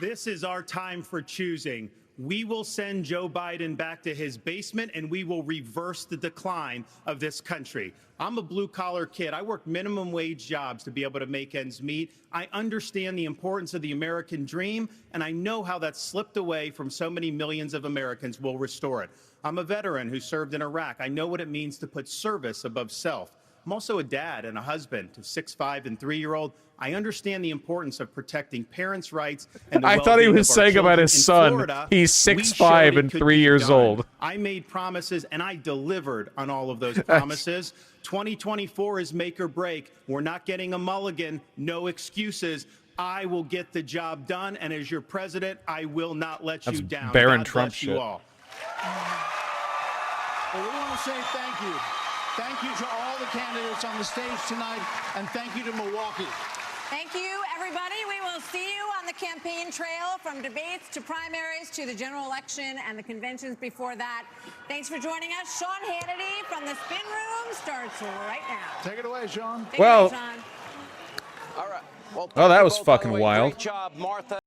This is our time for choosing. We will send Joe Biden back to his basement, and we will reverse the decline of this country. I'm a blue-collar kid. I work minimum wage jobs to be able to make ends meet. I understand the importance of the American dream, and I know how that's slipped away from so many millions of Americans. We'll restore it. I'm a veteran who served in Iraq. I know what it means to put service above self. I'm also a dad and a husband to 6'5" and 3-year-old. I understand the importance of protecting parents' rights and the I thought he well-being was of our saying about children. his In son. Florida, He's we 6'5" showed and it could 3 be years done. old. I made promises and I delivered on all of those promises. 2024 is make or break. We're not getting a mulligan, no excuses. I will get the job done, and as your president, I will not let That's you down. Barron God Trump bless you shit. all. Well, we want to say thank you. Thank you to all the candidates on the stage tonight, and thank you to Milwaukee. Thank you, everybody. We will see you on the campaign trail from debates to primaries to the general election and the conventions before that. Thanks for joining us. Sean Hannity from the Spin Room starts right now. Take it away, Sean. Take it away, Sean. All right. Well, Oh, that thank you was both, by the fucking way. wild. Great job, Martha.